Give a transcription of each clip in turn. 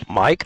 Mike?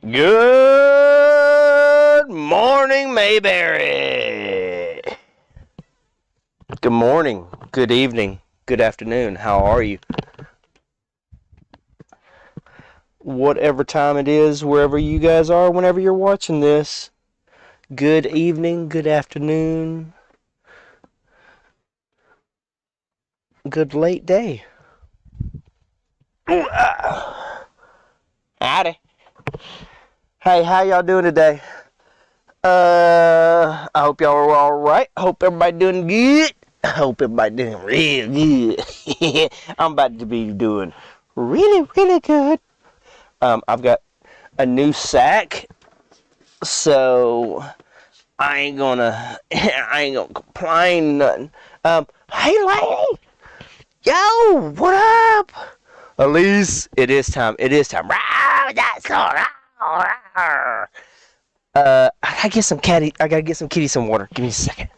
Good morning, Mayberry. Good morning, good evening, good afternoon. How are you? Whatever time it is, wherever you guys are, whenever you're watching this, good evening, good afternoon, good late day. Howdy. Hey, how y'all doing today? I hope y'all are all right. Hope everybody doing good. I hope everybody doing real good. I'm about to be doing really, really good. I've got a new sack, so I ain't gonna complain nothing. Hey lady, yo, what up? Elise, it is time. Rawr, that's all right. I gotta get some kitty some water. Give me a second.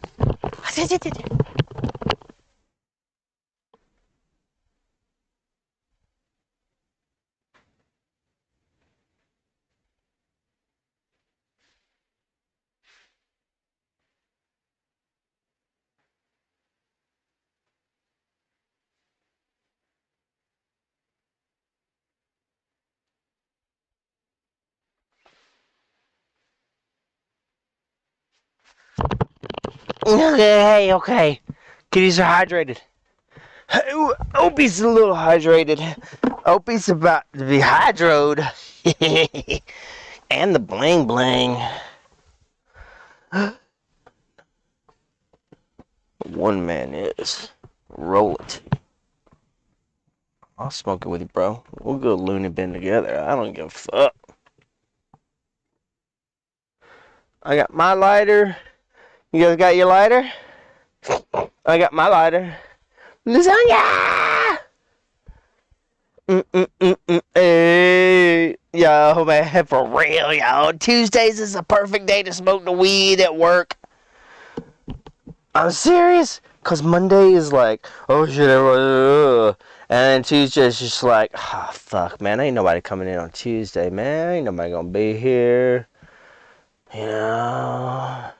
Okay. Kitties are hydrated. Opie's a little hydrated. Opie's about to be hydroed. And the bling bling. One man is. Roll it. I'll smoke it with you, bro. We'll go loony bin together. I don't give a fuck. I got my lighter. You guys got your lighter? I got my lighter. Lasagna! Hey, yo, man, for real, yo. Tuesdays is a perfect day to smoke the weed at work. I'm serious, cause Monday is like, oh shit, and then Tuesday is just like, oh fuck, man, ain't nobody coming in on Tuesday, man. Ain't nobody gonna be here. You know,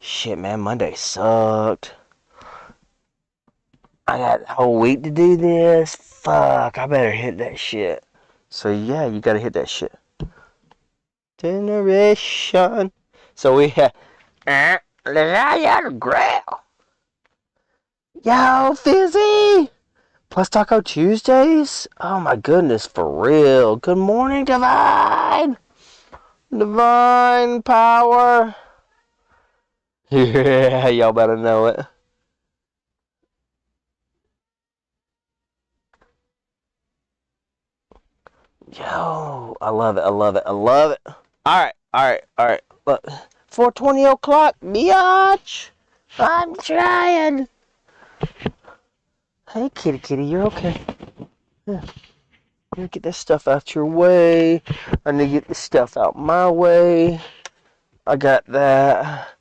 shit, man, Monday sucked. I got the whole week to do this. Fuck, I better hit that shit. So yeah, you gotta hit that shit. Generation. So we have lasagna grill. Yo, Fizzy. Plus Taco Tuesdays. Oh my goodness, for real. Good morning, Divine. Divine power. Yeah, y'all better know it. Yo, I love it. All right. Look, 4:20 o'clock, biatch. I'm trying. Hey, kitty, you're okay. Yeah. I need to get this stuff out your way. I need to get this stuff out my way. I got that.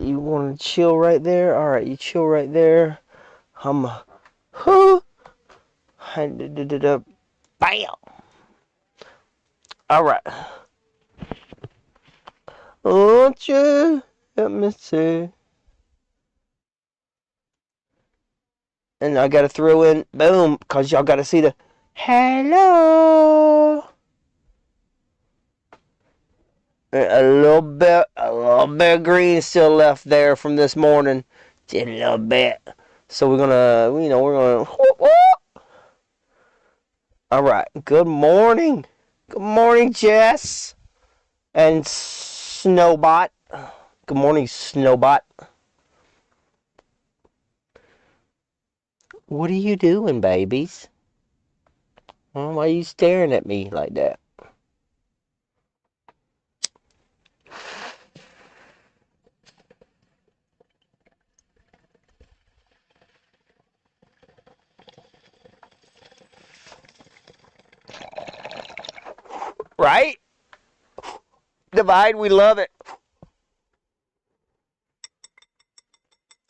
You want to chill right there? All right, you chill right there. Bam. All right. Won't you let me see? And I gotta throw in boom, cause y'all gotta see the hello. A little bit of green still left there from this morning. Just a little bit. So we're gonna. Whoop, whoop. All right. Good morning. Good morning, Jess and Snowbot. Good morning, Snowbot. What are you doing, babies? Why are you staring at me like that? Right? Divide, we love it.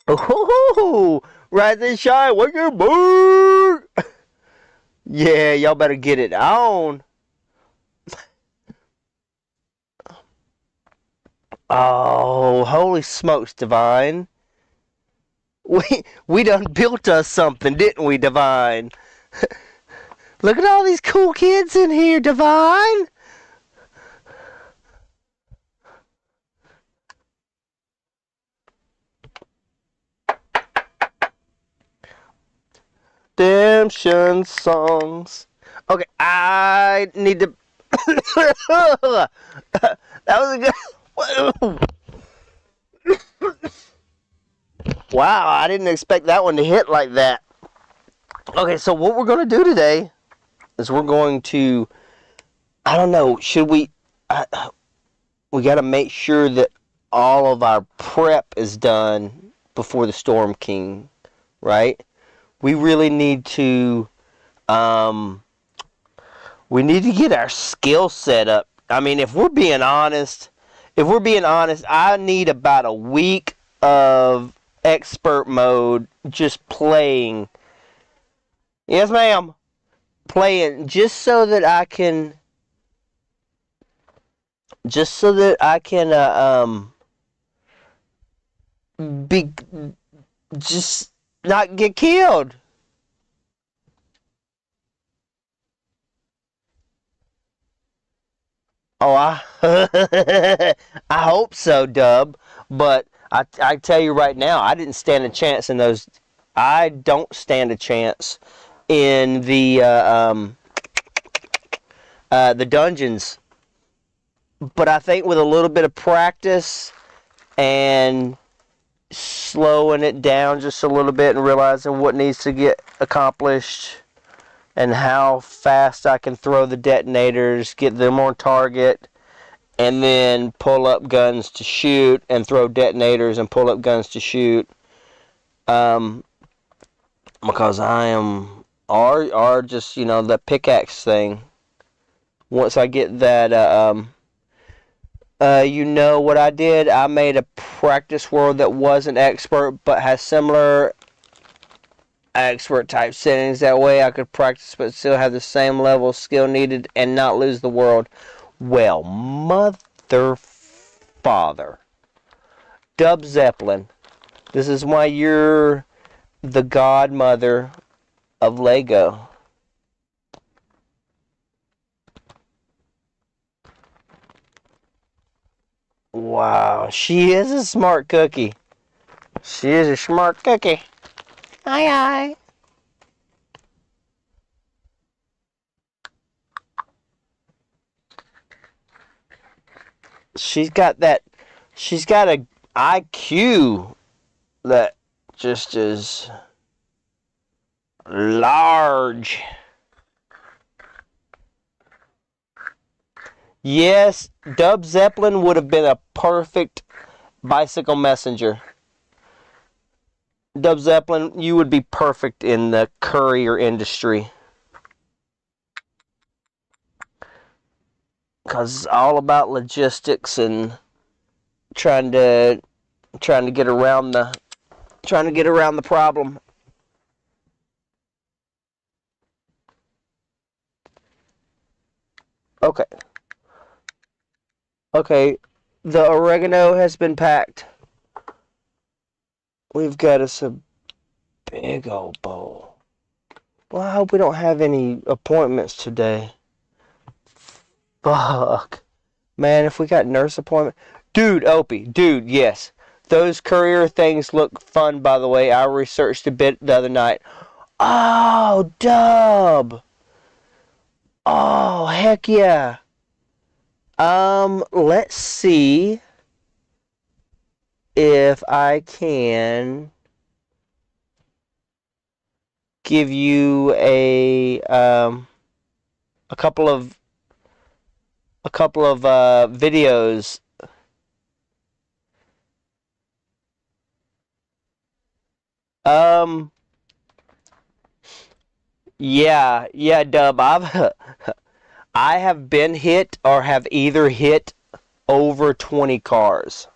Oh, rise and shine, wake your bird. Yeah, y'all better get it on. Oh, holy smokes, Divine. We done built us something, didn't we, Divine? Look at all these cool kids in here, Divine. Redemption songs. Okay, I need to. That was a good. Wow, I didn't expect that one to hit like that. Okay, so what we're going to do today is we're going to. I don't know. Should we? We got to make sure that all of our prep is done before the Storm King, right? We really need to. We need to get our skill set up. I mean, if we're being honest, I need about a week of expert mode just playing. Yes, ma'am. Playing just so that I can be just not get killed. Oh, I hope so, Dub. But I tell you right now, I didn't stand a chance in those. I don't stand a chance in the dungeons. But I think with a little bit of practice and slowing it down just a little bit and realizing what needs to get accomplished and how fast I can throw the detonators, get them on target, and then pull up guns to shoot and throw detonators and pull up guns to shoot. Because I am, or just, the pickaxe thing. Once I get that, what I did? I made a practice world that wasn't expert, but has similar expert type settings. That way I could practice, but still have the same level of skill needed and not lose the world. Well, mother father. Dub Zeppelin. This is why you're the godmother of Lego. Wow, she is a smart cookie. She is a smart cookie. Aye, aye. She's got a IQ that just is large. Yes, Dub Zeppelin would have been a perfect bicycle messenger. Dub Zeppelin, you would be perfect in the courier industry. Because it's all about logistics and trying to get around the problem. Okay. Okay, the oregano has been packed. We've got us a big old bowl. Well, I hope we don't have any appointments today. Fuck. Man, if we got nurse appointment. Dude, Opie. Dude, yes. Those courier things look fun, by the way. I researched a bit the other night. Oh, Dub. Oh, heck yeah. Let's see if I can give you a couple of videos. Yeah, Dub. I have been hit or have either hit over 20 cars.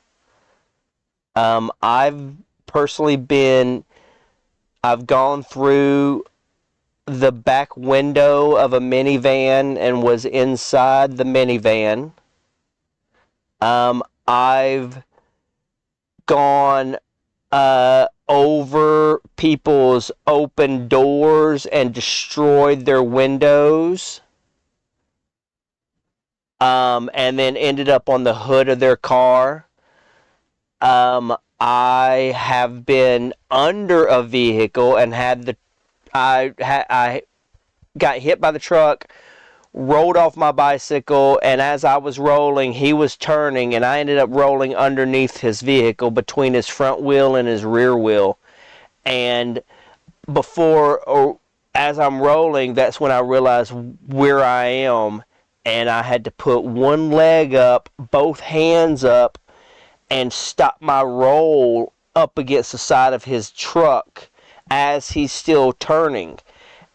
I've personally I've gone through the back window of a minivan and was inside the minivan. I've gone over people's open doors and destroyed their windows. And then ended up on the hood of their car. I have been under a vehicle and I got hit by the truck, rolled off my bicycle, and as I was rolling, he was turning, and I ended up rolling underneath his vehicle between his front wheel and his rear wheel. And as I'm rolling, that's when I realized where I am, and I had to put one leg up, both hands up, and stop my roll up against the side of his truck as he's still turning,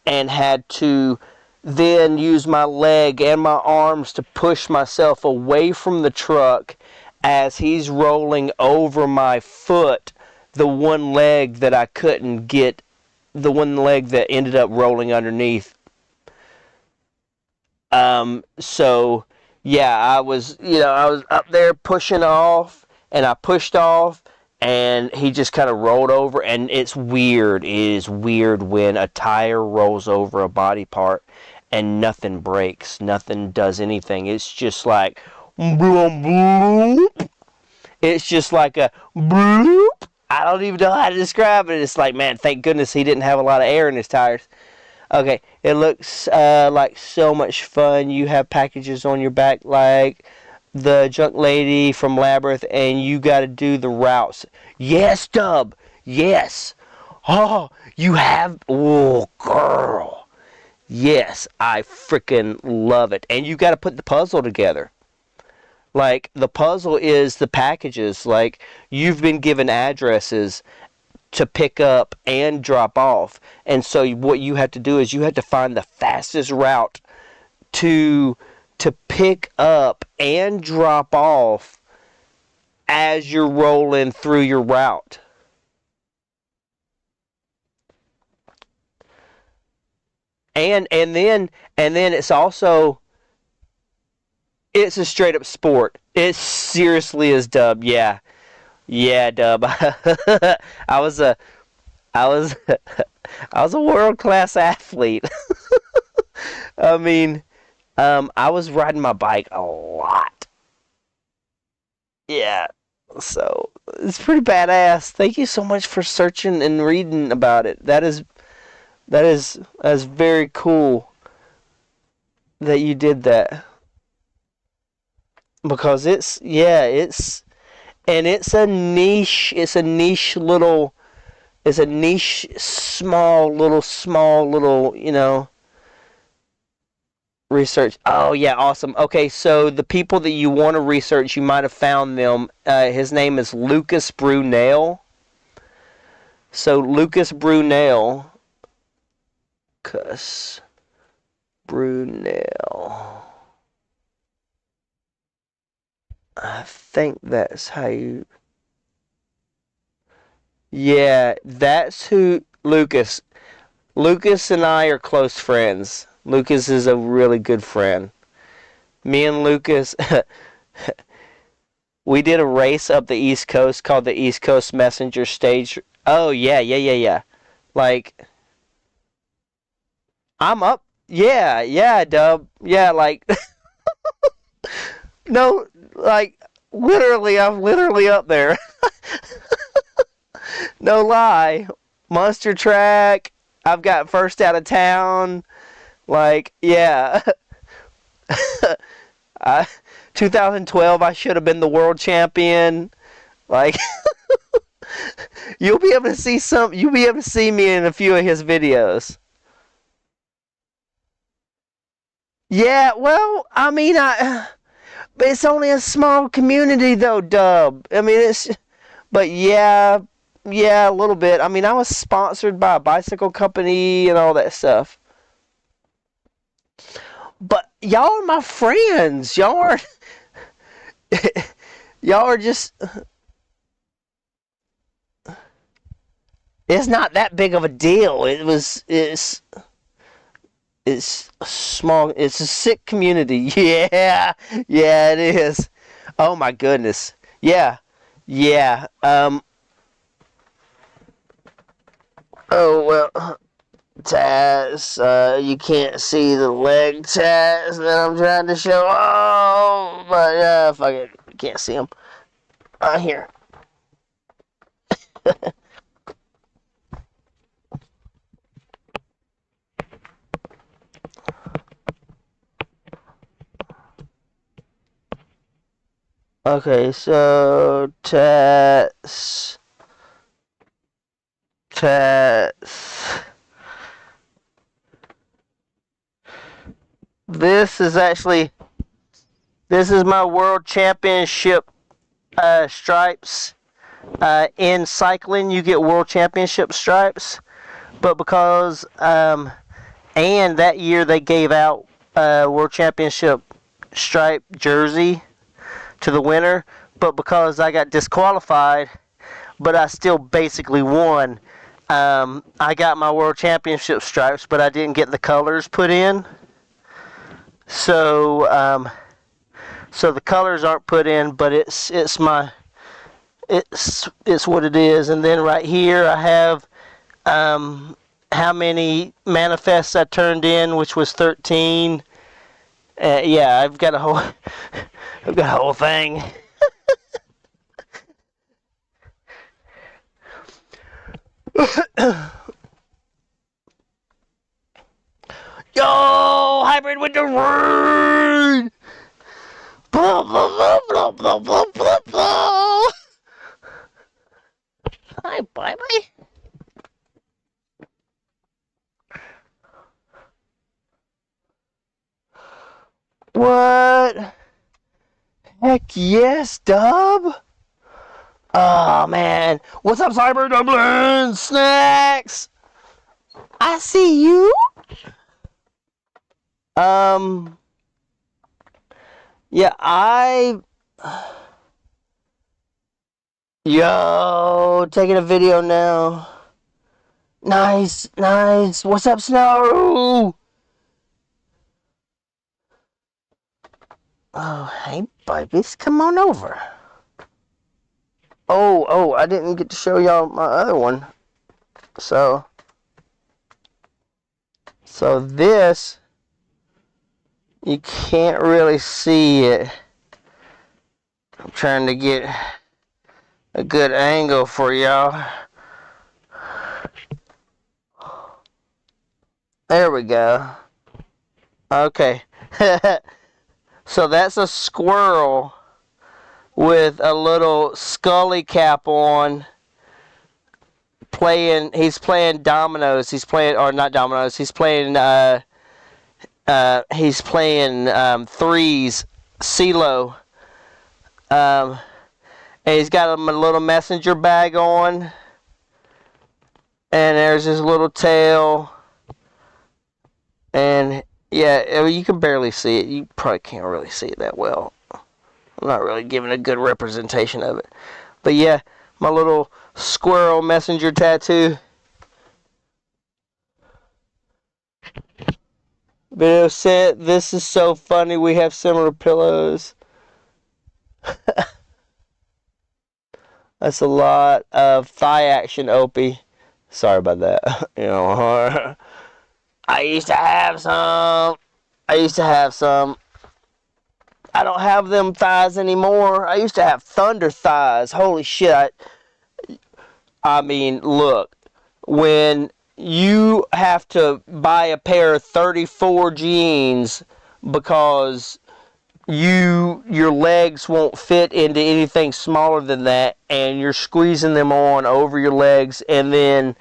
and had to then use my leg and my arms to push myself away from the truck as he's rolling over my foot, the one leg that I couldn't get, the one leg that ended up rolling underneath. So yeah, I was up there pushing off, and I pushed off, and he just kind of rolled over. And it's weird. It is weird when a tire rolls over a body part and nothing breaks, nothing does anything. It's just like bloop, bloop. It's just like a bloop. I don't even know how to describe it. It's like, man, thank goodness he didn't have a lot of air in his tires. Okay, it looks like so much fun. You have packages on your back like the junk lady from Labyrinth, and you got to do the routes. Yes, Dub. Yes. Oh, you have. Oh, girl. Yes, I freaking love it. And you got to put the puzzle together. Like, the puzzle is the packages. Like, you've been given addresses to pick up and drop off. And so what you have to do is you have to find the fastest route to pick up and drop off as you're rolling through your route. And then it's also, it's a straight up sport. It seriously is, Dub. Yeah. Yeah, Dub. I was a world class athlete. I mean, I was riding my bike a lot. Yeah, so it's pretty badass. Thank you so much for searching and reading about it. That's very cool that you did that, because it's a niche. It's a niche small little research. Oh yeah, awesome. Okay, so the people that you want to research, you might have found them. His name is Lucas Brunel. So Lucas Brunel. I think that's how you. Yeah, that's who Lucas. Lucas and I are close friends. Lucas is a really good friend. Me and Lucas, we did a race up the East Coast called the East Coast Messenger Stage. Oh, yeah. Like, I'm up. Yeah, Dub. Yeah, like, no, like, literally, I'm literally up there. No lie. Monster Track. I've got first out of town. Like, yeah. 2012, I should have been the world champion. Like, you'll be able to see me in a few of his videos. Yeah, well, I mean, but it's only a small community though, Dub. I mean, but yeah, a little bit. I mean, I was sponsored by a bicycle company and all that stuff. But y'all are my friends. Y'all are just. It's not that big of a deal. It's small. It's a sick community. Yeah, it is. Oh my goodness. Yeah. Yeah. Oh, well. Taz, you can't see the leg tats that I'm trying to show. Oh, but fuck it, you can't see them. Here. Okay, so tats. This is my world championship stripes. In cycling, you get world championship stripes, but because and that year they gave out world championship stripe jersey to the winner, but because I got disqualified, but I still basically won. I got my world championship stripes, but I didn't get the colors put in. So the colors aren't put in, but it's what it is. And then right here I have how many manifests I turned in, which was 13. Yeah, I've got a whole thing. Yo, hybrid with the rain. Blah blah blah blah blah blah blah blah. Hi, bye bye. What? Heck yes, Dub. Oh man, what's up, Cyber Dublin Snacks? I see you. Yeah, Yo, taking a video now. Nice, nice. What's up, Snow? Oh, hey, babies, come on over. Oh, I didn't get to show y'all my other one. So this, you can't really see it. I'm trying to get a good angle for y'all. There we go. Okay. So that's a squirrel with a little scully cap on. He's playing dominoes. He's playing, or not dominoes. He's playing threes, CeeLo. And he's got a little messenger bag on. And there's his little tail. And yeah, you can barely see it. You probably can't really see it that well. I'm not really giving a good representation of it. But yeah, my little squirrel messenger tattoo. Video set. This is so funny. We have similar pillows. That's a lot of thigh action, Opie. Sorry about that. You know, I used to have some. I don't have them thighs anymore. I used to have thunder thighs. Holy shit. I mean, look. When you have to buy a pair of 34 jeans because your legs won't fit into anything smaller than that, and you're squeezing them on over your legs, and then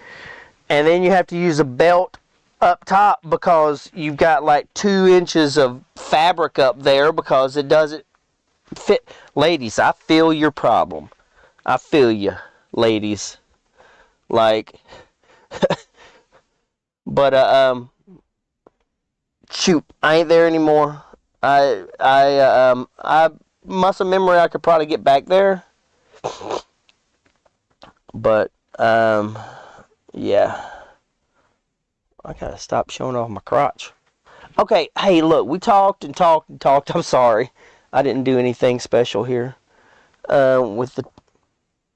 you have to use a belt up top because you've got like 2 inches of fabric up there because it doesn't fit. Ladies, I feel your problem. I feel you, ladies. Like, but shoot, I ain't there anymore. I muscle memory, I could probably get back there, but yeah. I gotta stop showing off my crotch. Okay, hey, look, we talked and talked and talked. I'm sorry. I didn't do anything special here. with the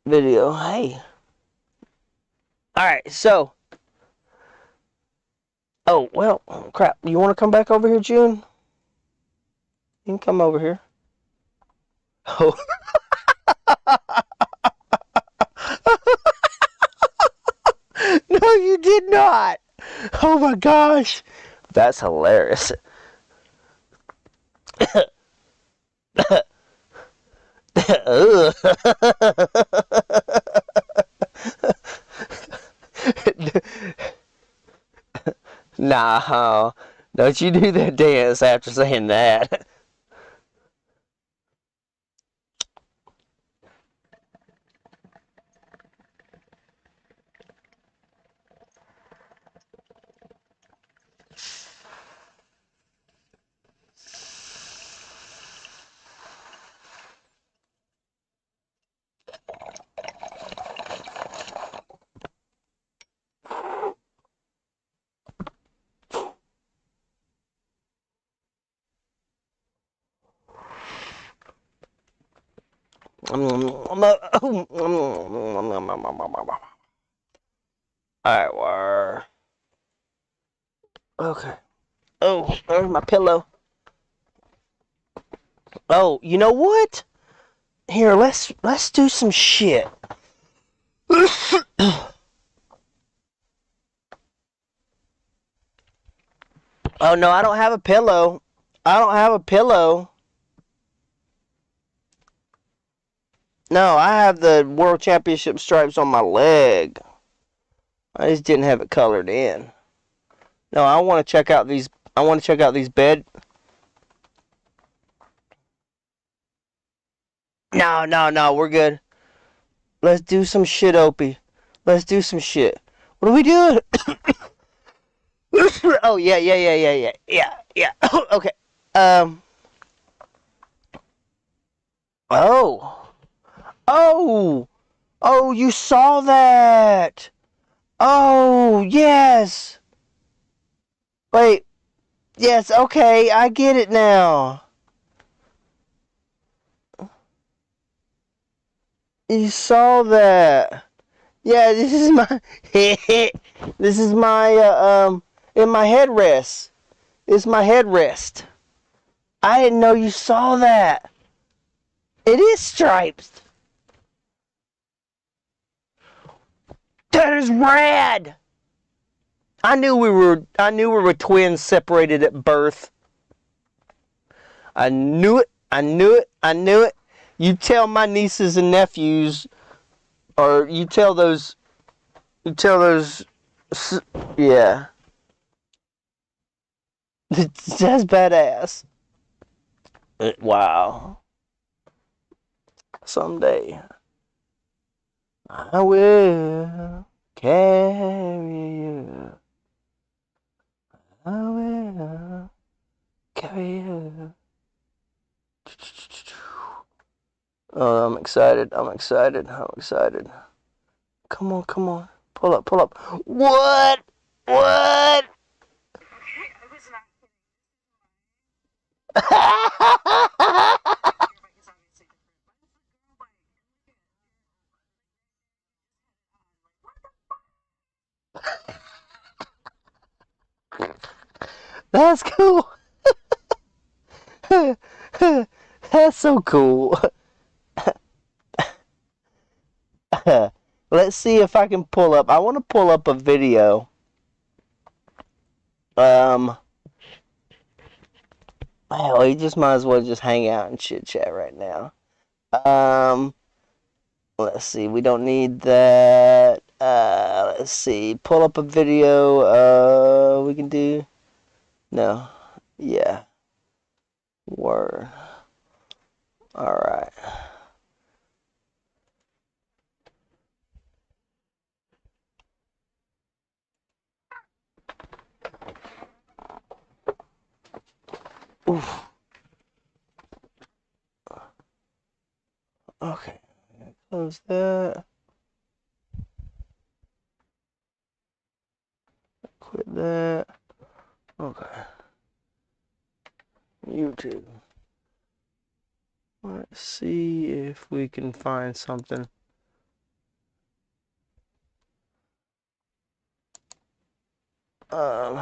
video. Hey. Alright, so. Oh, well, crap. You want to come back over here, June? You can come over here. Oh. No, you did not. Oh my gosh. That's hilarious. Nah, don't you do that dance after saying that. Alright, where? Okay. Oh, there's my pillow. Oh, you know what? Here, let's do some shit. Oh no, I don't have a pillow. I don't have a pillow. No, I have the World Championship stripes on my leg. I just didn't have it colored in. No, I want to check out these. I want to check out these bed. No, we're good. Let's do some shit, Opie. Let's do some shit. What are we doing? Oh yeah. Okay. Um. Oh. Oh. Oh, you saw that. Oh, yes. Wait. Yes, okay, I get it now. You saw that. Yeah, this is my this is my in my headrest. This is my headrest. I didn't know you saw that. It is striped. That is rad. I knew we were twins separated at birth. I knew it. You tell my nieces and nephews, or you tell those, yeah. That's badass. Wow. Someday I will carry you. I will carry you. Oh, I'm excited. Come on. Pull up. What? That's cool. That's so cool. Let's see if I can pull up. I want to pull up a video. Well, you just might as well just hang out and chit chat right now. Let's see. We don't need that. Let's see. Pull up a video. We can do. No. Yeah. Word. All right. Oof. Okay. Close that. Quit that. Okay. YouTube. Let's see if we can find something. Um,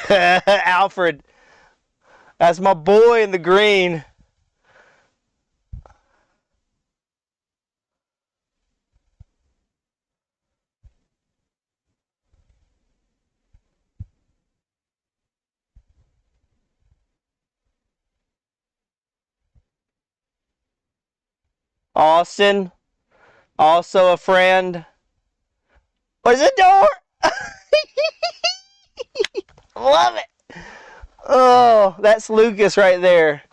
Alfred, that's my boy in the green. Austin, also a friend. Where's the door? Love it. Oh, that's Lucas right there.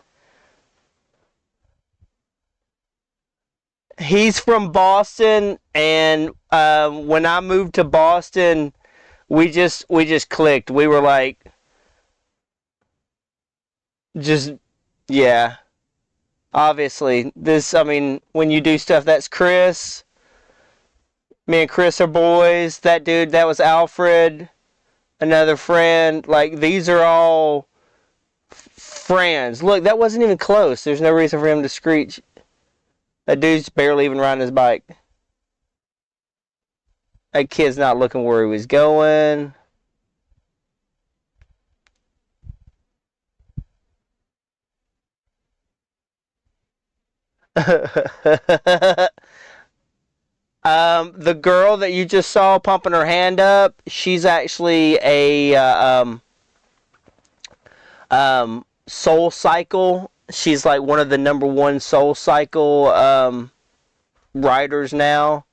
He's from Boston, and when I moved to Boston, we just clicked. We were like, just yeah. Obviously, this. I mean, when you do stuff, that's Chris. Me and Chris are boys. That dude, that was Alfred, another friend. Like, these are all friends. Look, that wasn't even close. There's no reason for him to screech. That dude's barely even riding his bike. That kid's not looking where he was going. The girl that you just saw pumping her hand up, she's actually a Soul Cycle. She's like one of the #1 Soul Cycle writers now.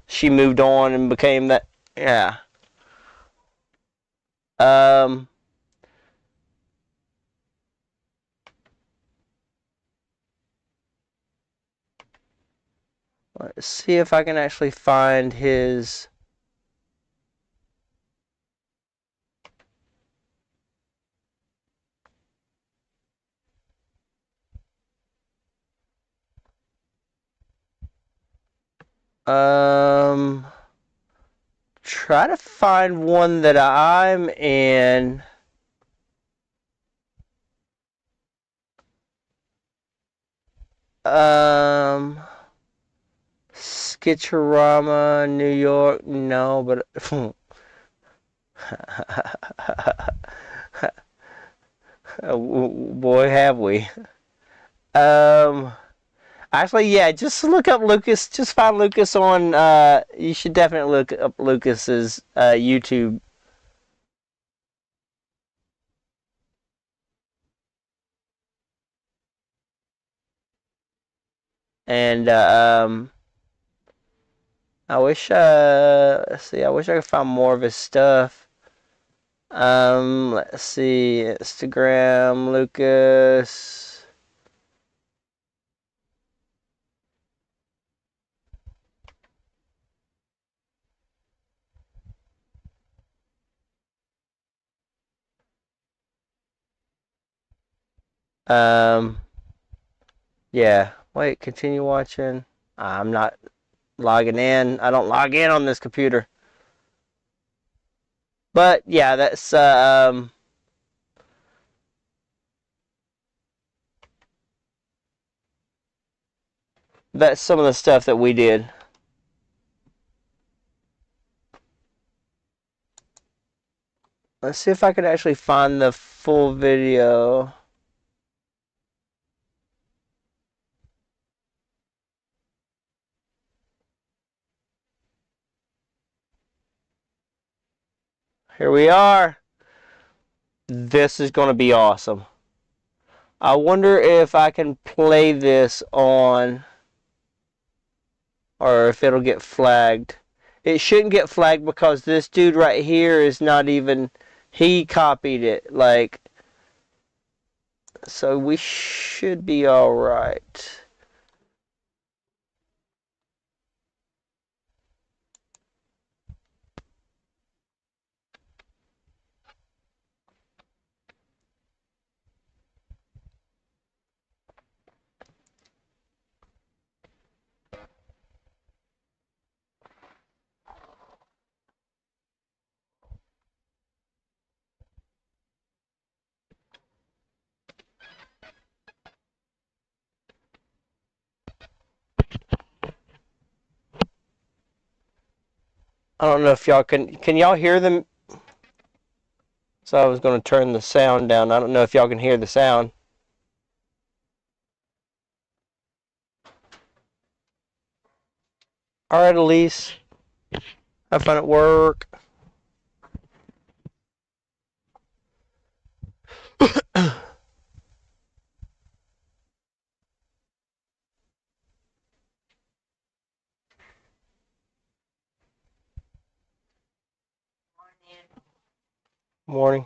She moved on and became that. Yeah. Um, let's see if I can actually find his. Um, Try to find one that I'm in. Skitcherama, New York. No, but boy, have we. Um, Actually, yeah, just look up Lucas. Just find Lucas on. You should definitely look up Lucas's YouTube. And I wish. Let's see. I wish I could find more of his stuff. Let's see. Instagram, Lucas. Um, yeah. Wait. Continue watching. I'm not logging in. I don't log in on this computer. But yeah, that's some of the stuff that we did. Let's see if I could actually find the full video. Here we are. This is going to be awesome. I wonder if I can play this on, or if it'll get flagged. It shouldn't get flagged because this dude right here is not even, he copied it. Like, so we should be alright. I don't know if y'all can y'all hear them? So I was going to turn the sound down. I don't know if y'all can hear the sound. Alright, Elise. Have fun at work. Morning.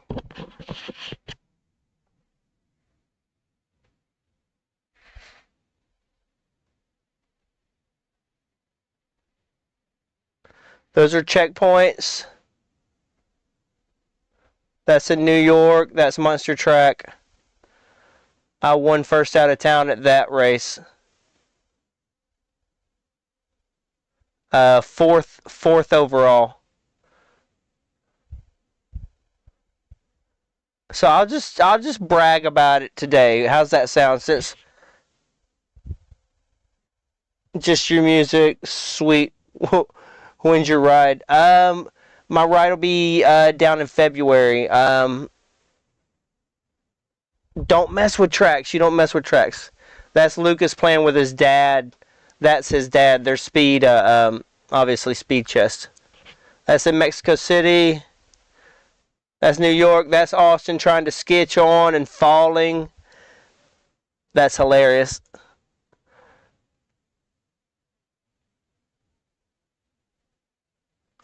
Those are checkpoints. That's in New York. That's Monster Track. I won first out of town at that race. Fourth overall. So I'll just brag about it today. How's that sound? Since just your music, sweet. When's your ride? My ride will be down in February. Don't mess with tracks. You don't mess with tracks. That's Lucas playing with his dad. That's his dad. Their speed, obviously speed chest. That's in Mexico City. That's New York. That's Austin trying to sketch on and falling. That's hilarious.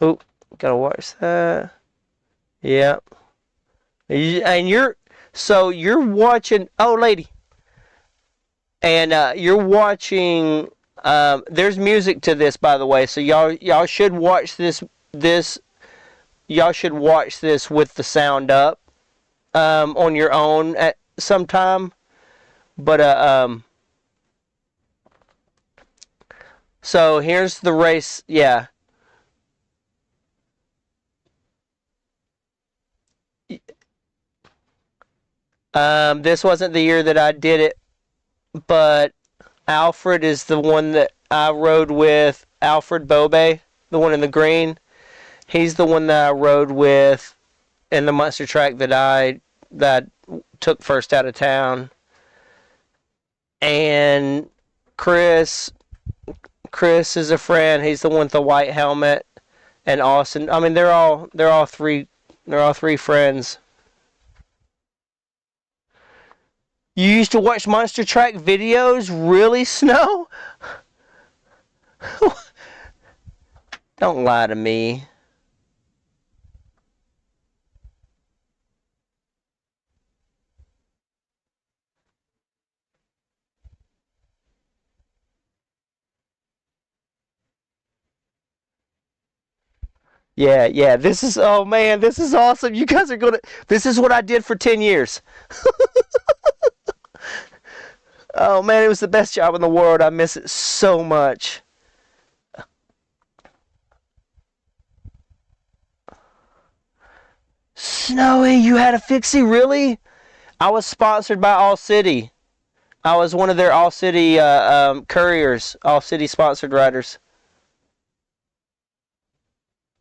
Oh, gotta watch that. Yeah. And you're watching. Oh, lady. And you're watching. There's music to this, by the way. So y'all should watch this. Y'all should watch this with the sound up on your own at some time. But so here's the race. Yeah. This wasn't the year that I did it, but Alfred is the one that I rode with. Alfred Bobe, the one in the green. He's the one that I rode with in the Monster Track that took first out of town. And Chris is a friend. He's the one with the white helmet. And Austin. I mean, they're all three friends. You used to watch Monster Track videos? Really, Snow? Don't lie to me. Yeah. This is, oh man, this is awesome. You guys are gonna, this is what I did for 10 years. Oh man, it was the best job in the world. I miss it so much. Snowy, you had a fixie, really? I was sponsored by All City. I was one of their All City couriers, All City sponsored riders.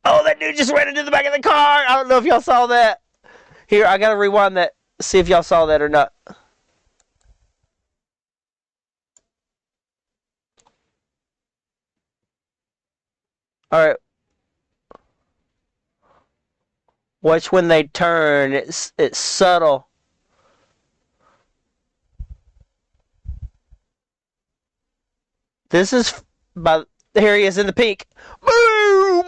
Oh, that dude just ran into the back of the car. I don't know if y'all saw that. Here, I gotta rewind that. See if y'all saw that or not. All right. Watch when they turn. It's subtle. This is by here he is in the pink. Boom!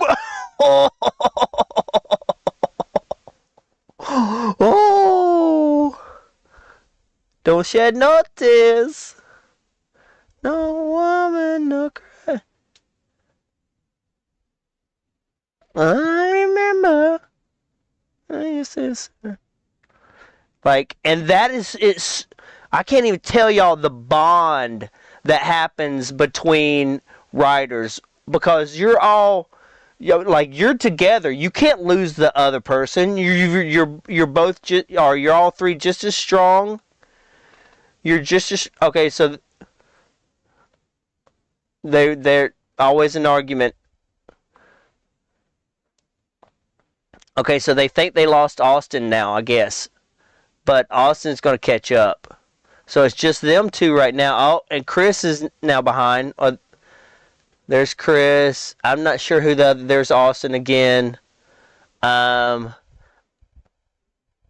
Oh! Don't shed no tears. No woman, no cry. I remember. I used to. Like, and that is, it's, I can't even tell y'all the bond that happens between writers because you're all, like you're together. You can't lose the other person. You're both just, or you're all three just as strong. You're just as, okay. So they're always an argument. Okay, so they think they lost Austin now, I guess, but Austin's going to catch up. So it's just them two right now. Oh, and Chris is now behind. Oh, there's Chris. I'm not sure who the other. There's Austin again. Oh,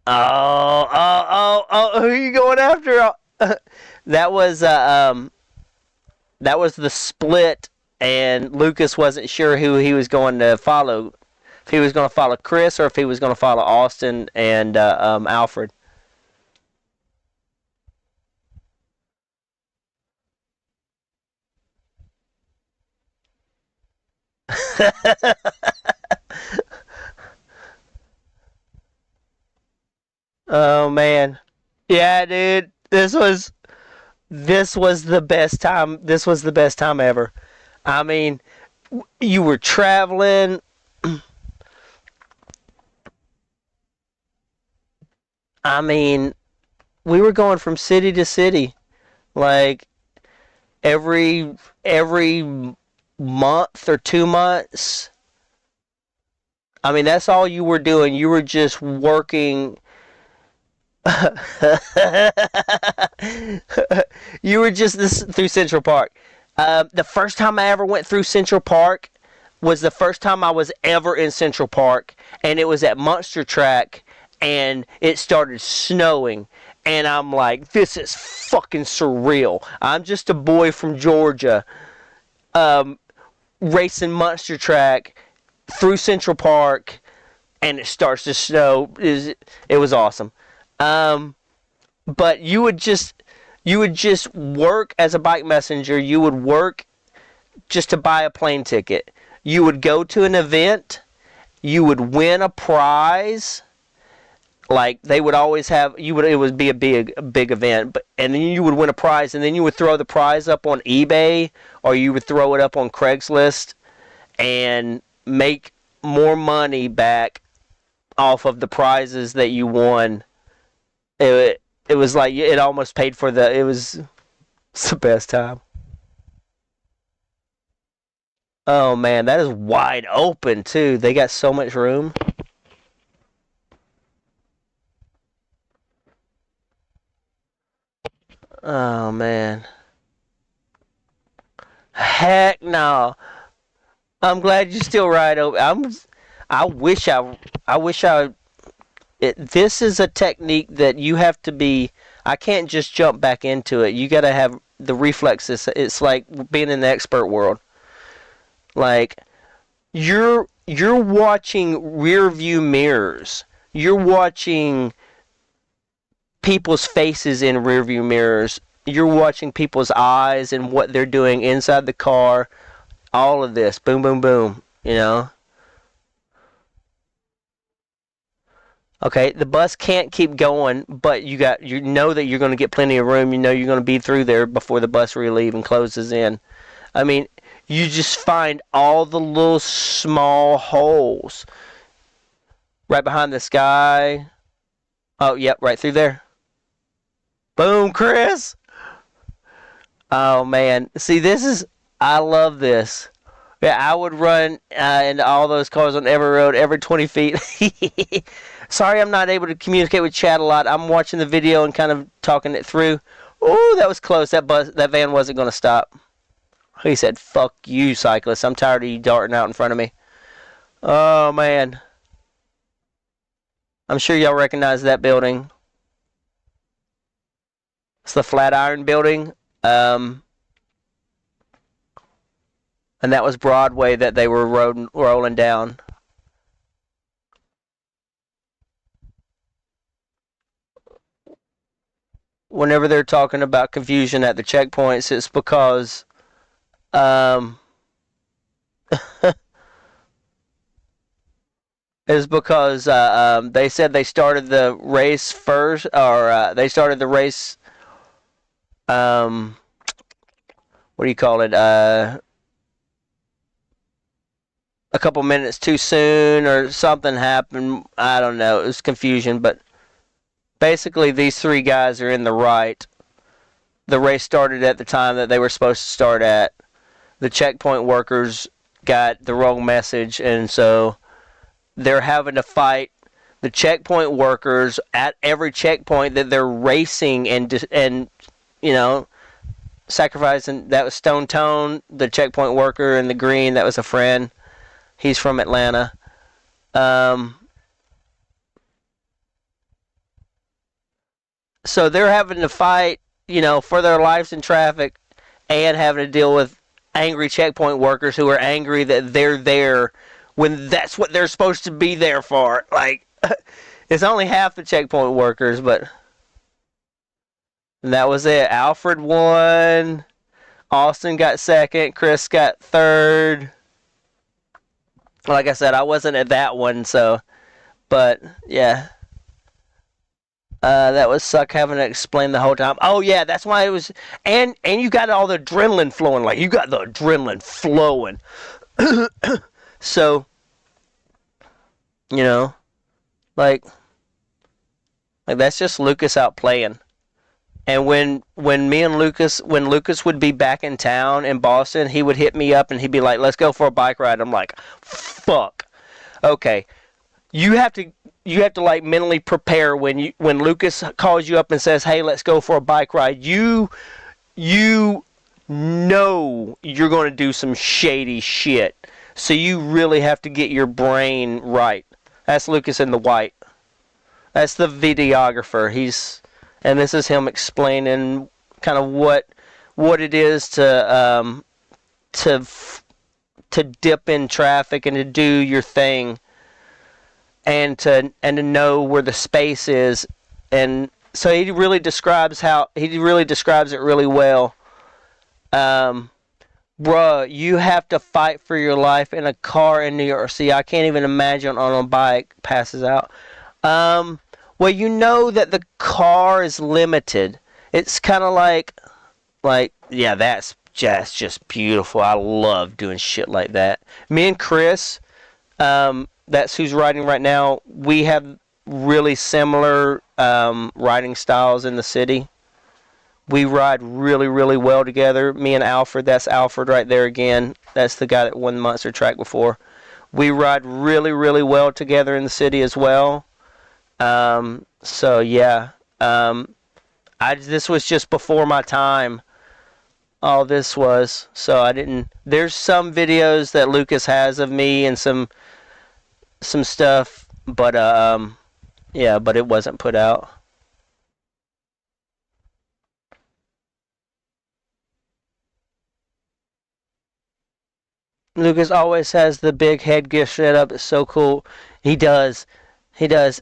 who are you going after? That was the split, and Lucas wasn't sure who he was going to follow. If he was going to follow Chris or if he was going to follow Austin and Alfred. Oh man, yeah, dude, this was the best time. This was the best time ever. I mean, you were traveling. I mean, we were going from city to city, like every month or 2 months. I mean, that's all you were doing. You were just working. You were just through Central Park. The first time I ever went through Central Park was the first time I was ever in Central Park, and it was at Monster Track, and it started snowing. And I'm like, this is fucking surreal. I'm just a boy from Georgia, racing Monster Track through Central Park, and it starts to snow. It was awesome. But you would just work as a bike messenger. You would work just to buy a plane ticket. You would go to an event. You would win a prize. Like they would always have, it would be a big event, and then you would win a prize, and then you would throw the prize up on eBay, or you would throw it up on Craigslist, and make more money back off of the prizes that you won. It was like it almost paid for it's the best time. Oh man, that is wide open too. They got so much room. Oh man. Heck no. I'm glad you still ride over. I wish I this is a technique that you have to be. I can't just jump back into it. You got to have the reflexes. It's like being in the expert world. Like you're watching rear view mirrors. You're watching people's faces in rear view mirrors. You're watching people's eyes and what they're doing inside the car. All of this, boom, boom, boom. You know. Okay, the bus can't keep going, but you know that you're going to get plenty of room. You know you're going to be through there before the bus relieve and closes in. I mean, you just find all the little small holes right behind the sky. Oh, yep, right through there. Boom, Chris. Oh man, see, I love this. Yeah, I would run into all those cars on every road, every 20 feet. Sorry I'm not able to communicate with Chad a lot. I'm watching the video and kind of talking it through. Oh, that was close. That van wasn't going to stop. He said, fuck you, cyclist. I'm tired of you darting out in front of me. Oh, man. I'm sure y'all recognize that building. It's the Flatiron Building. And that was Broadway that they were rolling down. Whenever they're talking about confusion at the checkpoints, it's because they said they started the race first, or they started the race. What do you call it? A couple minutes too soon, or something happened. I don't know. It was confusion, but basically these three guys are in the right. The race started at the time that they were supposed to start at. The checkpoint workers got the wrong message, and so they're having to fight the checkpoint workers at every checkpoint that they're racing and sacrificing. That was Stone Tone, the checkpoint worker in the green. That was a friend. He's from Atlanta. So they're having to fight, for their lives in traffic, and having to deal with angry checkpoint workers who are angry that they're there when that's what they're supposed to be there for. Like, it's only half the checkpoint workers, but that was it. Alfred won. Austin got second. Chris got third. Like I said, I wasn't at that one, so, but yeah. That was suck having to explain the whole time. Oh yeah, that's why it was, and you got all the adrenaline flowing. Like, you got the adrenaline flowing. So, like that's just Lucas out playing. And when Lucas would be back in town in Boston, he would hit me up and he'd be like, "Let's go for a bike ride." I'm like, "Fuck, okay." You have to like mentally prepare when Lucas calls you up and says, "Hey, let's go for a bike ride." You know you're going to do some shady shit. So you really have to get your brain right. That's Lucas in the white. That's the videographer. And this is him explaining kind of what it is to dip in traffic and to do your thing. And to know where the space is, and so he really describes it really well. Bruh, you have to fight for your life in a car in New York. See, I can't even imagine on a bike. Passes out. Well, you know that the car is limited. It's kind of like yeah, that's just beautiful. I love doing shit like that. Me and Chris, that's who's riding right now. We have really similar riding styles in the city. We ride really, really well together. Me and Alfred, that's Alfred right there again. That's the guy that won the Monster Track before. We ride really, really well together in the city as well. So yeah, this was just before my time. All this was, so I didn't. There's some videos that Lucas has of me and some stuff, but yeah, but it wasn't put out. Lucas always has the big headgear set up. It's so cool. He does, and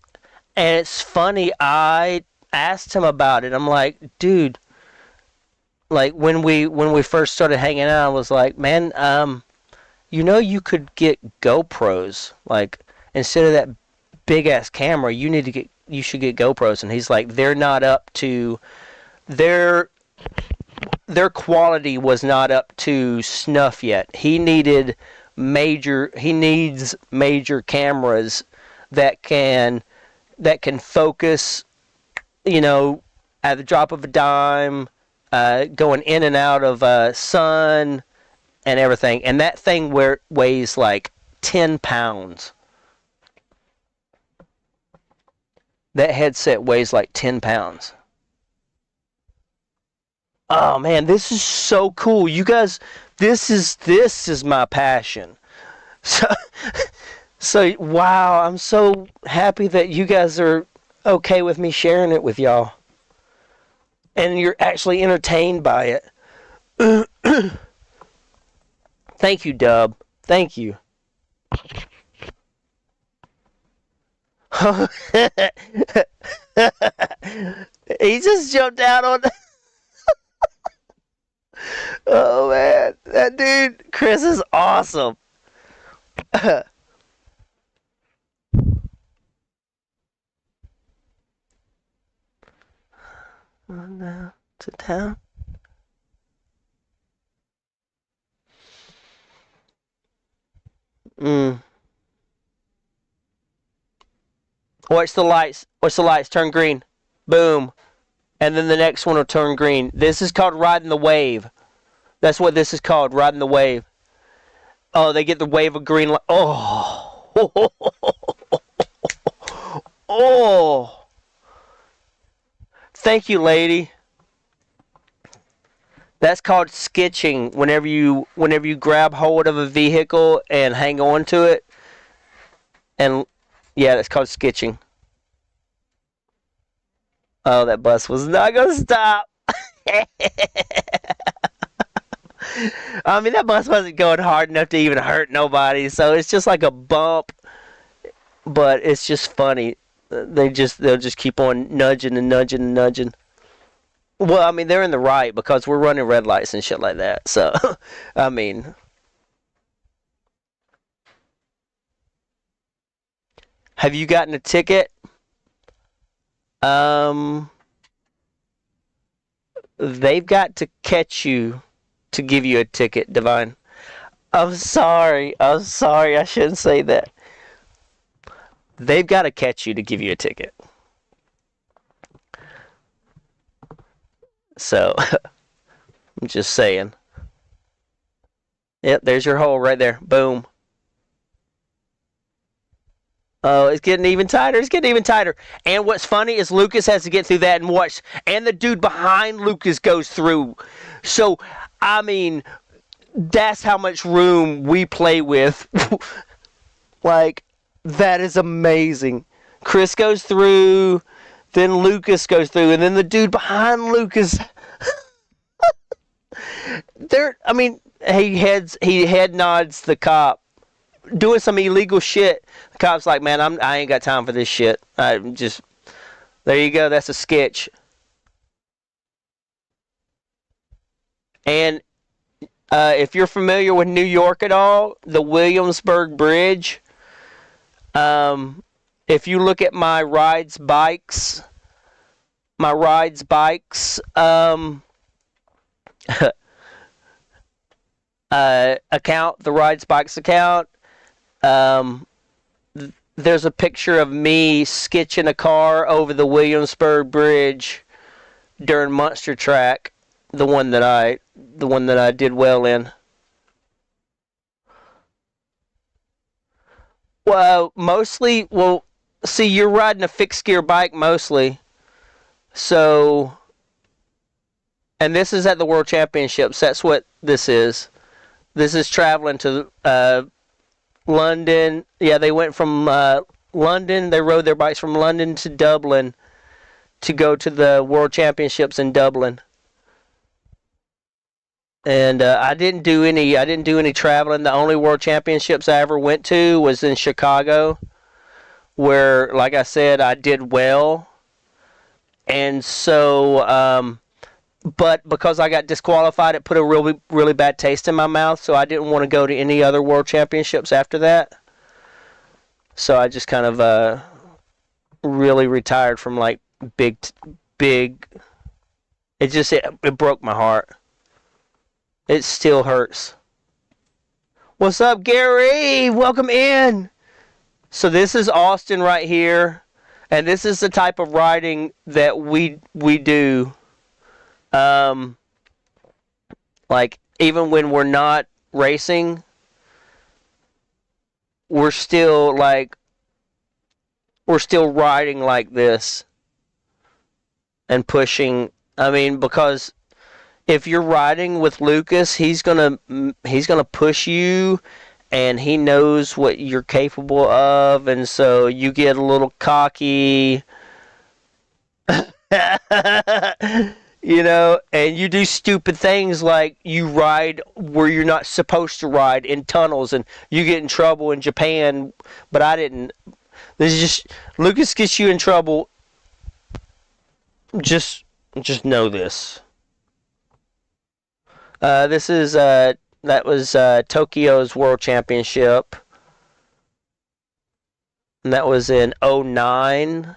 it's funny. I asked him about it. I'm like, dude, like when we first started hanging out, I was like, man, you could get GoPros, like. Instead of that big ass camera, you should get GoPros. And he's like, they're not up to their quality was not up to snuff yet. He needs major cameras that can focus, at the drop of a dime, going in and out of sun and everything. And that thing weighs like 10 pounds. That headset weighs like 10 pounds. Oh man, this is so cool. You guys, this is my passion. So So, wow, I'm so happy that you guys are okay with me sharing it with y'all. And you're actually entertained by it. Thank you, Dub. Thank you. He just jumped out on. Oh man, that dude, Chris is awesome. Now to town. Mm. Watch the lights. Watch the lights turn green. Boom. And then the next one will turn green. This is called riding the wave. That's what this is called, riding the wave. Oh, they get the wave of green light. Oh. Oh. Thank you, lady. That's called skitching. Whenever you grab hold of a vehicle and hang on to it, and yeah, that's called skitching. Oh, that bus was not gonna stop. I mean, that bus wasn't going hard enough to even hurt nobody, so it's just like a bump. But it's just funny. They'll just keep on nudging and nudging and nudging. Well, I mean, they're in the right because we're running red lights and shit like that. So, I mean, have you gotten a ticket? They've got to catch you to give you a ticket, Divine. I'm sorry. I'm sorry. I shouldn't say that. They've got to catch you to give you a ticket. So, I'm just saying. Yep, there's your hole right there. Boom. Oh, it's getting even tighter. It's getting even tighter. And what's funny is Lucas has to get through that and watch. And the dude behind Lucas goes through. So, I mean, that's how much room we play with. Like, that is amazing. Chris goes through, then Lucas goes through, and then the dude behind Lucas. I mean, he head nods the cop. Doing some illegal shit. The cop's like, man, I ain't got time for this shit. I'm just, there you go. That's a sketch. And if you're familiar with New York at all, the Williamsburg Bridge. If you look at my rides bikes, account, the rides bikes account. There's a picture of me sketching a car over the Williamsburg Bridge during Monster Track, the one that I did well in. Well, mostly, see, you're riding a fixed gear bike mostly, so, and this is at the World Championships. That's what this is. This is traveling to London. Yeah, they went from London. They rode their bikes from London to Dublin to go to the World Championships in Dublin. And I didn't do any traveling. The only World Championships I ever went to was in Chicago, where, like I said, I did well. And so, but because I got disqualified, it put a really, really bad taste in my mouth. So I didn't want to go to any other World Championships after that. So I just kind of really retired from like big. It broke my heart. It still hurts. What's up, Gary? Welcome in. So this is Austin right here, and this is the type of riding that we do. Like, even when we're not racing, we're still riding like this and pushing. I mean, because if you're riding with Lucas, he's gonna push you and he knows what you're capable of, and so you get a little cocky. You know, and you do stupid things like you ride where you're not supposed to ride in tunnels, and you get in trouble in Japan, but I didn't. This is just Lucas gets you in trouble. Just know this. This is that was Tokyo's World Championship, and that was in '09.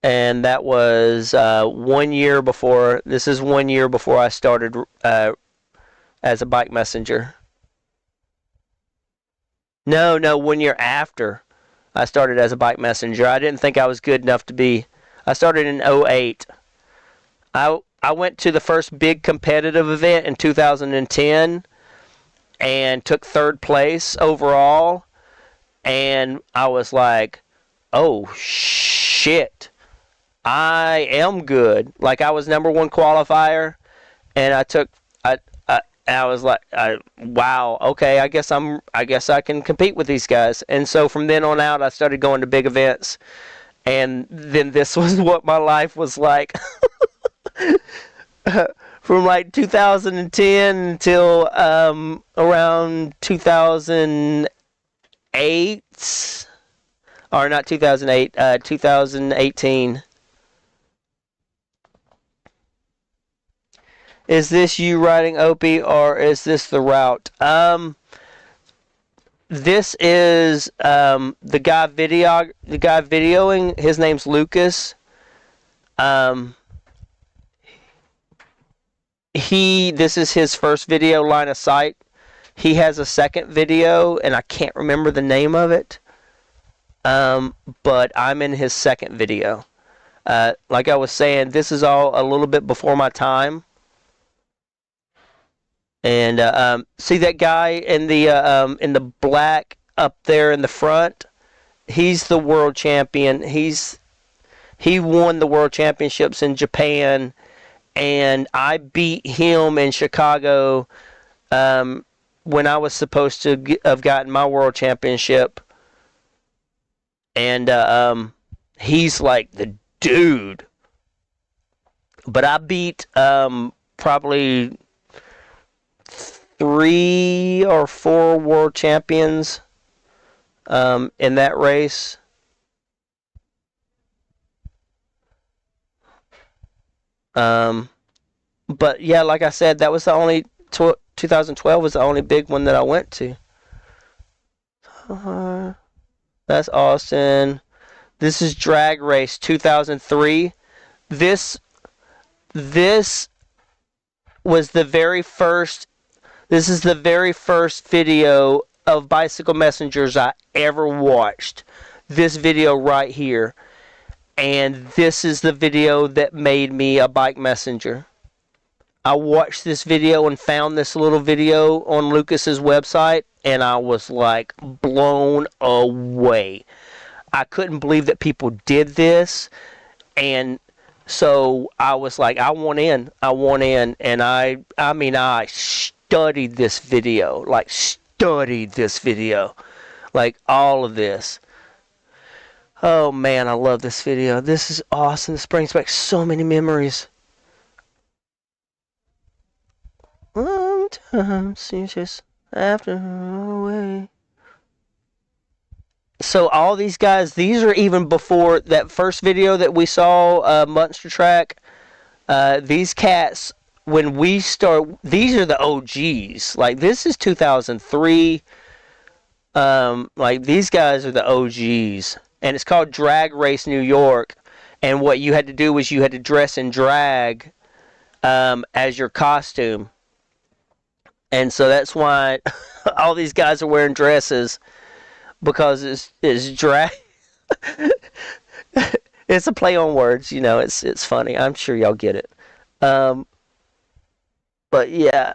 And that was 1 year before. This is 1 year before I started as a bike messenger. No, 1 year after I started as a bike messenger. I didn't think I was good enough to be. I started in '08. I went to the first big competitive event in 2010 and took third place overall. And I was like, oh shit. I am good. Like, I was number one qualifier, and I was like, wow, okay, I guess I can compete with these guys. And so from then on out, I started going to big events, and then this was what my life was like. From like 2010 until around 2008, or not 2008, 2018. Is this you riding Opie, or is this the route? This is the guy videoing. His name's Lucas. This is his first video line of sight. He has a second video, and I can't remember the name of it. But I'm in his second video. Like I was saying, this is all a little bit before my time. And see that guy in the black up there in the front? He's the world champion. He won the world championships in Japan, and I beat him in Chicago when I was supposed to have gotten my world championship. And he's like the dude. But I beat probably 3 or 4 world champions in that race. But yeah, like I said, that was the only 2012 was the only big one that I went to. That's Austin. This is Drag Race 2003. This was the very first. This is the very first video of Bicycle Messengers I ever watched. This video right here. And this is the video that made me a bike messenger. I watched this video and found this little video on Lucas's website, and I was like blown away. I couldn't believe that people did this, and so I was like, I want in, and I studied this video, like all of this. Oh man, I love this video. This is awesome. This brings back so many memories. Sometimes just after away. So all these guys, these are even before that first video that we saw, Monster Track. These cats, when we start, these are the OGs. Like, this is 2003. Like, these guys are the OGs. And it's called Drag Race New York. And what you had to do was you had to dress in drag as your costume. And so that's why all these guys are wearing dresses, because it's drag. It's a play on words, you know. It's funny. I'm sure y'all get it. But yeah.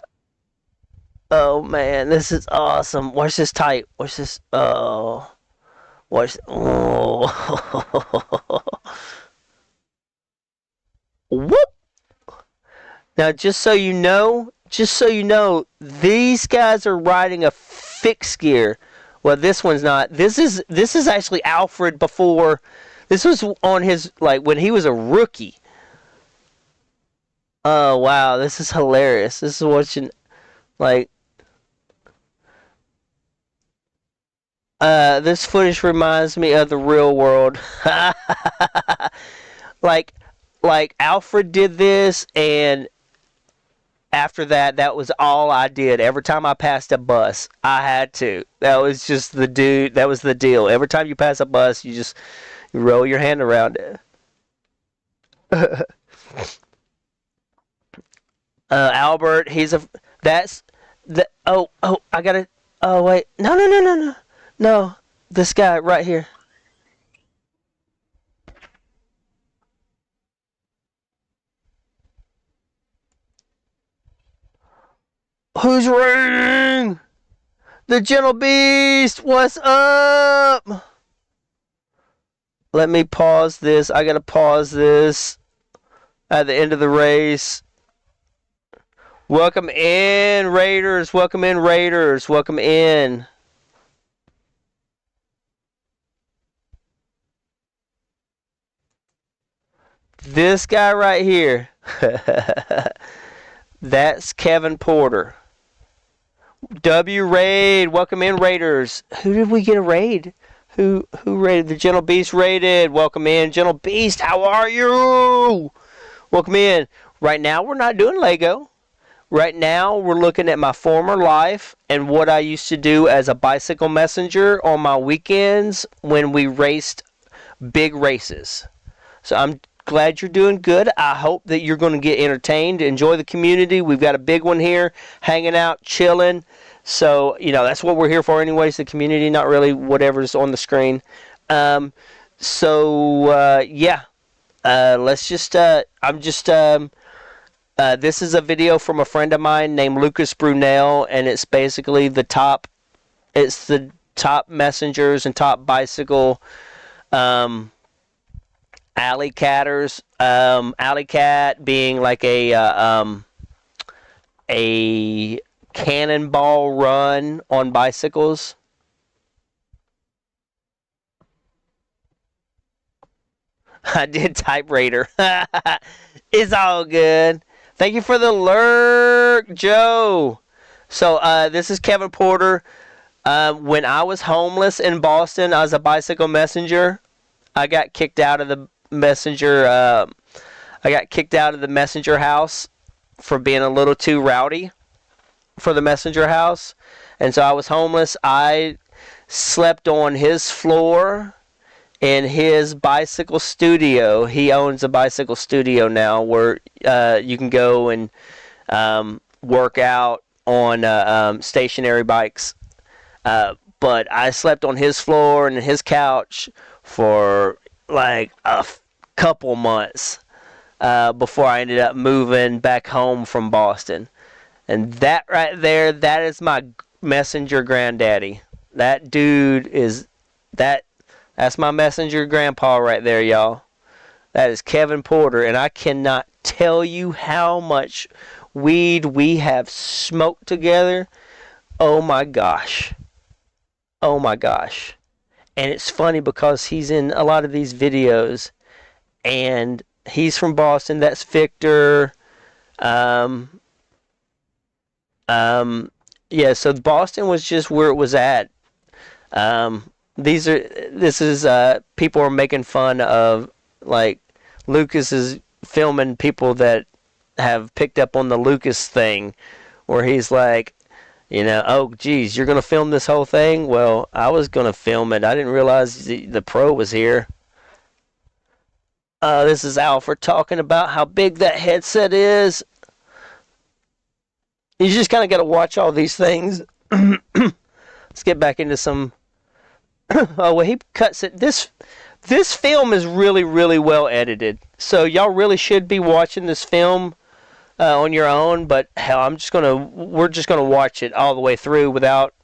Oh man, this is awesome. Watch this tight. Watch this. Oh. Watch. Oh. Whoop. Now, just so you know, these guys are riding a fixed gear. Well, this one's not. This is actually Alfred before. This was on his, like, when he was a rookie. Oh wow, this is hilarious. This is watching, like, this footage reminds me of the real world. like like Alfred did this, and after that, that was all I did. Every time I passed a bus, I had to. That was just the dude. That was the deal. Every time you pass a bus, you just roll your hand around it. Albert, he's a. That's the. Oh, I gotta. Oh wait, no. This guy right here. Who's raiding? The Gentle Beast. What's up? Let me pause this. I gotta pause this at the end of the race. Welcome in, Raiders. Welcome in, Raiders. Welcome in. This guy right here. That's Kevin Porter. W Raid. Welcome in, Raiders. Who did we get a raid? Who raided? The Gentle Beast raided. Welcome in, Gentle Beast. How are you? Welcome in. Right now, we're not doing Lego. Right now, we're looking at my former life and what I used to do as a bicycle messenger on my weekends when we raced big races. So I'm glad you're doing good. I hope that you're going to get entertained, enjoy the community. We've got a big one here, hanging out, chilling. So, that's what we're here for anyways, the community, not really whatever's on the screen. Let's just, this is a video from a friend of mine named Lucas Brunel, and it's basically the top messengers and top bicycle, alley catters. Alley cat being like a cannonball run on bicycles. I did type Raider. It's all good. Thank you for the lurk, Joe. So this is Kevin Porter. When I was homeless in Boston, I was a bicycle messenger. I got kicked out of the messenger. I got kicked out of the messenger house for being a little too rowdy for the messenger house, and so I was homeless. I slept on his floor in his bicycle studio. He owns a bicycle studio now where you can go and work out on stationary bikes. But I slept on his floor and his couch for like a couple months before I ended up moving back home from Boston. And that right there, that is my messenger granddaddy. That dude is that's my messenger grandpa right there, y'all. That is Kevin Porter, and I cannot tell you how much weed we have smoked together. Oh my gosh. Oh my gosh. And it's funny because he's in a lot of these videos, and he's from Boston. That's Victor. So Boston was just where it was at. People are making fun of, like, Lucas is filming people that have picked up on the Lucas thing, where he's like, oh geez, you're gonna film this whole thing? Well, I was gonna film it. I didn't realize the pro was here. This is Alfred talking about how big that headset is. You just kind of got to watch all these things. Let's get back into some. Oh, well, he cuts it. This film is really, really well edited. So y'all really should be watching this film on your own. But hell, we're just gonna watch it all the way through without.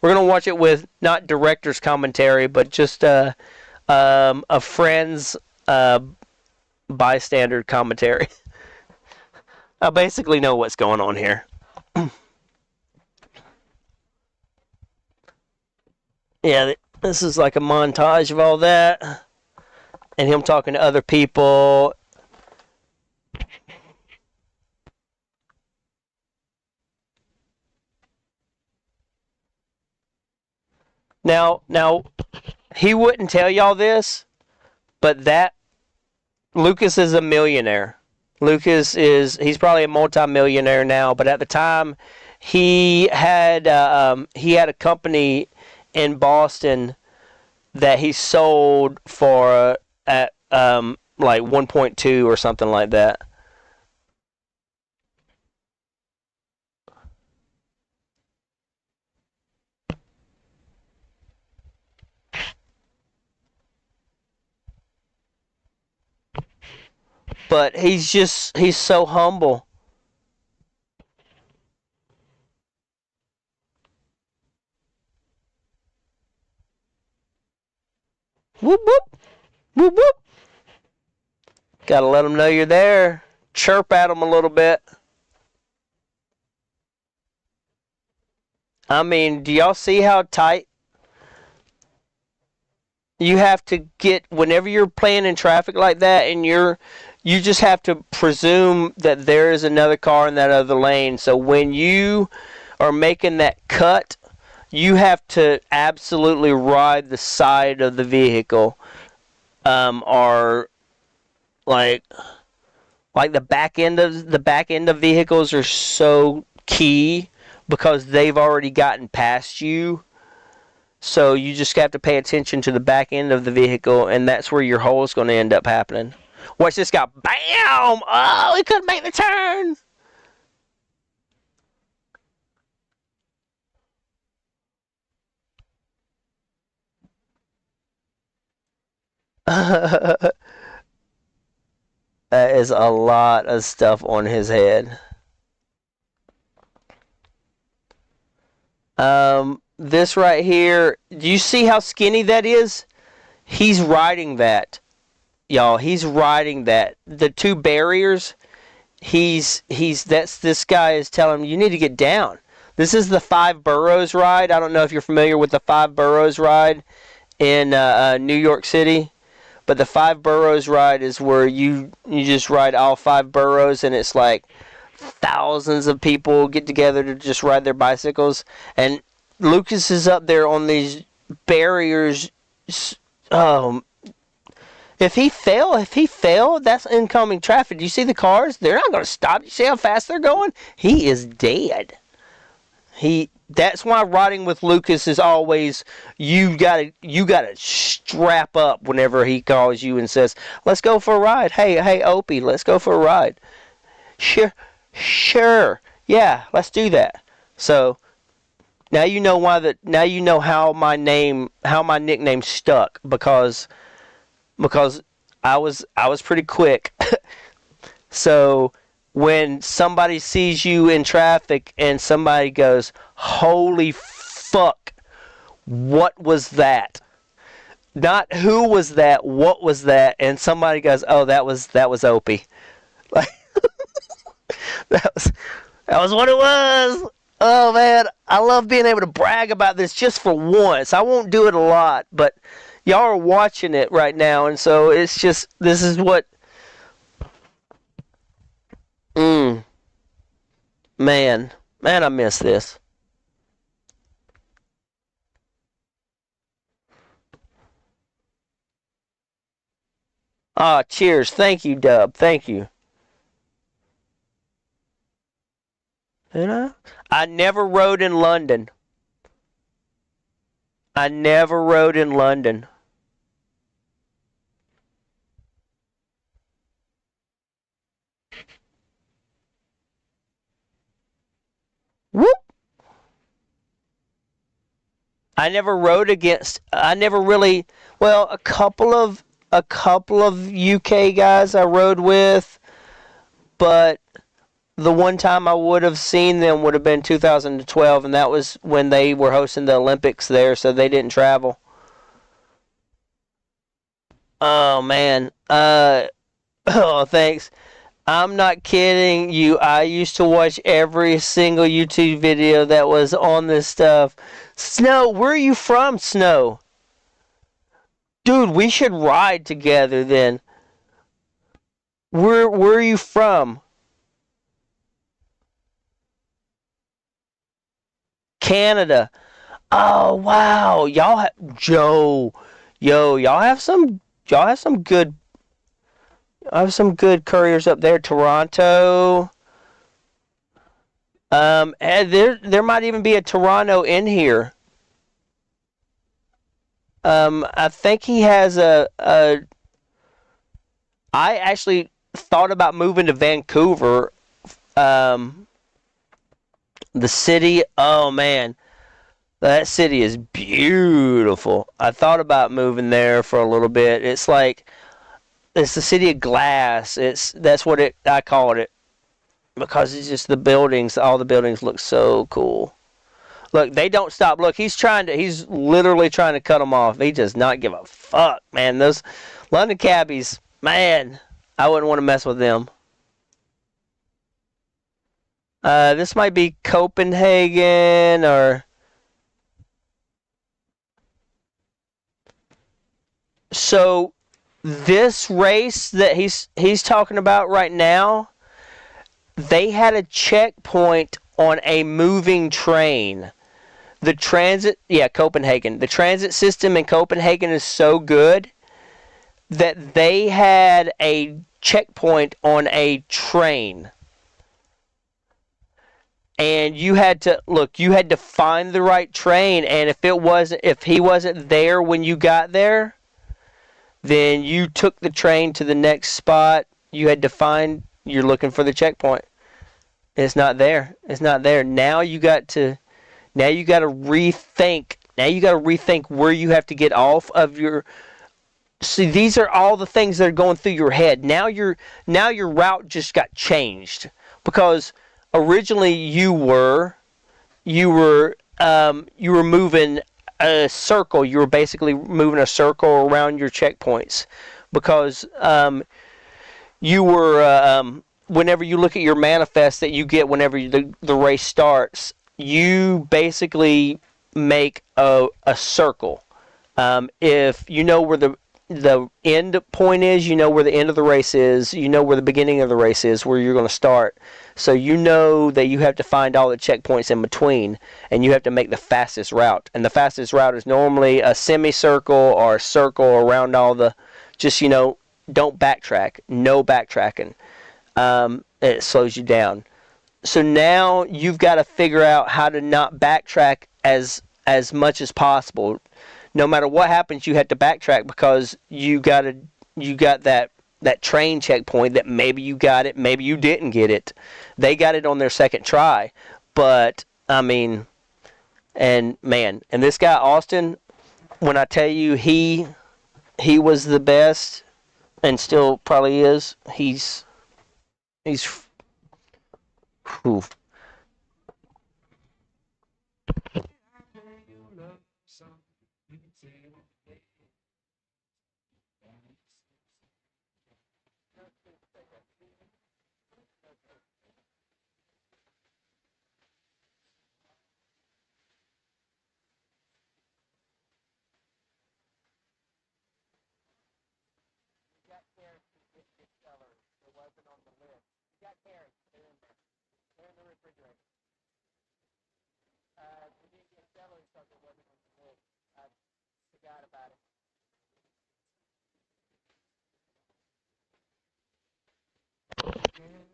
We're gonna watch it with not director's commentary, but just a friend's bystander commentary. I basically know what's going on here. Yeah, this is like a montage of all that, and him talking to other people. Now, he wouldn't tell y'all this, but that Lucas is a millionaire. He's probably a multi-millionaire now, but at the time he had a company in Boston that he sold for at like 1.2 or something like that. But he's so humble. Whoop whoop whoop whoop. Gotta let them know you're there. Chirp at them a little bit. I mean, do y'all see how tight you have to get whenever you're playing in traffic like that, and you just have to presume that there is another car in that other lane. So when you are making that cut, you have to absolutely ride the side of the vehicle, or like the back end of vehicles are so key because they've already gotten past you. So you just have to pay attention to the back end of the vehicle, and that's where your hole is going to end up happening. Watch this guy. Bam! Oh, he couldn't make the turn. That is a lot of stuff on his head. This right here, do you see how skinny that is? He's riding that, y'all. He's riding that. The two barriers. This guy is telling him you need to get down. This is the Five Boroughs ride. I don't know if you're familiar with the Five Boroughs ride in New York City, but the Five Boroughs ride is where you just ride all five boroughs, and it's like thousands of people get together to just ride their bicycles. And Lucas is up there on these barriers. Um, if he fell, that's incoming traffic. Do you see the cars? They're not going to stop. You see how fast they're going? He is dead. That's why riding with Lucas is always you gotta strap up whenever he calls you and says, "Let's go for a ride." Hey, Opie, let's go for a ride. Sure, yeah, let's do that. So now you know now you know how my nickname stuck because I was pretty quick. So when somebody sees you in traffic and somebody goes, "Holy fuck, what was that?" Not who was that, what was that, and somebody goes, "Oh, that was Opie." Like that was what it was. Oh man, I love being able to brag about this just for once. I won't do it a lot, but y'all are watching it right now, and so it's just this is what. Mm, man, I miss this. Ah, cheers. Thank you, Dub. Thank you. You know, I never rode in London. I never rode in London. Whoop. I never rode against. I never really. Well, a couple of UK guys I rode with, but the one time I would have seen them would have been 2012, and that was when they were hosting the Olympics there, so they didn't travel. Oh man. Oh, thanks. I'm not kidding you. I used to watch every single YouTube video that was on this stuff. Snow, where are you from, Snow? Dude, we should ride together then. Where are you from? Canada. Oh wow, Joe, yo, y'all have some good, I have some good couriers up there. Toronto. And there might even be a Toronto in here. I think he has a. I actually thought about moving to Vancouver. Um, the city. Oh man, that city is beautiful. I thought about moving there for a little bit. It's the city of glass. That's what I called it because it's just the buildings. All the buildings look so cool. Look, they don't stop. Look, he's literally trying to cut them off. He does not give a fuck, man. Those London cabbies, man, I wouldn't want to mess with them. This might be Copenhagen or so. This race that he's talking about right now, they had a checkpoint on a moving train. The transit, yeah, Copenhagen. The transit system in Copenhagen is so good that they had a checkpoint on a train. And you had to find the right train, and if he wasn't there when you got there, then you took the train to the next spot. You're looking for the checkpoint. It's not there. It's not there. Now you got to rethink. Now you got to rethink where you have to get off of your. See, these are all the things that are going through your head. Now your route just got changed because originally you were moving a circle. You were basically moving a circle around your checkpoints because you were whenever you look at your manifest that you get whenever the race starts, you basically make a circle. If you know where the end point is, you know where the end of the race is, you know where the beginning of the race is, where you're going to start. So you know that you have to find all the checkpoints in between, and you have to make the fastest route. And the fastest route is normally a semicircle or a circle around all the, just, don't backtrack. No backtracking. It slows you down. So now you've got to figure out how to not backtrack as much as possible. No matter what happens, you have to backtrack because you got that train checkpoint that maybe you got it, maybe you didn't get it. They got it on their second try, but I mean, and this guy Austin, when I tell you he was the best and still probably is, he's whew.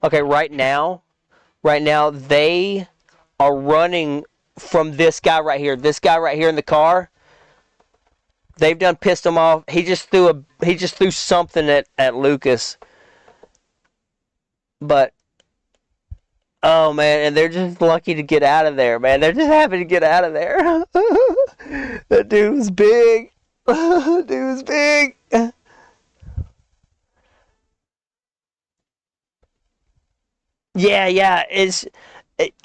Okay, right now they are running from this guy right here. This guy right here in the car. They've done pissed him off. He just threw something at Lucas. But oh man, and they're just lucky to get out of there, man. They're just happy to get out of there. That dude was big. Dude was big. Yeah.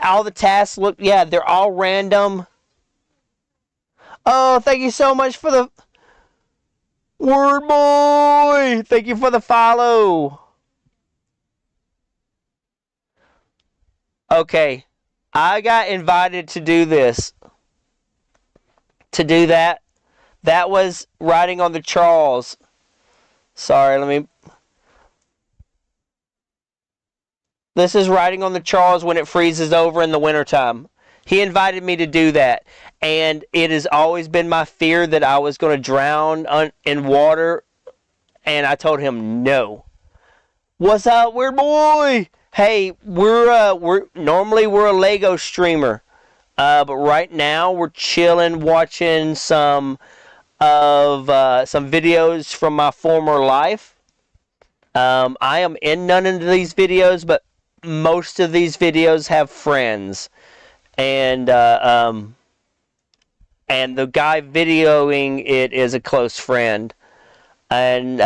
All the tasks look. Yeah, they're all random. Oh, thank you so much for the word, boy. Thank you for the follow. Okay, I got invited to do this. To do that. That was riding on the Charles. Sorry, let me... This is riding on the Charles when it freezes over in the wintertime. He invited me to do that. And it has always been my fear that I was going to drown in water. And I told him no. What's up, weird boy? Hey, we're normally we're a Lego streamer. But right now we're chilling watching some videos from my former life. I am in none of these videos, but most of these videos have friends, and the guy videoing it is a close friend, and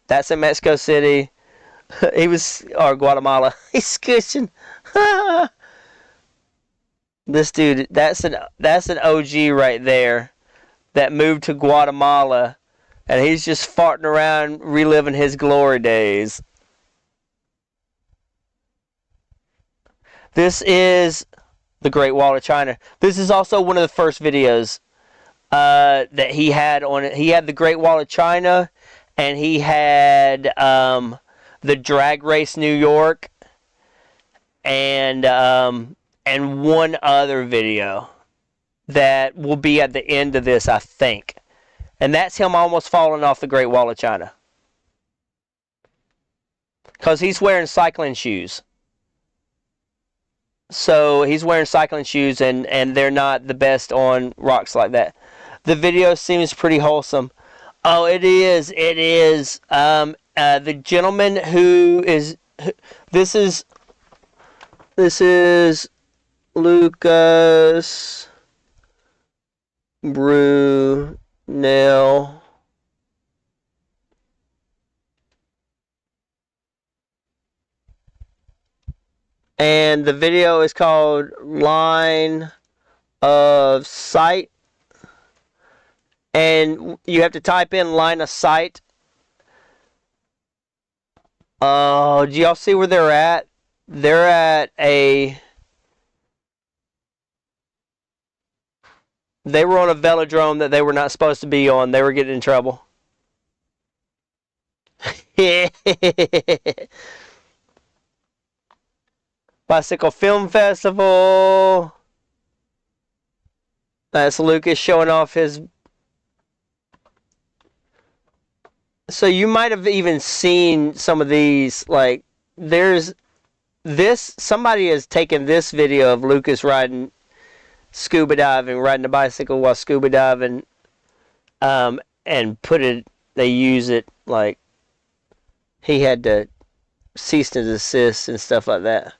that's in Mexico City. He was, or Guatemala. He's scooching. This dude, that's an OG right there, that moved to Guatemala, and he's just farting around, reliving his glory days. This is the Great Wall of China. This is also one of the first videos that he had on it. He had the Great Wall of China, and he had the Drag Race New York, and one other video that will be at the end of this, I think. And that's him almost falling off the Great Wall of China. Because he's wearing cycling shoes. So he's wearing cycling shoes, and they're not the best on rocks like that. The video seems pretty wholesome. Oh, it is. It is. The gentleman who is... This is Lucas Brunel. And the video is called Line of Sight. And you have to type in line of sight. Oh, do y'all see where they're at? They're at a... They were on a velodrome that they were not supposed to be on. They were getting in trouble. Bicycle Film Festival. That's Lucas showing off his... So you might have even seen some of these, like, there's this, somebody has taken this video of Lucas riding scuba diving, riding a bicycle while scuba diving, and put it, they use it, like, he had to cease and desist and stuff like that.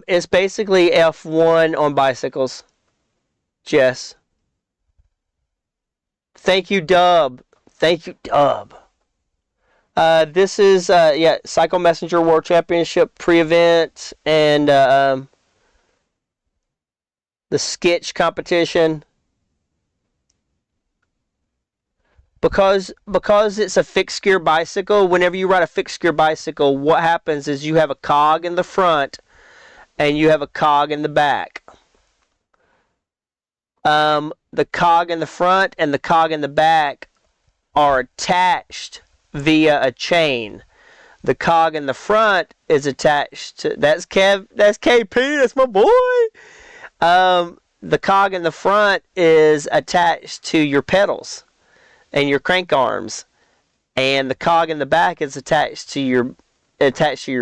It's basically F1 on bicycles. Jess. Thank you, Dub. Thank you, Dub. This is, Cycle Messenger World Championship pre-event, and the sketch competition. Because it's a fixed gear bicycle, whenever you ride a fixed gear bicycle, what happens is you have a cog in the front, and you have a cog in the back. The cog in the front and the cog in the back are attached via a chain. The cog in the front is attached to... That's KP, that's my boy! The cog in the front is attached to your pedals and your crank arms. And the cog in the back is attached to your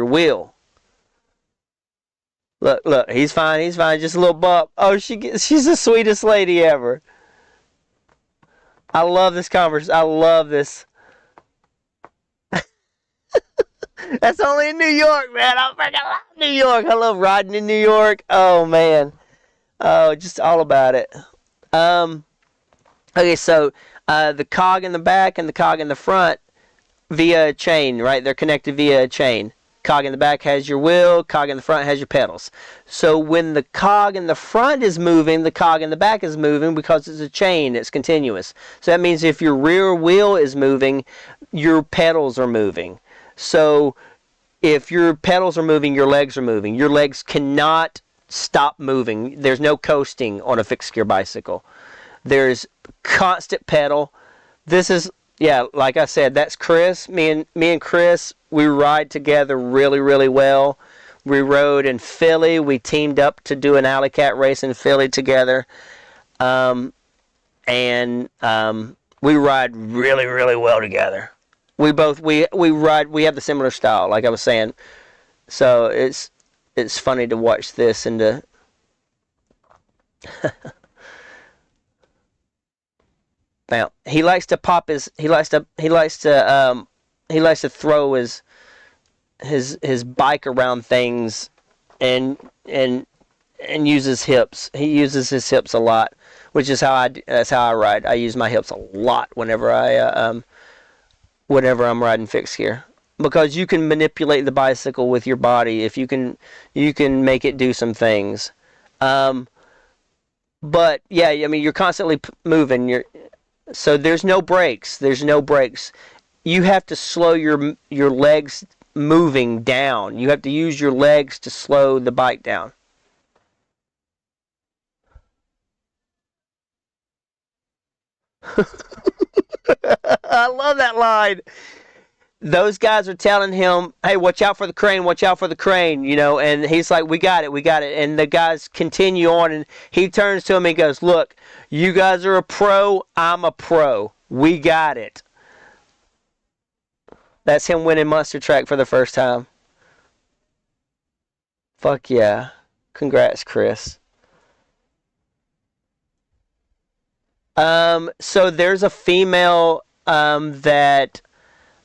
wheel. Look, he's fine, just a little bump. Oh, she's the sweetest lady ever. I love this conversation. I love this. That's only in New York, man. I freaking love New York. I love riding in New York. Oh, man. Oh, just all about it. Okay, so the cog in the back and the cog in the front via a chain, right? They're connected via a chain. Cog in the back has your wheel, cog in the front has your pedals. So when the cog in the front is moving, the cog in the back is moving because it's a chain, it's continuous. So that means if your rear wheel is moving, your pedals are moving. So if your pedals are moving, your legs are moving. Your legs cannot stop moving. There's no coasting on a fixed gear bicycle. There's constant pedal. This is, yeah, like I said, that's Chris. Me and Chris, we ride together really, really well. We rode in Philly. We teamed up to do an Alley Cat race in Philly together. We ride really, really well together. We ride, we have the similar style, like I was saying. So it's funny to watch this and to now he likes to pop his he likes to throw his bike around things and use his hips. He uses his hips a lot, which is that's how I ride. I use my hips a lot whenever I'm riding fixed gear, because you can manipulate the bicycle with your body. If you can make it do some things. But yeah, I mean, you're constantly moving. So there's no brakes. You have to slow your legs moving down. You have to use your legs to slow the bike down. I love that line. Those guys are telling him, hey, watch out for the crane, and he's like, we got it. And the guys continue on, and he turns to him and goes, look, you guys are a pro, I'm a pro. We got it. That's him winning Monster Truck for the first time. Fuck yeah. Congrats, Chris. So there's a female that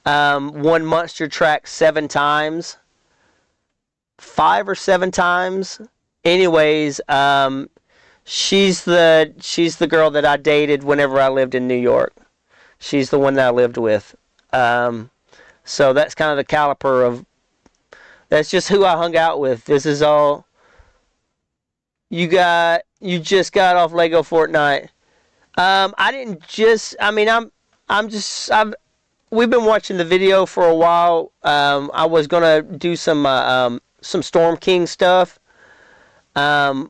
won Monster Truck 7 times. 5 or 7 times. Anyways, she's the girl that I dated whenever I lived in New York. She's the one that I lived with. So that's kind of the caliper of... That's just who I hung out with. This is all... You just got off Lego Fortnite. I didn't just... I mean, we've been watching the video for a while. I was gonna do some Storm King stuff. Word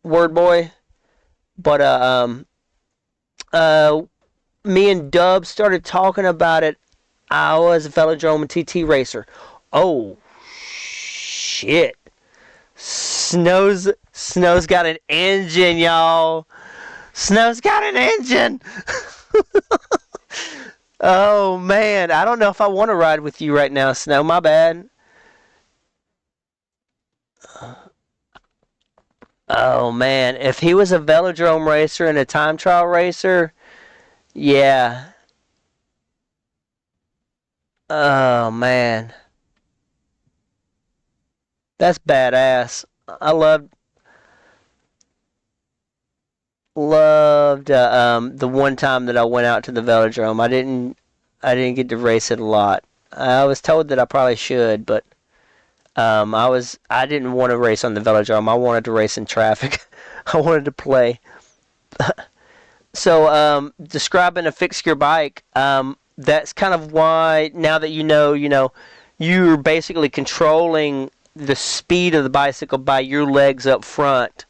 boy. But me and Dub started talking about it. I was a Velodrome and TT racer. Oh shit. Snow's got an engine, y'all. Snow's got an engine. Oh man, I don't know if I want to ride with you right now, Snow. My bad. Oh man, if he was a Velodrome racer and a time trial racer, yeah. Oh man, that's badass. I loved the one time that I went out to the Velodrome. I didn't get to race it a lot. I was told that I probably should, but I didn't want to race on the Velodrome. I wanted to race in traffic. I wanted to play. So describing a fixed gear bike, that's kind of why, now that you know, you're basically controlling the speed of the bicycle by your legs up front,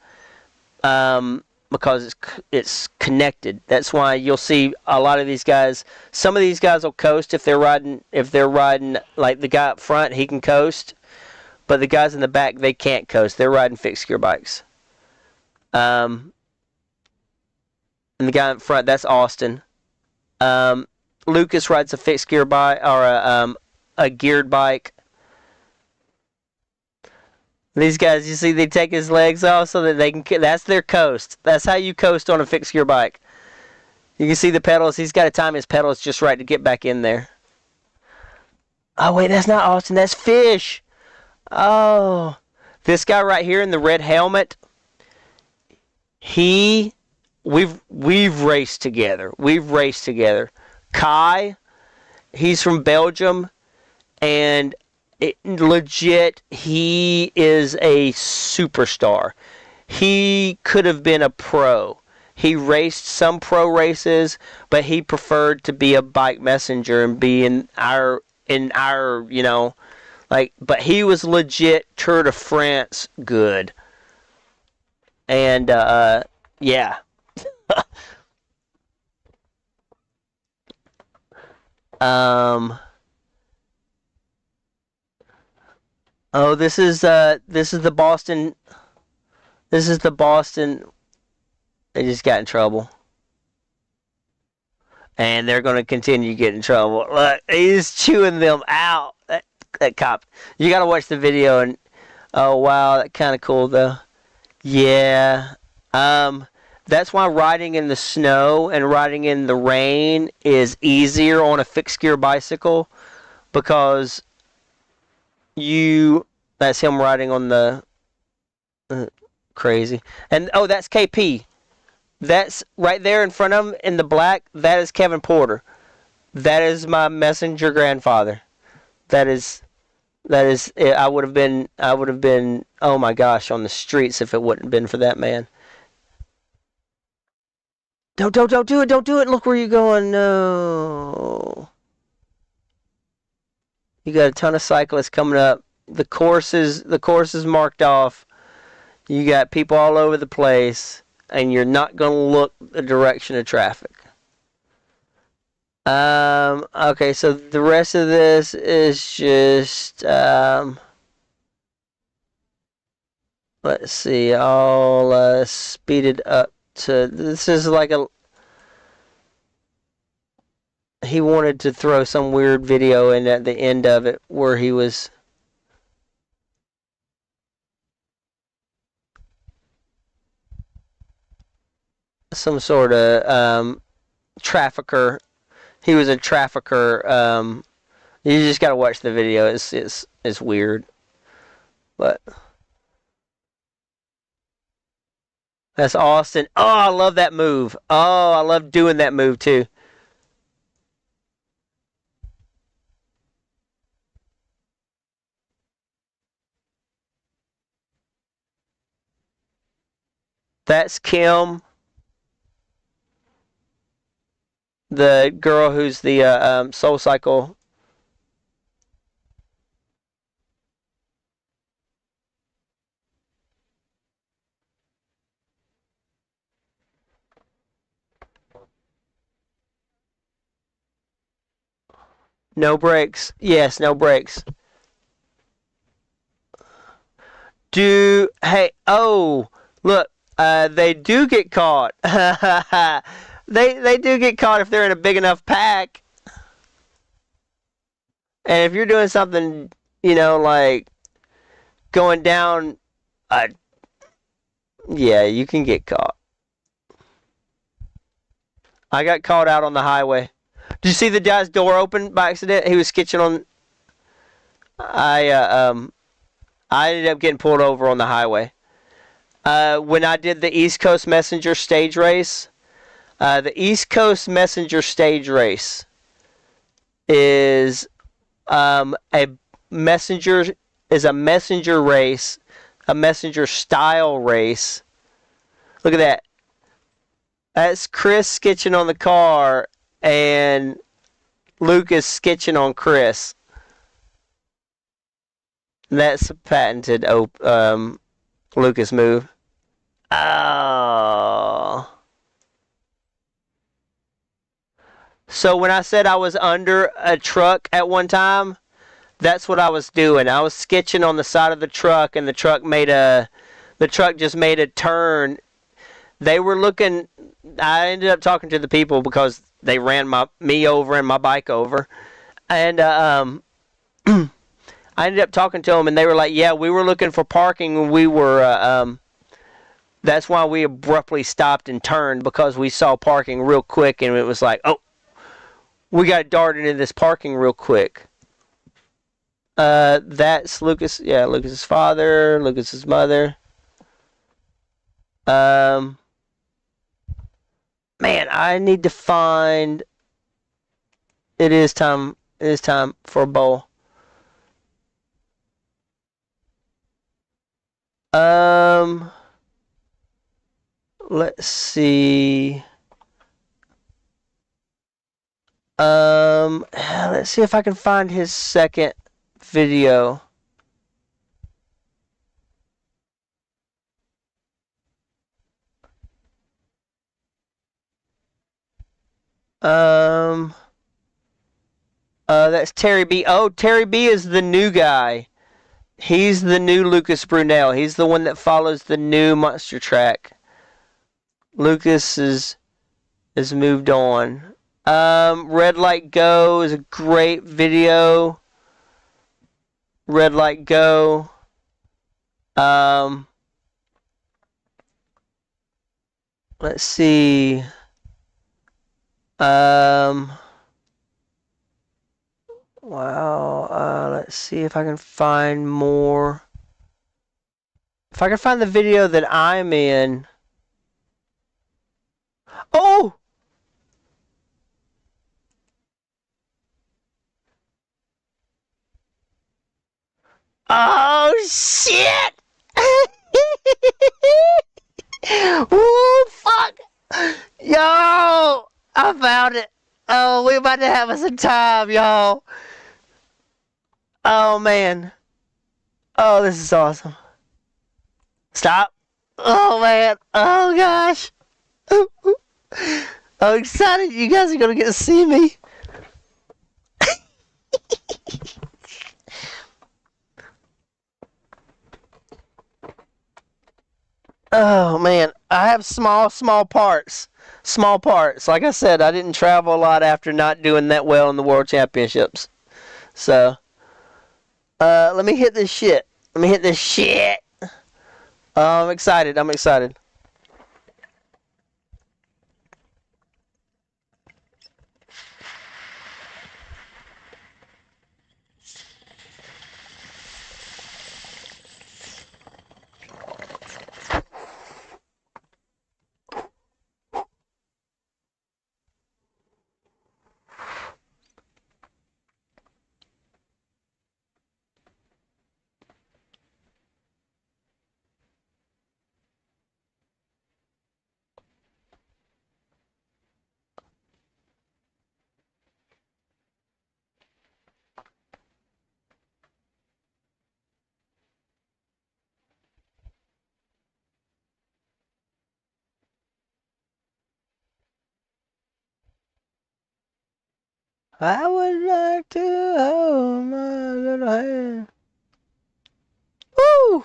because it's connected. That's why you'll see a lot of these guys. Some of these guys will coast if they're riding. Like the guy up front, he can coast, but the guys in the back, they can't coast. They're riding fixed gear bikes. And the guy in front, that's Austin. Lucas rides a fixed gear bike or a geared bike. These guys, you see, they take his legs off so that they can... That's their coast. That's how you coast on a fixed gear bike. You can see the pedals. He's got to time his pedals just right to get back in there. Oh, wait, that's not Austin. That's Fish. Oh. This guy right here in the red helmet, we've raced together. Kai, he's from Belgium, and legit, he is a superstar. He could have been a pro. He raced some pro races, but he preferred to be a bike messenger and be in our in our, like, but he was legit Tour de France good. And, yeah. um, oh, this is the Boston, they just got in trouble. And they're going to continue to get in trouble. Look, he's chewing them out. That cop. You got to watch the video and, oh, wow, that's kind of cool, though. Yeah. That's why riding in the snow and riding in the rain is easier on a fixed gear bicycle, because that's him riding on the, crazy. And, oh, that's KP. That's right there in front of him in the black. That is Kevin Porter. That is my messenger grandfather. That is. I would have been. Oh my gosh, on the streets if it wouldn't have been for that man. Don't do it. Don't do it. Look where you're going. No. You got a ton of cyclists coming up. The course is marked off. You got people all over the place, and you're not going to look the direction of traffic. Okay, so the rest of this is just, let's see, I'll speed it up to, this is like he wanted to throw some weird video in at the end of it where he was, some sort of, trafficker. He was a trafficker. You just gotta watch the video. It's weird, but that's Austin. Oh, I love that move. Oh, I love doing that move too. That's Kim, the girl who's the Soul Cycle. No brakes. Yes, no brakes. Hey, oh, look, they do get caught. They do get caught if they're in a big enough pack. And if you're doing something, like going down, yeah, you can get caught. I got caught out on the highway. Did you see the guy's door open by accident? He was sketching on. I ended up getting pulled over on the highway. When I did the East Coast Messenger stage race, the East Coast Messenger stage race is a messenger race, a messenger style race. Look at that. That's Chris sketching on the car, and Luke is sketching on Chris. That's a patented Lucas move. Oh. So when I said I was under a truck at one time, that's what I was doing. I was sketching on the side of the truck, and the truck just made a turn. They were looking. I ended up talking to the people because they ran me over and my bike over, and I ended up talking to them, and they were like, "Yeah, we were looking for parking, and we were. That's why we abruptly stopped and turned, because we saw parking real quick, and it was like, oh, we got to dart into this parking real quick." That's Lucas. Yeah, Lucas's father, Lucas's mother. Man, I need to find. It is time. It is time for a bowl. Let's see. Let's see if I can find his second video. That's Terry B. Oh, Terry B is the new guy. He's the new Lucas Brunel. He's the one that follows the new Monster Track. Lucas is moved on. Red Light Go is a great video. Red Light Go. Let's see. Wow. Let's see if I can find more. If I can find the video that I'm in. Oh! Oh, shit! Ooh, fuck! Yo! I found it. Oh, we about to have us a time, y'all. Oh, man. Oh, this is awesome. Stop. Oh, man. Oh, gosh. I'm excited. You guys are going to get to see me. Oh, man. I have small parts. Small parts. Like I said, I didn't travel a lot after not doing that well in the World Championships. So, let me hit this shit. Let me hit this shit. I'm excited. I'm excited. I would like to hold my little hand. Woo!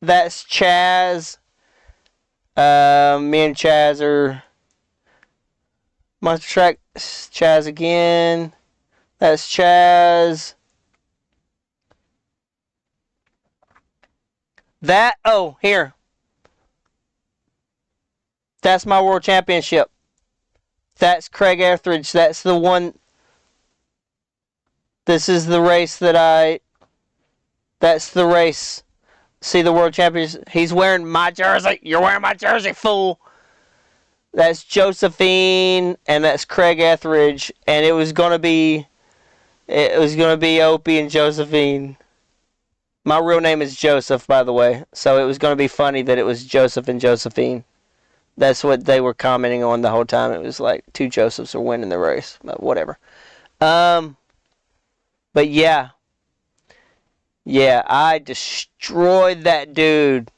That's Chaz. Me and Chaz are Monster Track. Chaz again. That's Chaz. That, oh, here. That's my World Championship. That's Craig Etheridge. That's the one. This is the race that's the race. See the World Championship? He's wearing my jersey. You're wearing my jersey, fool. That's Josephine, and that's Craig Etheridge, and it was gonna be Opie and Josephine. My real name is Joseph, by the way, so it was gonna be funny that it was Joseph and Josephine. That's what they were commenting on the whole time. It was like two Josephs are winning the race, but whatever. But yeah, I destroyed that dude.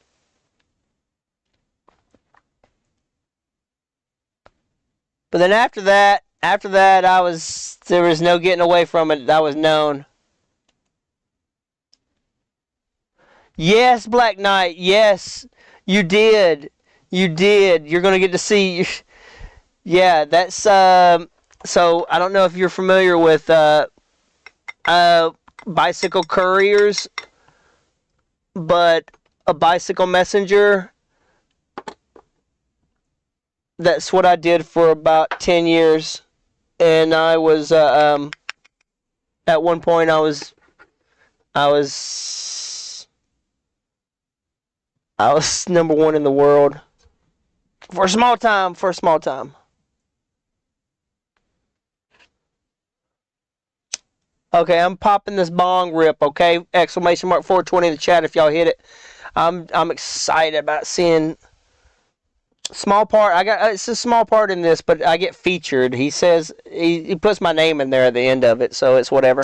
But then after that, there was no getting away from it. I was known. Yes, Black Knight. Yes, you did. You did. You're gonna get to see. Yeah, that's so I don't know if you're familiar with bicycle couriers, but a bicycle messenger. That's what I did for about 10 years, and I was at one point I was number one in the world. For a small time, for a small time. Okay, I'm popping this bong rip, okay? Exclamation mark 420 in the chat if y'all hit it. I'm excited about seeing small part. It's a small part in this, but I get featured. He says he puts my name in there at the end of it, so it's whatever.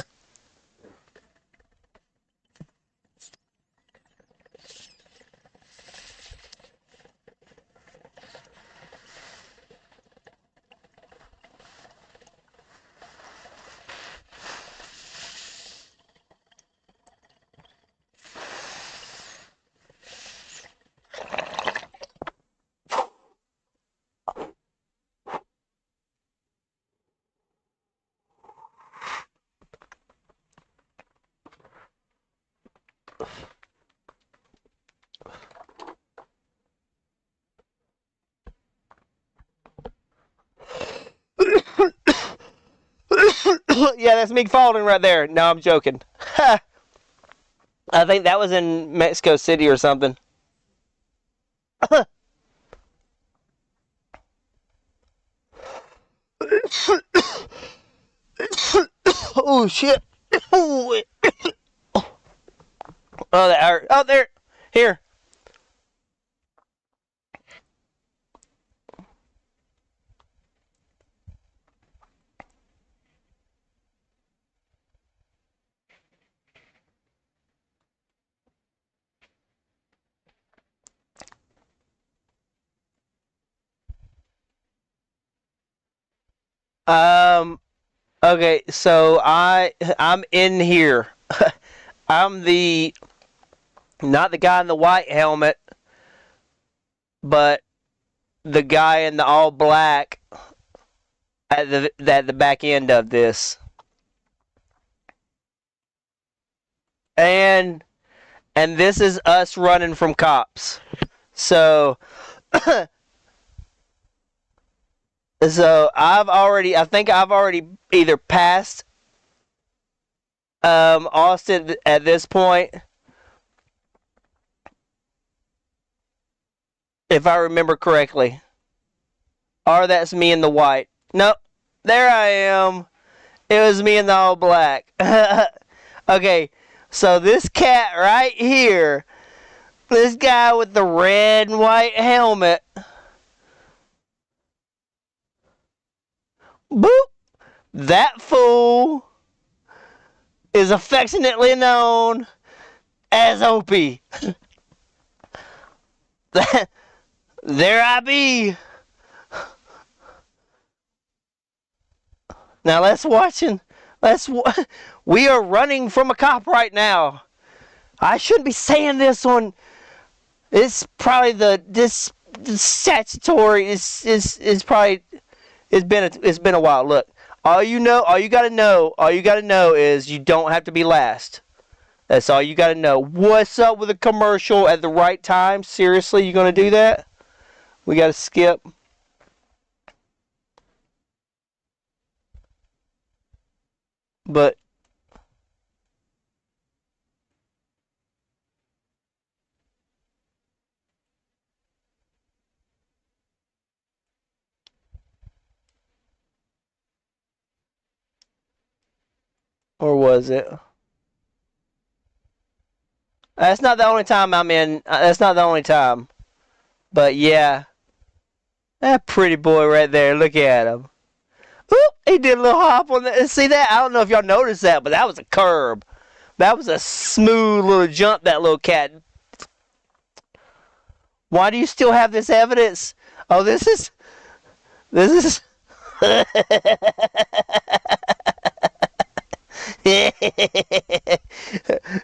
Yeah, that's me falling right there. No, I'm joking. I think that was in Mexico City or something. Oh shit! Oh, that hurt. Oh, there, here. Um. Okay, so I'm in here. I'm the not the guy in the white helmet, but the guy in the all black at the back end of this. And this is us running from cops. So I think I've already either passed Austin at this point, if I remember correctly. Or that's me in the white. Nope. There I am. It was me in the all black. Okay, so this cat right here, this guy with the red and white helmet, boop, that fool is affectionately known as Opie. There I be. Now we are running from a cop right now. I shouldn't be saying this on. It's probably this statutory is probably it's been a while. Look, all you gotta know is you don't have to be last. That's all you gotta know. What's up with a commercial at the right time? Seriously, you gonna do that? We gotta skip. But or was it? That's not the only time I'm in. That's not the only time. But yeah, that pretty boy right there. Look at him. Oop, he did a little hop on that. See that? I don't know if y'all noticed that, but that was a curb. That was a smooth little jump, that little cat. Why do you still have this evidence? Oh, this is...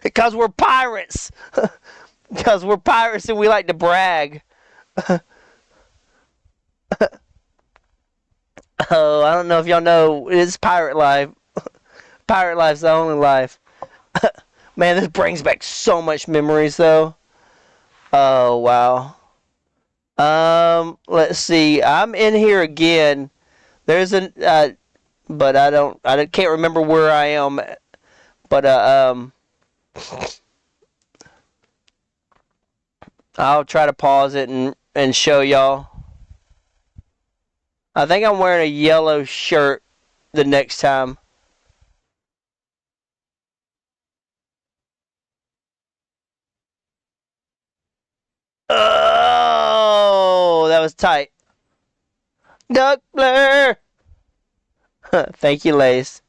Because we're pirates. Because we're pirates and we like to brag. Oh, I don't know if y'all know. It's pirate life. Pirate life's the only life. Man, this brings back so much memories, though. Oh, wow. Let's see. I'm in here again. There's an, but I can't remember where I am. But, I'll try to pause it and show y'all. I think I'm wearing a yellow shirt the next time. Oh, that was tight. Duck blur. Thank you, Lace.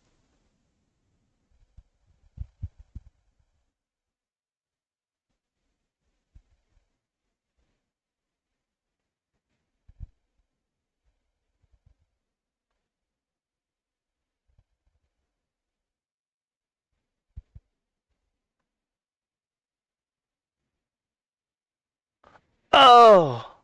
Oh.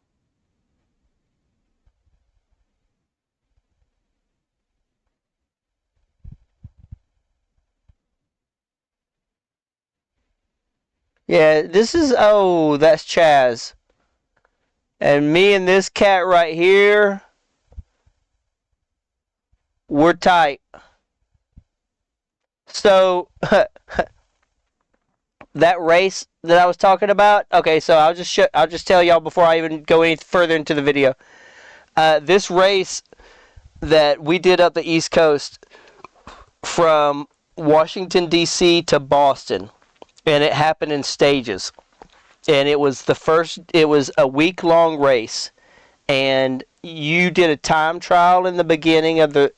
Yeah, this is, oh, that's Chaz. And me and this cat right here, we're tight. So, that race that I was talking about, okay, so I'll just tell y'all before I even go any further into the video. This race that we did up the East Coast from Washington, D.C. to Boston, and it happened in stages. And it was a week-long race, and you did a time trial in the beginning of the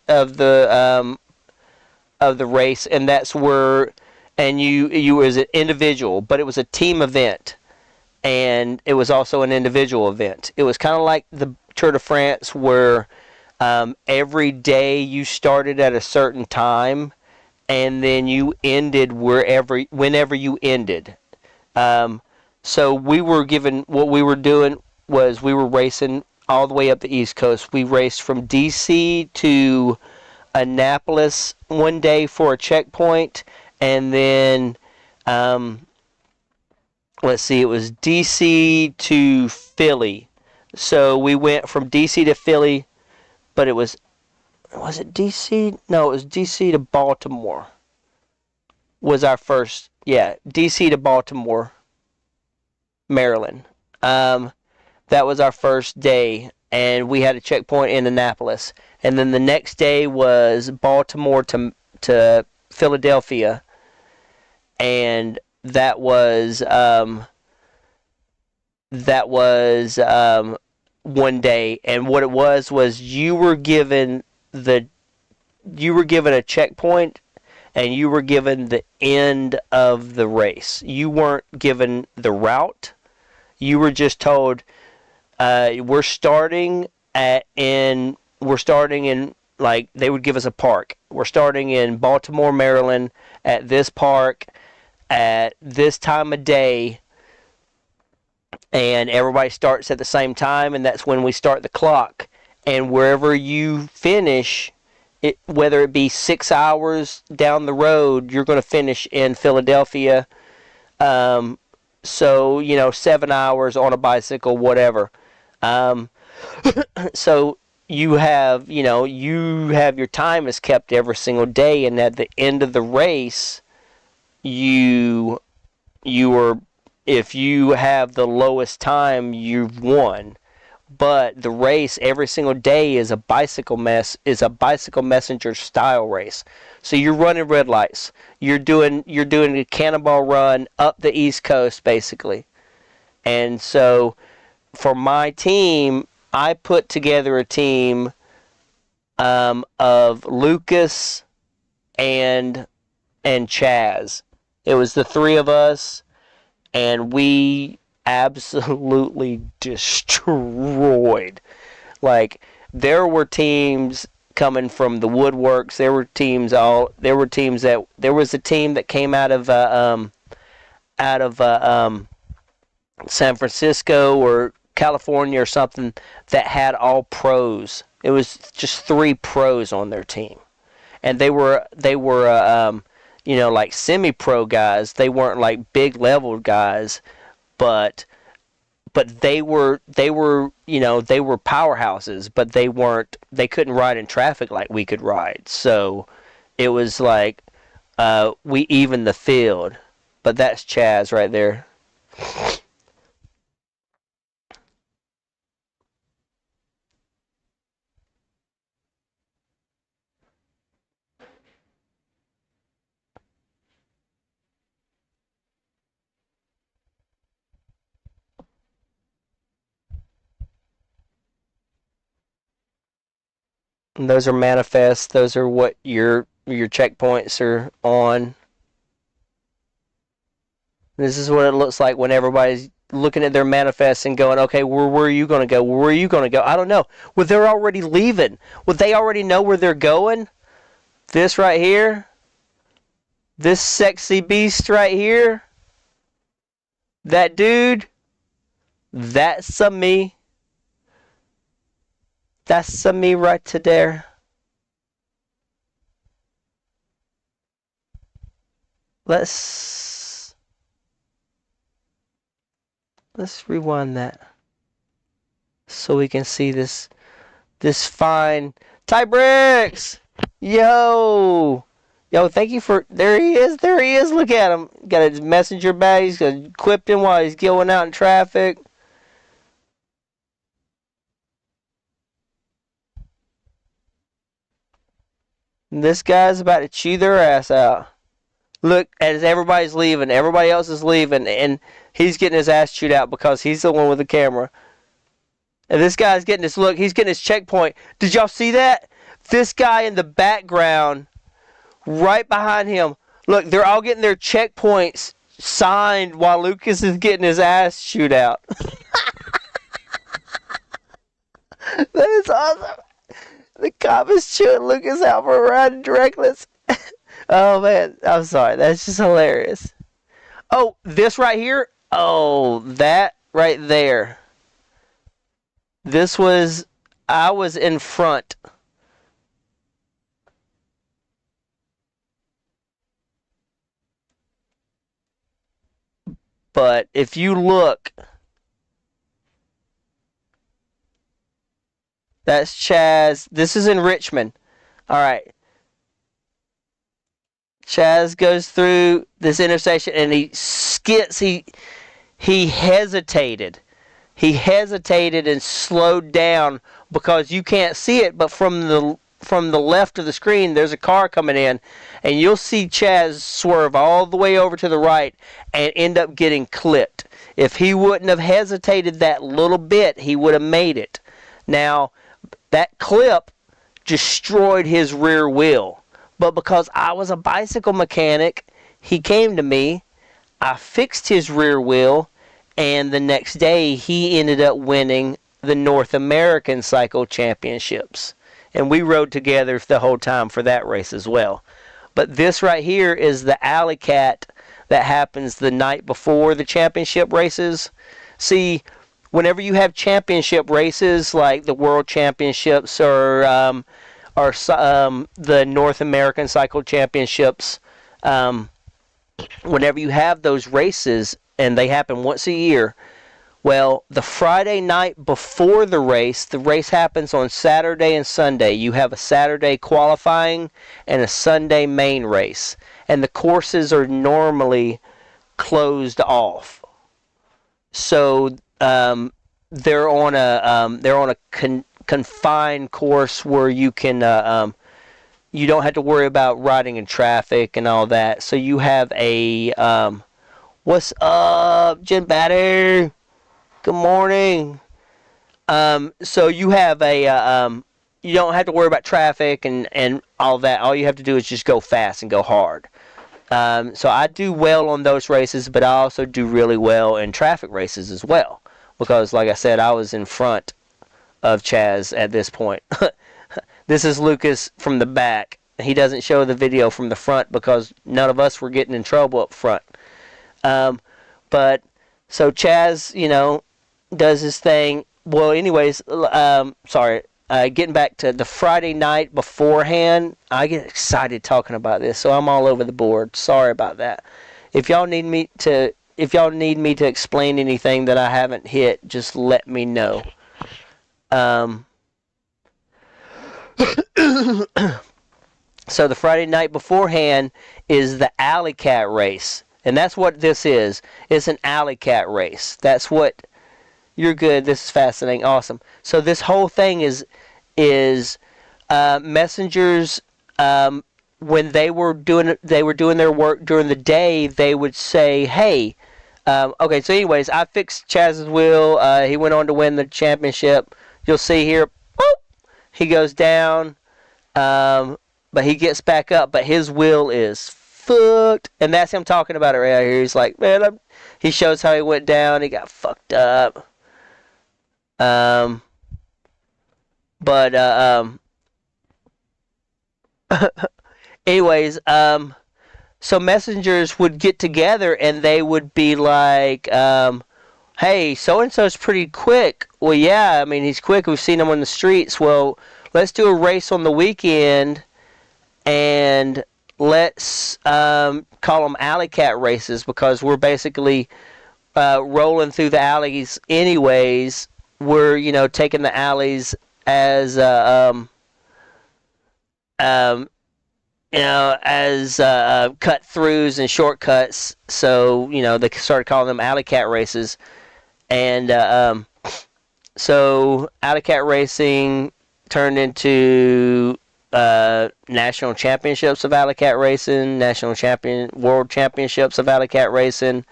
race, and that's where, and you was an individual, but it was a team event, and it was also an individual event. It was kind of like the Tour de France, where every day you started at a certain time, and then you ended whenever you ended. So we were given, what we were doing was we were racing all the way up the East Coast. We raced from D.C. to Annapolis one day for a checkpoint, and then let's see, it was DC to Philly. So we went from DC to Philly, but was it DC? No, it was DC to Baltimore. Was our first, yeah, DC to Baltimore, Maryland. That was our first day, and we had a checkpoint in Annapolis. And then the next day was Baltimore to Philadelphia, and that was one day. And what it was you were given a checkpoint, and you were given the end of the race. You weren't given the route. You were just told, we're starting in, like, they would give us a park. We're starting in Baltimore, Maryland, at this park at this time of day, and everybody starts at the same time, and that's when we start the clock. And wherever you finish, whether it be 6 hours down the road, you're going to finish in Philadelphia. So 7 hours on a bicycle, whatever. So you have your time is kept every single day, and at the end of the race, you are, if you have the lowest time, you've won. But the race every single day is a bicycle messenger style race. So you're running red lights. You're doing a cannonball run up the East Coast, basically. And so for my team, I put together a team of Lucas and Chaz. It was the three of us, and we absolutely destroyed. Like, there were teams coming from the woodworks. There was a team that came out of San Francisco or California or something that had all pros. It was just 3 pros on their team, and they were like semi-pro guys. They weren't like big level guys, but they were powerhouses, but they couldn't ride in traffic like we could ride. So it was like we evened the field. But that's Chaz right there. And those are manifests. Those are what your checkpoints are on. This is what it looks like when everybody's looking at their manifests and going, okay, where are you going to go? Where are you going to go? I don't know. Well, they're already leaving. Well, they already know where they're going. This right here. This sexy beast right here. That dude. That's a me. That's a me right to there. Let's rewind that so we can see this fine Tybrix. Yo, thank you for, there he is, look at him, got his messenger bag, he's equipped him while he's going out in traffic. And this guy's about to chew their ass out. Look, as everybody's leaving, everybody else is leaving, and he's getting his ass chewed out because he's the one with the camera. And this guy's getting his look. He's getting his checkpoint. Did y'all see that? This guy in the background, right behind him. Look, they're all getting their checkpoints signed while Lucas is getting his ass chewed out. That is awesome. The cop is chewing Lucas out for riding reckless. Oh, man. I'm sorry. That's just hilarious. Oh, this right here? Oh, that right there. I was in front. But if you look, that's Chaz. This is in Richmond. All right. Chaz goes through this intersection and he skits. He hesitated. He hesitated and slowed down because you can't see it, but from the left of the screen, there's a car coming in, and you'll see Chaz swerve all the way over to the right and end up getting clipped. If he wouldn't have hesitated that little bit, he would have made it. Now, that clip destroyed his rear wheel. But because I was a bicycle mechanic, he came to me, I fixed his rear wheel, and the next day he ended up winning the North American Cycle Championships. And we rode together the whole time for that race as well. But this right here is the alley cat that happens the night before the championship races. See, whenever you have championship races like the World Championships or the North American Cycle Championships, whenever you have those races, and they happen once a year, well, the Friday night before the race happens on Saturday and Sunday. You have a Saturday qualifying and a Sunday main race. And the courses are normally closed off. So they're on a confined course where you can you don't have to worry about riding in traffic and all that. So you have a what's up, Jen Batter? Good morning. So you have a you don't have to worry about traffic and all that. All you have to do is just go fast and go hard. So I do well on those races, but I also do really well in traffic races as well. Because, like I said, I was in front of Chaz at this point. This is Lucas from the back. He doesn't show the video from the front because none of us were getting in trouble up front. But, so Chaz, does his thing. Well, anyways, getting back to the Friday night beforehand, I get excited talking about this, so I'm all over the board. Sorry about that. If y'all need me to explain anything that I haven't hit, just let me know. So the Friday night beforehand is the Alley Cat race. And that's what this is. It's an Alley Cat race. That's what... You're good. This is fascinating. Awesome. So this whole thing is messengers... when they were doing their work during the day, they would say, hey... okay, so anyways, I fixed Chaz's wheel. He went on to win the championship. You'll see here... Boop, he goes down. But he gets back up, but his will is fucked, and that's him talking about it right here. He's like, man, he shows how he went down. He got fucked up. Um, but anyways, so messengers would get together and they would be like, hey, so and so's pretty quick. Well, yeah, I mean he's quick. We've seen him on the streets. Well, let's do a race on the weekend and let's call them alley cat races because we're basically rolling through the alleys anyways. We're taking the alleys as um, as cut throughs and shortcuts. So they started calling them alley cat races, and so alley cat racing turned into national championships of alley cat racing, world championships of alley cat racing,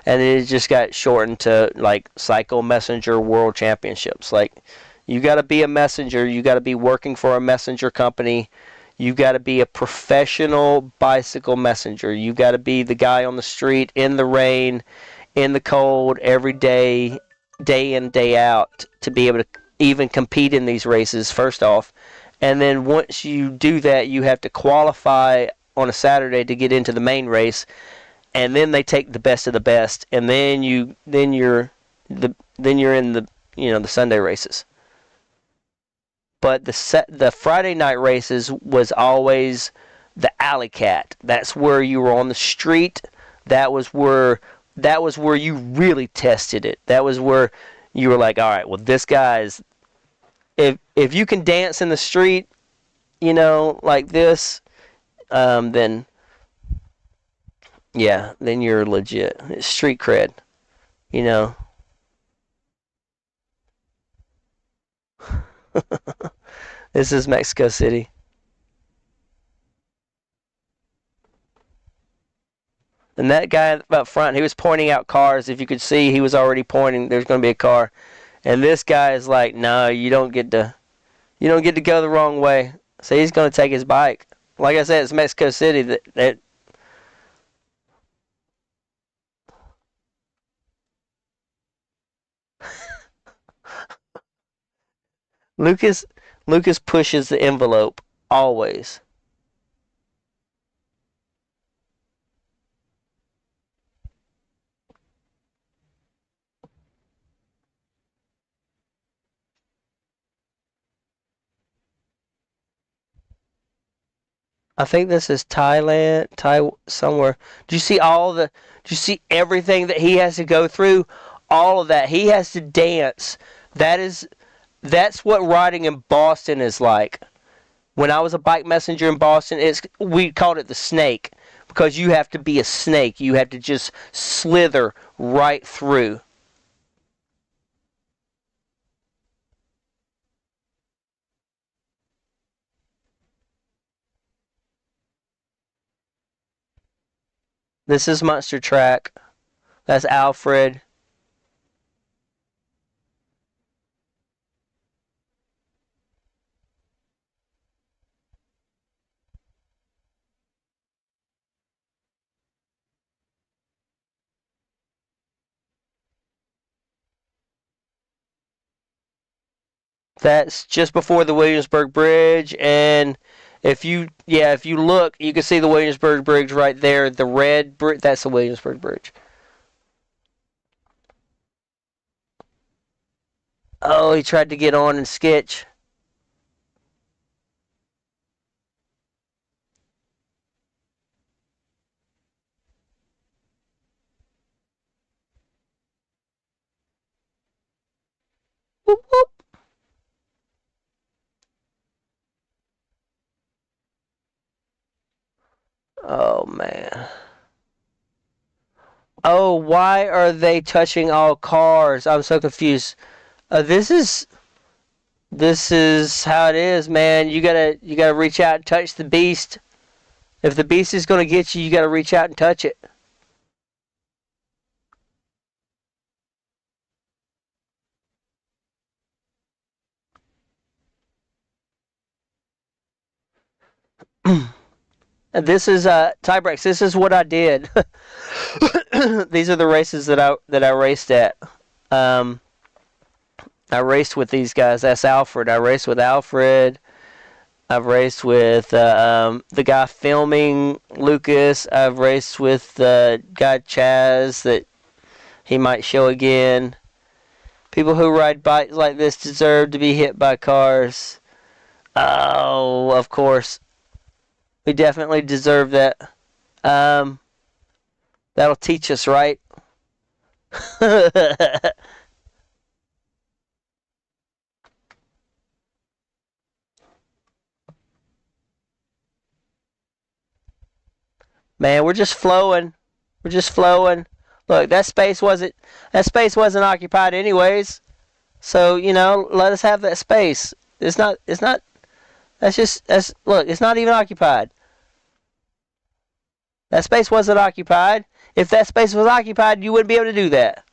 and it just got shortened to like cycle messenger world championships. Like you got to be a messenger, you got to be working for a messenger company. You got to be a professional bicycle messenger. You got to be the guy on the street in the rain, in the cold, every day, day in, day out, to be able to even compete in these races, first off. And then once you do that, you have to qualify on a Saturday to get into the main race. And then they take the best of the best, and then you're in the Sunday races. But the Friday night races was always the alley cat. That's where you were on the street. That was where you really tested it. That was where you were like, all right, well this guy's if you can dance in the street, like this, then yeah, then you're legit. It's street cred, you know. This is Mexico City. And that guy up front, he was pointing out cars. If you could see, he was already pointing. There's going to be a car, and this guy is like, "No, you don't get to go the wrong way." So he's going to take his bike. Like I said, it's Mexico City. That Lucas Lucas pushes the envelope always. I think this is Thailand, somewhere. Do you see Do you see everything that he has to go through? All of that he has to dance. That's what riding in Boston is like. When I was a bike messenger in Boston, we called it the snake because you have to be a snake. You have to just slither right through. This is Monster Track. That's Alfred. That's just before the Williamsburg Bridge, and if you look, you can see the Williamsburg Bridge right there. The red bridge, that's the Williamsburg Bridge. Oh, he tried to get on and sketch. Whoop, whoop. Oh man. Oh, why are they touching all cars? I'm so confused. This is how it is, man. You gotta reach out and touch the beast. If the beast is gonna get you, you gotta reach out and touch it. This is Tybrex. This is what I did. These are the races that I raced at. I raced with these guys. That's Alfred. I raced with Alfred. I've raced with the guy filming Lucas. I've raced with the guy Chaz that he might show again. People who ride bikes like this deserve to be hit by cars. Oh, of course. We definitely deserve that. That'll teach us, right? Man, we're just flowing. We're just flowing. Look, that space wasn't occupied anyways. So, let us have that space. It's not look, it's not even occupied. That space wasn't occupied. If that space was occupied, you wouldn't be able to do that.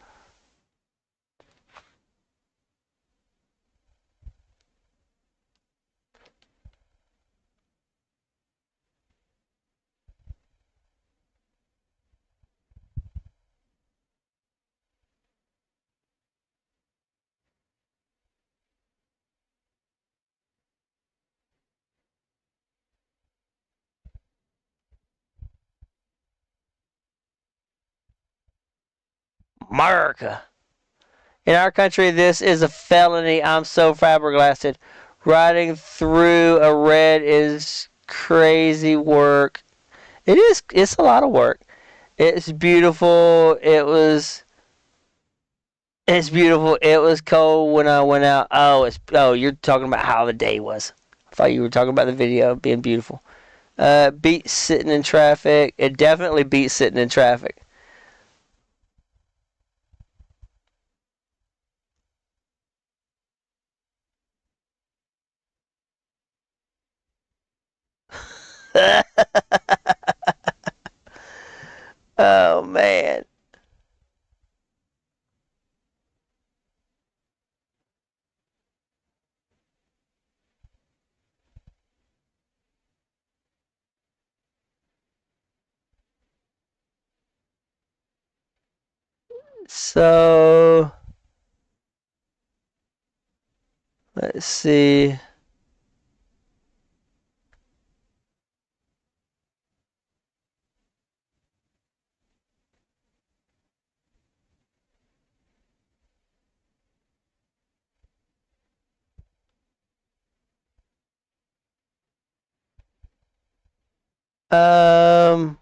America. In our country, this is a felony. I'm so flabbergasted. Riding through a red is crazy work. It is. It's a lot of work. It's beautiful. It's beautiful. It was cold when I went out. You're talking about how the day was. I thought you were talking about the video being beautiful. Beats sitting in traffic. It definitely beats sitting in traffic. Oh man. So let's see. Um,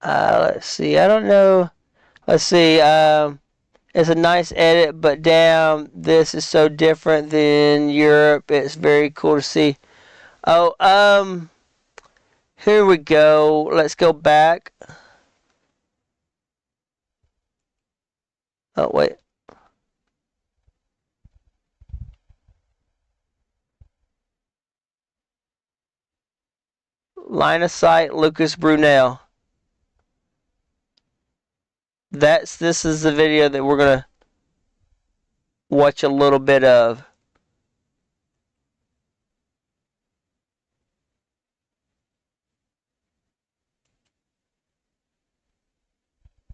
let's see. I don't know. Let's see. It's a nice edit, but damn, this is so different than Europe. It's very cool to see. Oh, here we go. Let's go back. Oh, wait. Line of sight, Lucas Brunel. This is the video that we're gonna watch a little bit of.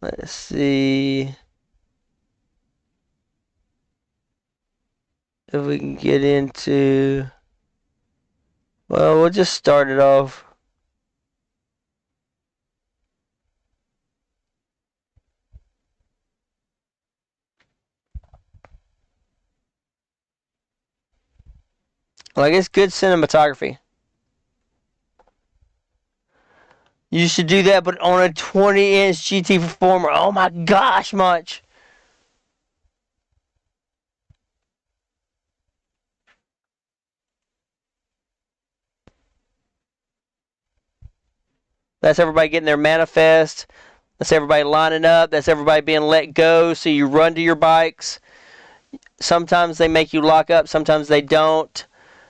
Let's see if we can get into. Well, we'll just start it off. Like, it's good cinematography. You should do that, but on a 20-inch GT Performer. Oh my gosh, much. That's everybody getting their manifest. That's everybody lining up. That's everybody being let go. So you run to your bikes. Sometimes they make you lock up. Sometimes they don't.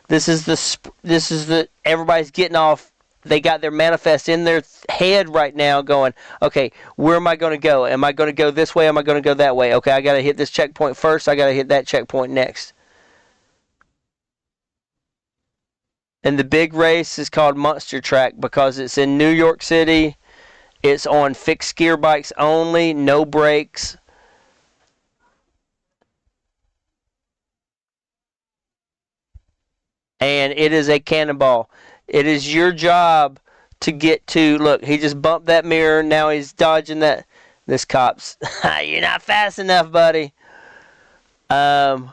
This is the everybody's getting off they got their manifest in their head right now going, okay, where am I going to go? Am I going to go this way? Am I going to go that way? Okay, I got to hit this checkpoint first. I got to hit that checkpoint next. And the big race is called Monster Track because it's in New York City. It's on fixed gear bikes only, no brakes. And it is a cannonball. It is your job to get to, look, he just bumped that mirror. Now he's dodging that. This cop's, you're not fast enough, buddy. And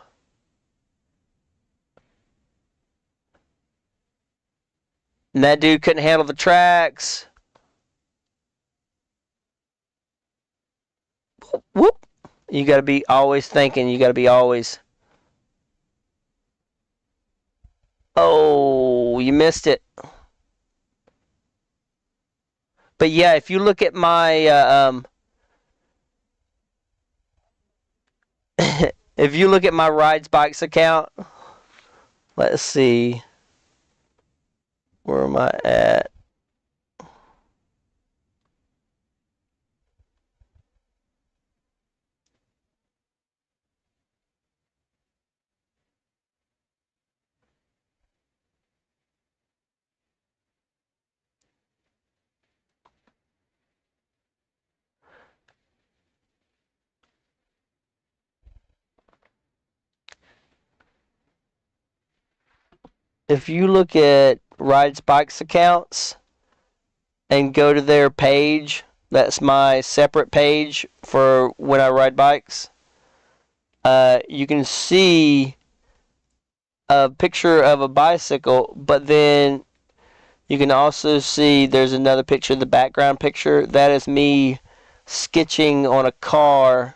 that dude couldn't handle the tracks. Whoop. You got to be always thinking. You got to be always. Oh, you missed it. But yeah, if you look at my if you look at my Rides Bikes account, let's see. Where am I at? If you look at Rides Bikes accounts and go to their page, that's my separate page for when I ride bikes. You can see a picture of a bicycle, but then you can also see there's another picture, the background picture. That is me sketching on a car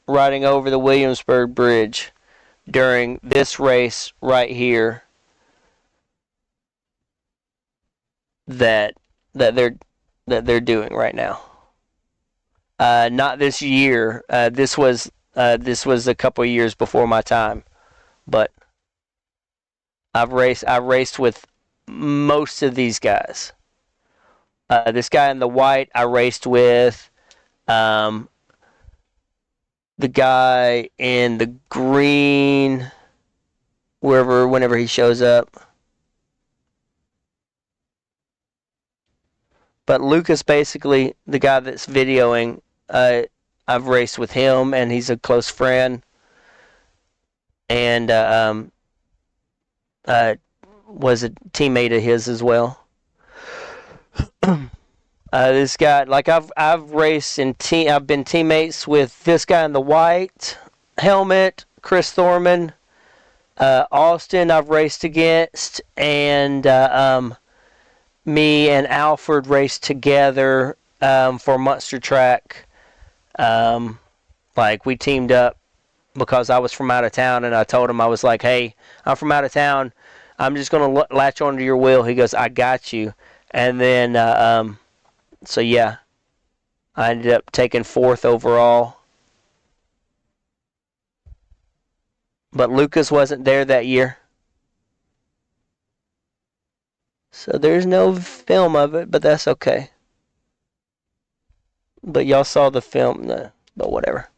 riding over the Williamsburg Bridge during this race right here that they're doing right now. Not this year. This was a couple of years before my time, but I raced with most of these guys. This guy in the white I raced with. The guy in the green, whenever he shows up. But Lucas, basically, the guy that's videoing, I've raced with him, and he's a close friend. And was a teammate of his as well. This guy, like I've raced I've been teammates with this guy in the white helmet, Chris Thorman. Austin I've raced against, and me and Alfred raced together for Monster Track. Like we teamed up because I was from out of town, and I told him, I was like, hey, I'm from out of town. I'm just going to latch onto your wheel. He goes, I got you. And then, so yeah, I ended up taking 4th overall. But Lucas wasn't there that year. So there's no film of it, but that's okay. But y'all saw the film, but whatever.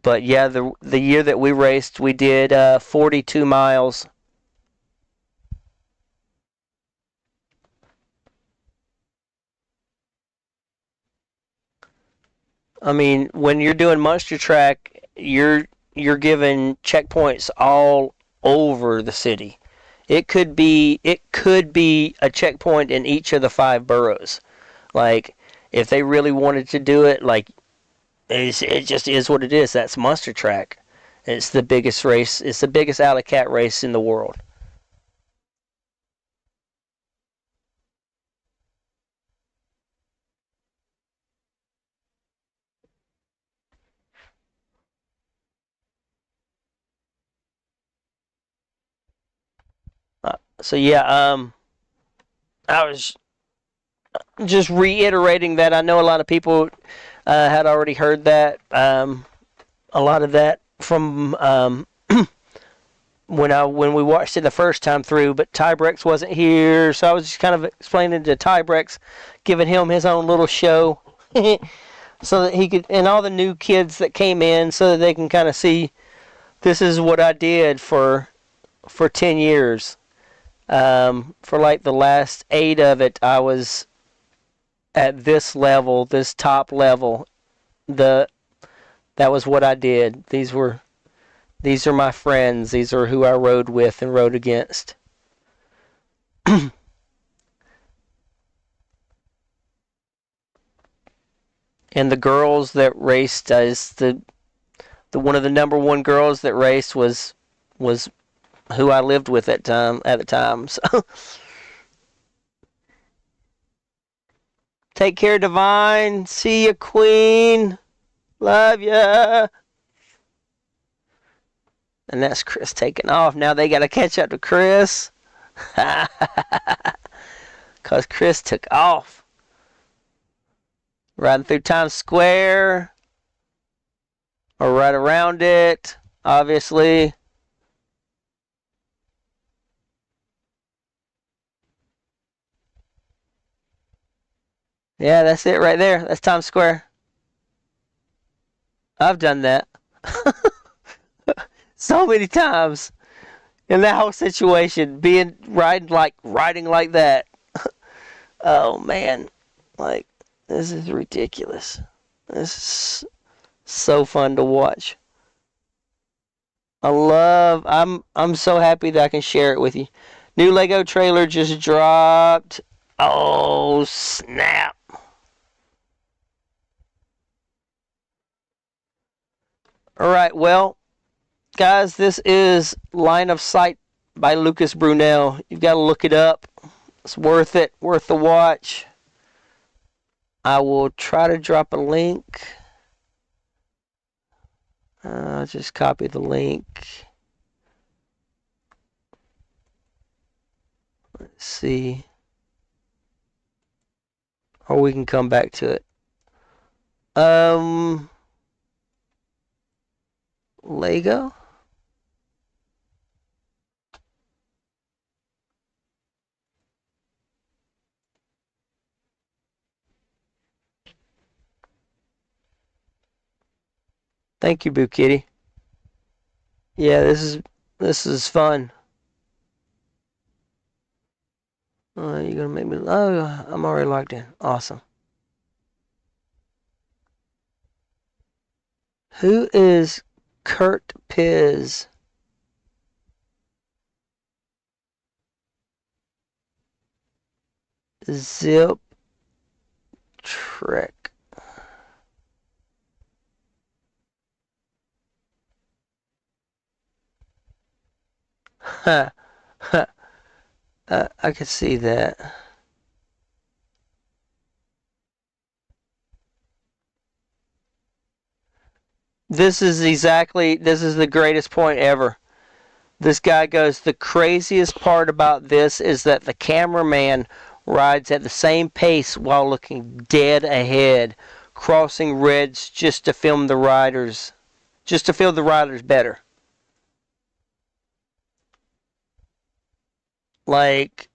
But yeah, the year that we raced, we did 42 miles. I mean, when you're doing Monster Track, you're given checkpoints all over the city. It could be a checkpoint in each of the 5 boroughs. Like if they really wanted to do it, like it just is what it is. That's Monster Track. It's the biggest race. It's the biggest alley cat race in the world. So yeah, I was just reiterating that. I know a lot of people had already heard that, a lot of that from when we watched it the first time through, but Tybrex wasn't here, so I was just kind of explaining to Tybrex, giving him his own little show, so that he could, and all the new kids that came in, so that they can kind of see this is what I did for 10 years. For like the last 8 of it, I was at this level, this top level. That was what I did. These are my friends. These are who I rode with and rode against. And the girls that raced, as the one of the number one girls that raced was who I lived with at the time. So take care, Divine. See ya, Queen. Love ya. And that's Chris taking off. Now they got to catch up to Chris. Because Chris took off. Riding through Times Square. Or right around it, obviously. Yeah, that's it right there. That's Times Square. I've done that. So many times. In that whole situation, riding like that. Oh man. Like, this is ridiculous. This is so fun to watch. I'm so happy that I can share it with you. New Lego trailer just dropped. Oh, snap. Alright, well, guys, this is Line of Sight by Lucas Brunel. You've got to look it up. It's worth it. Worth the watch. I will try to drop a link. Just copy the link. Let's see. Or we can come back to it. Lego? Thank you, Boo Kitty. Yeah, this is fun. You're gonna make me. Oh, I'm already logged in. Awesome. Who is Kurt Piz? Zip Trek. Huh. I could see that. This is the greatest point ever. This guy goes, the craziest part about this is that the cameraman rides at the same pace while looking dead ahead, crossing reds just to film the riders better. Like,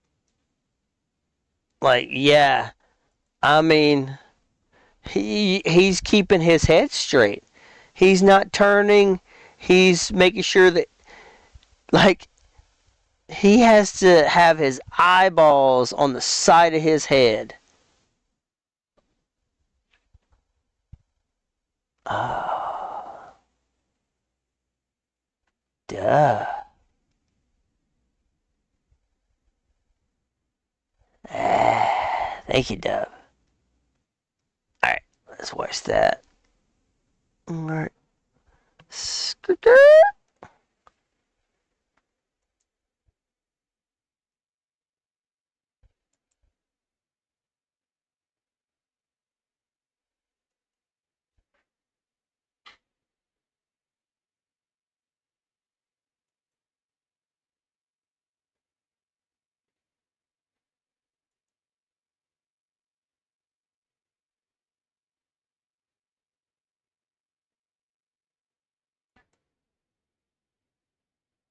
yeah. I mean, he's keeping his head straight. He's not turning. He's making sure that, like, he has to have his eyeballs on the side of his head. Oh. Duh. Thank you, Dub. Alright, let's watch that. Alright.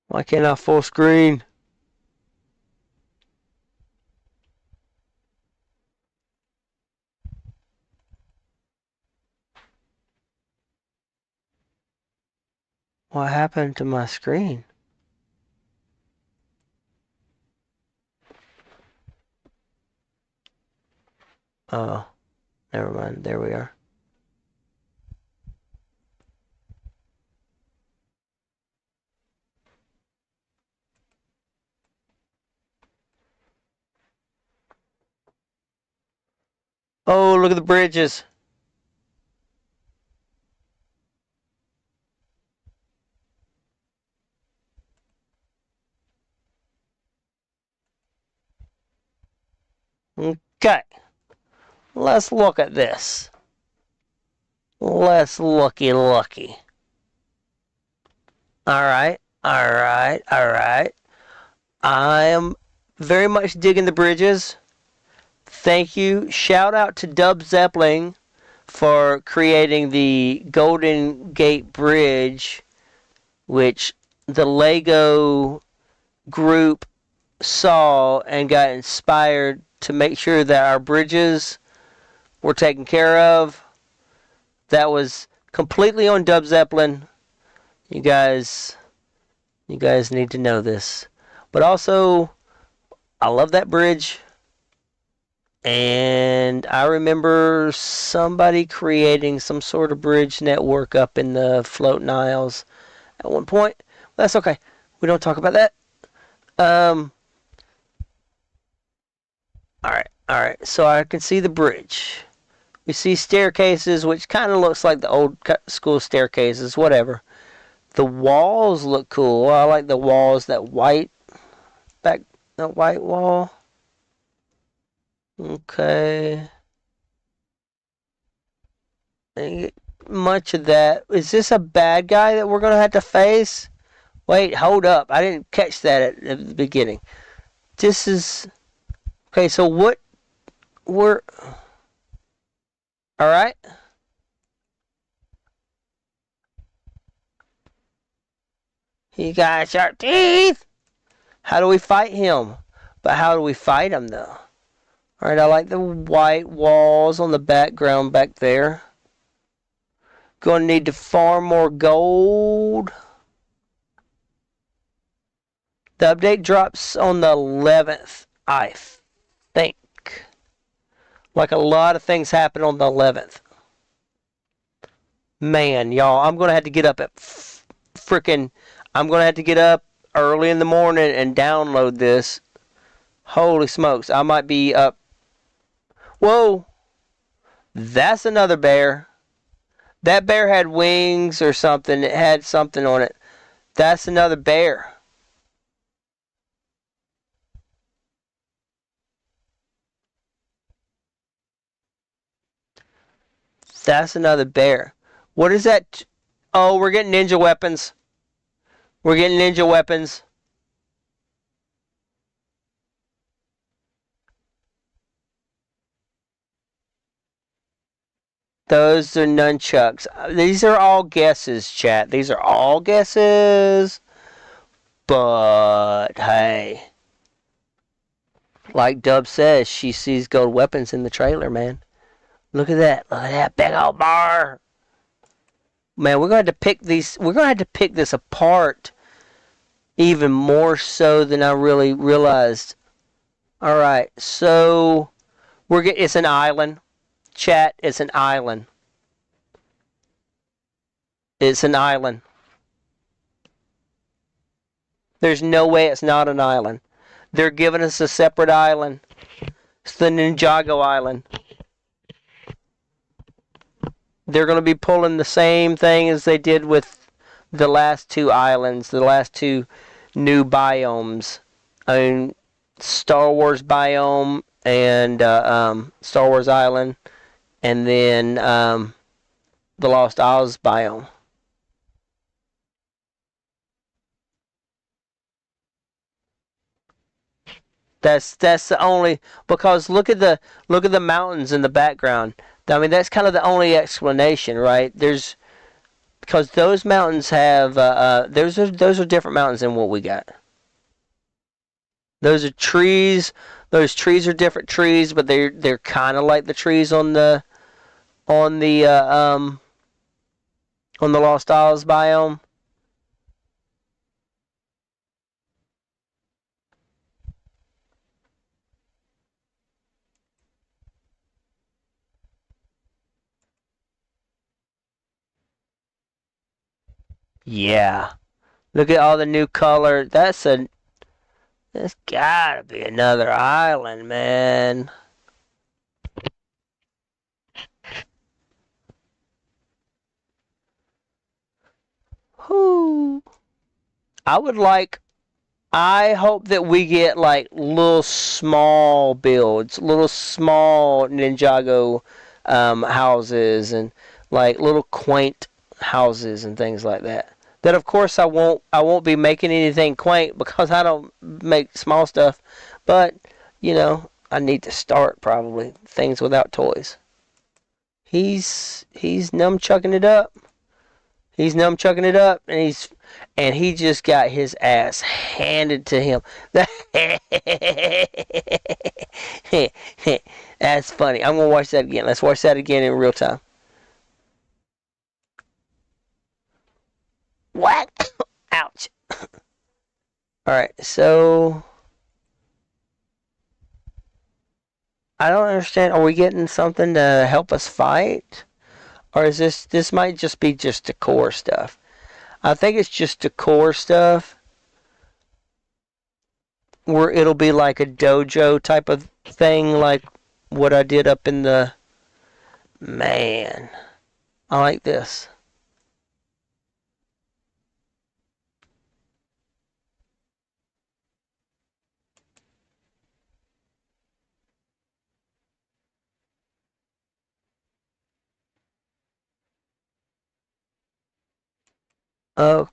Why can't I full screen? What happened to my screen? Oh, never mind. There we are. Oh, look at the bridges. Okay. Let's look at this. Let's looky. Alright. I am very much digging the bridges. Thank you. Shout out to Dub Zeppelin for creating the Golden Gate Bridge, which the Lego group saw and got inspired to make sure that our bridges were taken care of. That was completely on Dub Zeppelin. You guys need to know this. But also, I love that bridge. And I remember somebody creating some sort of bridge network up in the floating isles at one point. That's okay. We don't talk about that. Alright. So I can see the bridge. We see staircases, which kind of looks like the old school staircases. Whatever. The walls look cool. I like the walls. That white wall. Okay. Much of that. Is this a bad guy that we're going to have to face? Wait, hold up. I didn't catch that at the beginning. This is... Okay, so what... We're... Alright. He got sharp teeth! How do we fight him? But how do we fight him, though? Alright, I like the white walls on the background back there. Gonna need to farm more gold. The update drops on the 11th, I think. Like a lot of things happen on the 11th. Man, y'all, I'm gonna have to get up at I'm gonna have to get up early in the morning and download this. Holy smokes, I might be up. Whoa! That's another bear. That bear had wings or something. It had something on it. That's another bear. That's another bear. What is that? Oh, we're getting ninja weapons. We're getting ninja weapons. Those are nunchucks. These are all guesses, chat. These are all guesses. But, hey. Like Dub says, she sees gold weapons in the trailer, man. Look at that. Look at that big old bar. Man, we're going to have to pick these. We're going to have to pick this apart even more so than I really realized. Alright, so it's an island. Chat, it's an island. It's an island. There's no way it's not an island. They're giving us a separate island. It's the Ninjago Island. They're going to be pulling the same thing as they did with the last two islands, the last two new biomes. I mean, Star Wars biome and Star Wars Island, and then the Lost Isles biome. That's the only, because look at the mountains in the background. I mean, that's kind of the only explanation, right? There's because those mountains have those are different mountains than what we got. Those are trees. Those trees are different trees, but they're kind of like the trees on the on the on the Lost Isles biome. Yeah. Look at all the new color. That's gotta be another island, man. Whoo. I would like I hope that we get like little small builds, little small Ninjago houses, and like little quaint houses and things like that. That of course I won't be making anything quaint because I don't make small stuff, but I need to start probably things without toys. He's nunchucking it up. He's nunchucking it up, and he just got his ass handed to him. That's funny. I'm gonna watch that again. Let's watch that again in real time. What? Ouch. All right, so I don't understand. Are we getting something to help us fight, or is this might just be just decor stuff? I think it's just decor stuff where it'll be like a dojo type of thing, like what I did up in the. Man, I like this. Oh,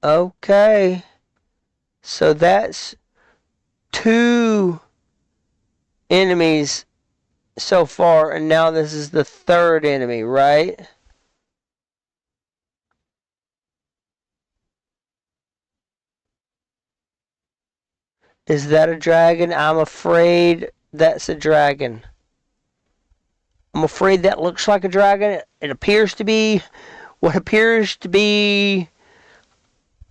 okay. So that's two enemies so far, and now this is the third enemy, right? Is that a dragon? I'm afraid that's a dragon. I'm afraid that looks like a dragon. It appears to be what appears to be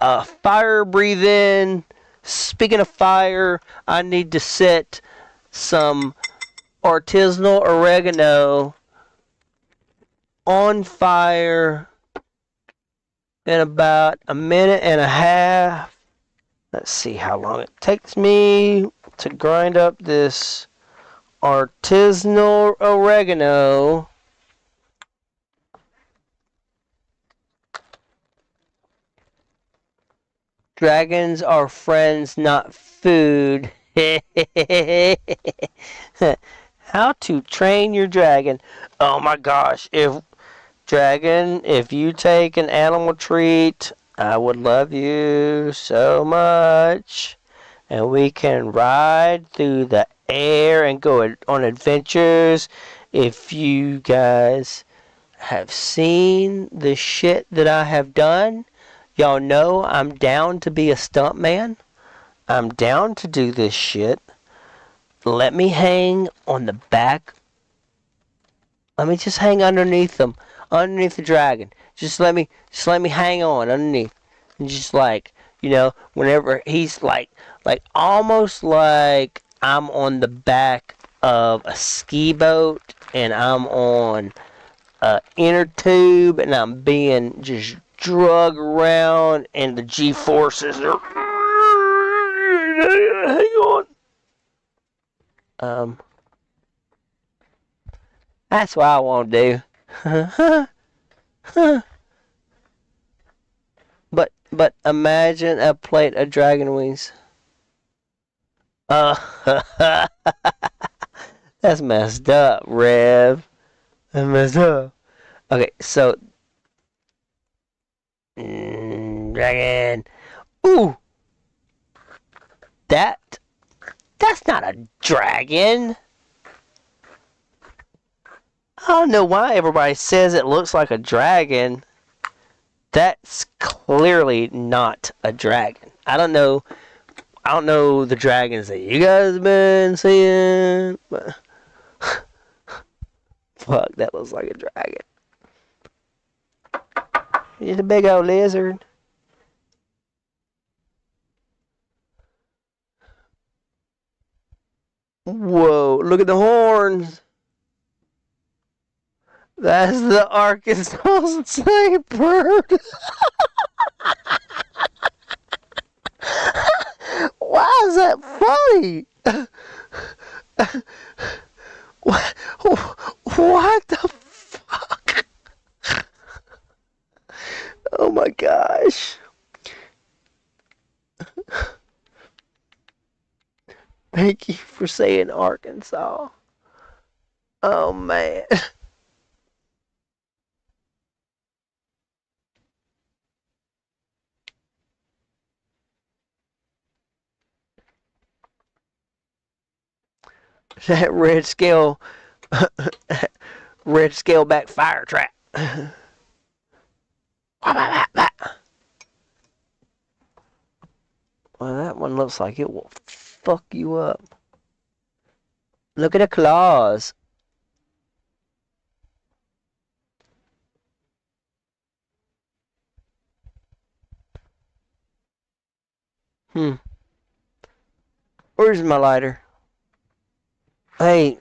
a fire breathing. Speaking of fire, I need to set some artisanal oregano on fire in about a minute and a half. Let's see how long it takes me to grind up this artisanal oregano. Dragons are friends, not food. How to train your dragon. Oh my gosh, if you take an animal treat, I would love you so much. And we can ride through the air and go on adventures. If you guys have seen the shit that I have done, y'all know I'm down to be a stuntman. I'm down to do this shit. Let me hang on the back. Let me just hang underneath them, underneath the dragon. Just let me hang on underneath, and just whenever he's like almost like I'm on the back of a ski boat, and I'm on a inner tube, and I'm being just drug around, and the G-forces are. Hang on. That's what I want to do. But imagine a plate of dragon wings. That's messed up, Rev. That's messed up. Okay, so dragon. Ooh, that's not a dragon. I don't know why everybody says it looks like a dragon. That's clearly not a dragon. I don't know the dragons that you guys have been seeing, but fuck, that looks like a dragon. It's a big old lizard. Whoa, look at the horns. That's the Arkansas State bird. Why is that funny? What the fuck? Oh my gosh. Thank you for saying Arkansas. Oh man. That red scale back fire trap. Well, that one looks like it will fuck you up. Look at the claws. Where's my lighter? Hey,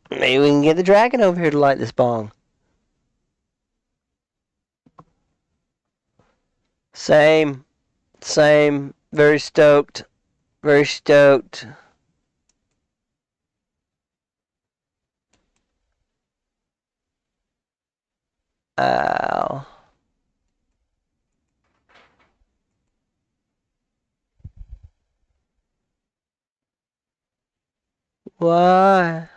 maybe we can get the dragon over here to light this bong. Same. Very stoked. Very stoked. Ow. Why?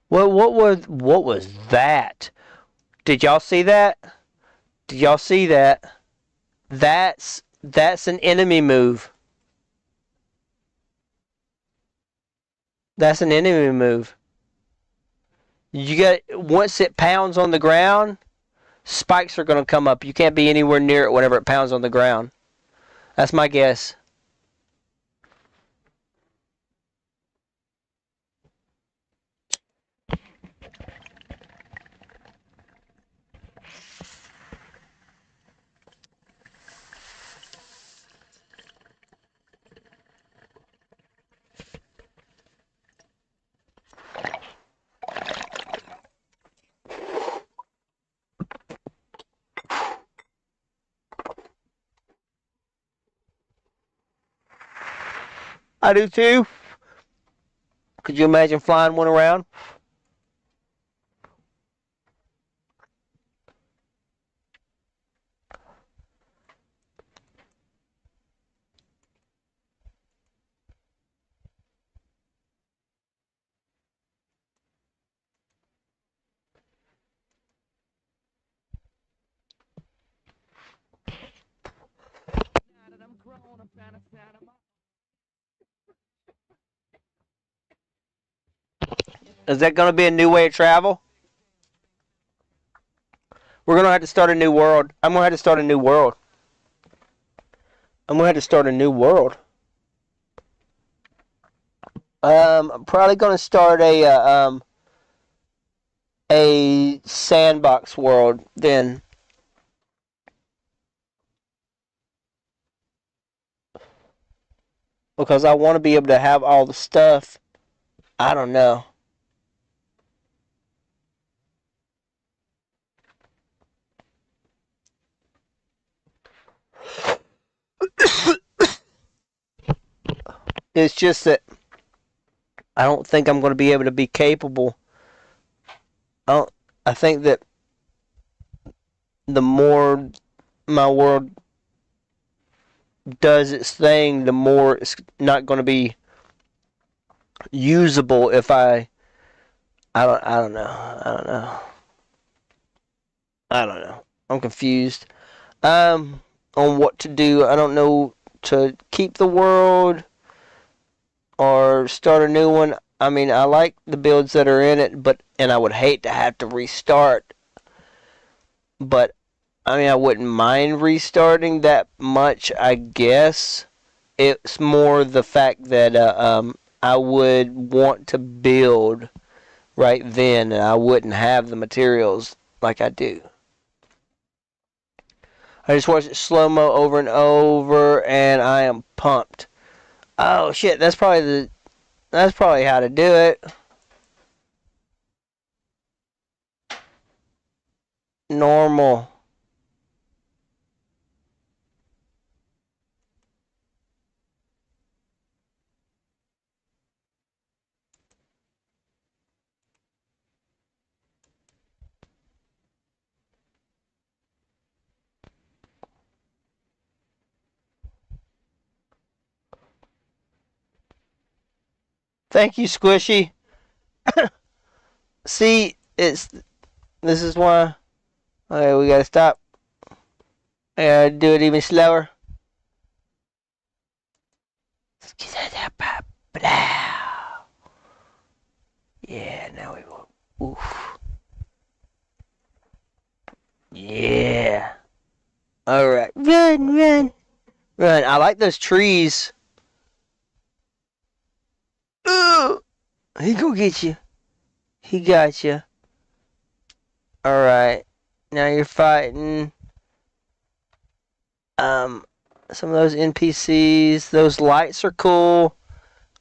What was that? Did y'all see that? Did y'all see that? That's an enemy move. That's an enemy move. You got once it pounds on the ground, spikes are gonna come up. You can't be anywhere near it whenever it pounds on the ground. That's my guess. I do too. Could you imagine flying one around? Is that going to be a new way of travel? We're going to have to start a new world. I'm going to have to start a new world. I'm probably going to start a sandbox world then. Because I want to be able to have all the stuff. I don't know. It's just that I don't think I'm going to be able to be capable. I think that the more my world does its thing, the more it's not going to be usable if I don't know. I'm confused. On what to do. I don't know to keep the world or start a new one. I mean, I like the builds that are in it, and I would hate to have to restart. But I mean, I wouldn't mind restarting that much, I guess. It's more the fact that I would want to build right then, and I wouldn't have the materials like I do. I just watched it slow-mo over and over, and I am pumped. Oh shit, that's probably how to do it. Normal. Thank you, Squishy. See, this is why. Okay, we gotta stop. I gotta do it even slower. Yeah, now we will. Oof. Yeah. Alright. Run, run, run. I like those trees. Ooh! He gonna get you. He got you. Alright. Now you're fighting um some of those NPCs. Those lights are cool.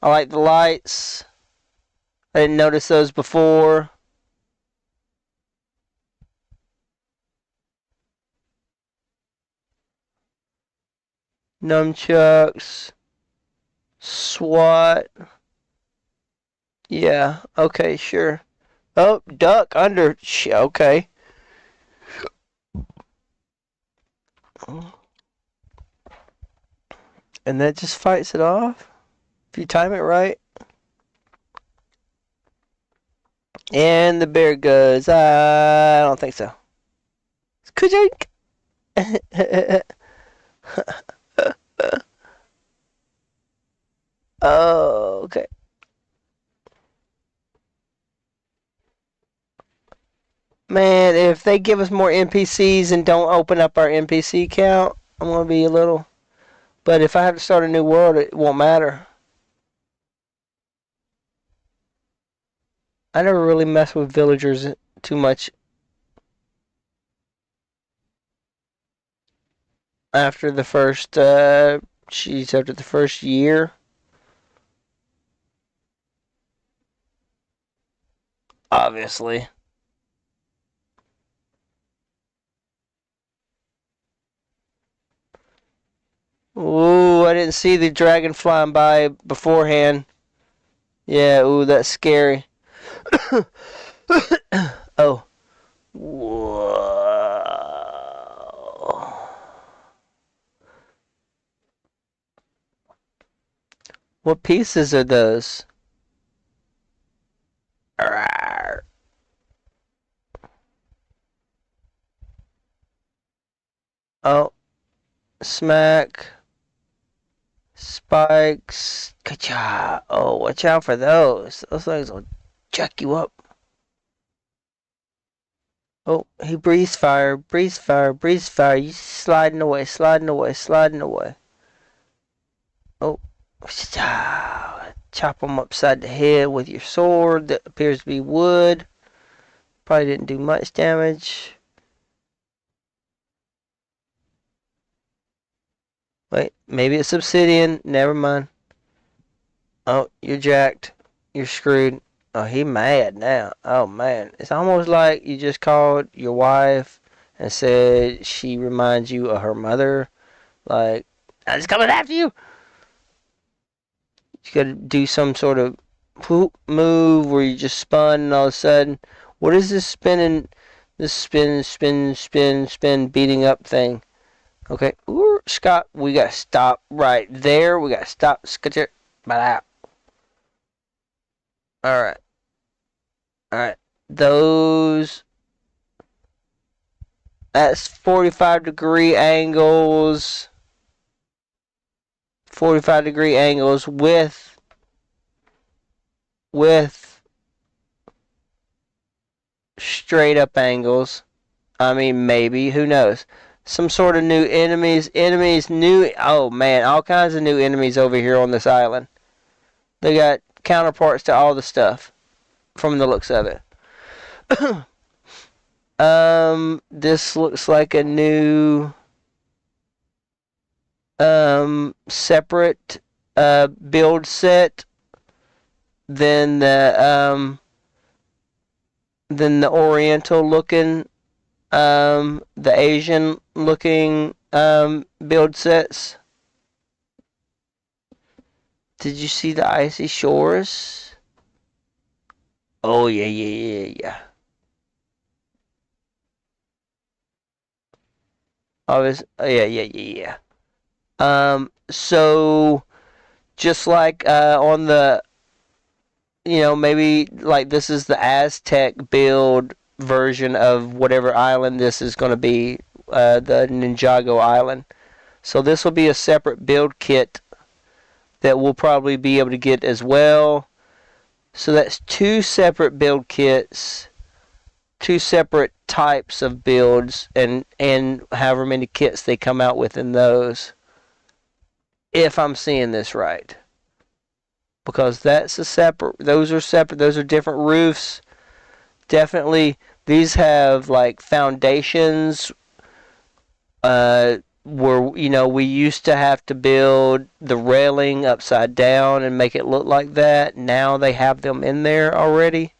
I like the lights. I didn't notice those before. Nunchucks. SWAT. Yeah, okay, sure. Oh, duck under. Okay. And that just fights it off? If you time it right. And the bear goes, I don't think so. Kajink! Oh, okay. Man, if they give us more NPCs and don't open up our NPC count, I'm going to be a little... But if I have to start a new world, it won't matter. I never really mess with villagers too much after the first, after the first year. Obviously. Ooh, I didn't see the dragon flying by beforehand. Yeah, ooh, that's scary. Oh. Whoa. What pieces are those? Arrgh. Oh, smack. Spikes. Ka-cha. Oh, watch out for those. Those things will chuck you up. Oh, he breathes fire, breathes fire, breathes fire. You sliding away, sliding away, sliding away. Oh, chop him upside the head with your sword that appears to be wood. Probably didn't do much damage. Wait, maybe it's obsidian. Never mind. Oh, you're jacked. You're screwed. Oh, he mad now. Oh, man. It's almost like you just called your wife and said she reminds you of her mother. Like, I'm just coming after you. You gotta do some sort of whoop move where you just spun and all of a sudden, what is this spinning, this spin, beating up thing? Okay, ooh, Scott, we gotta stop right there. We gotta stop. Alright. Alright. Those. That's 45-degree angles. 45-degree angles with straight up angles. I mean, maybe. Who knows? Some sort of new enemies. Oh man, all kinds of new enemies over here on this island. They got counterparts to all the stuff from the looks of it. This looks like a new separate build set than the Oriental looking the Asian looking build sets. Did you see the icy shores? Oh yeah. Yeah. So just like on the, maybe like this is the Aztec build version of whatever island this is going to be, the Ninjago island. So this will be a separate build kit that we'll probably be able to get as well. So that's two separate build kits, two separate types of builds, and however many kits they come out with in those. If I'm seeing this right. Because that's those are separate, those are different roofs. Definitely, these have like foundations, where, we used to have to build the railing upside down and make it look like that. Now they have them in there already.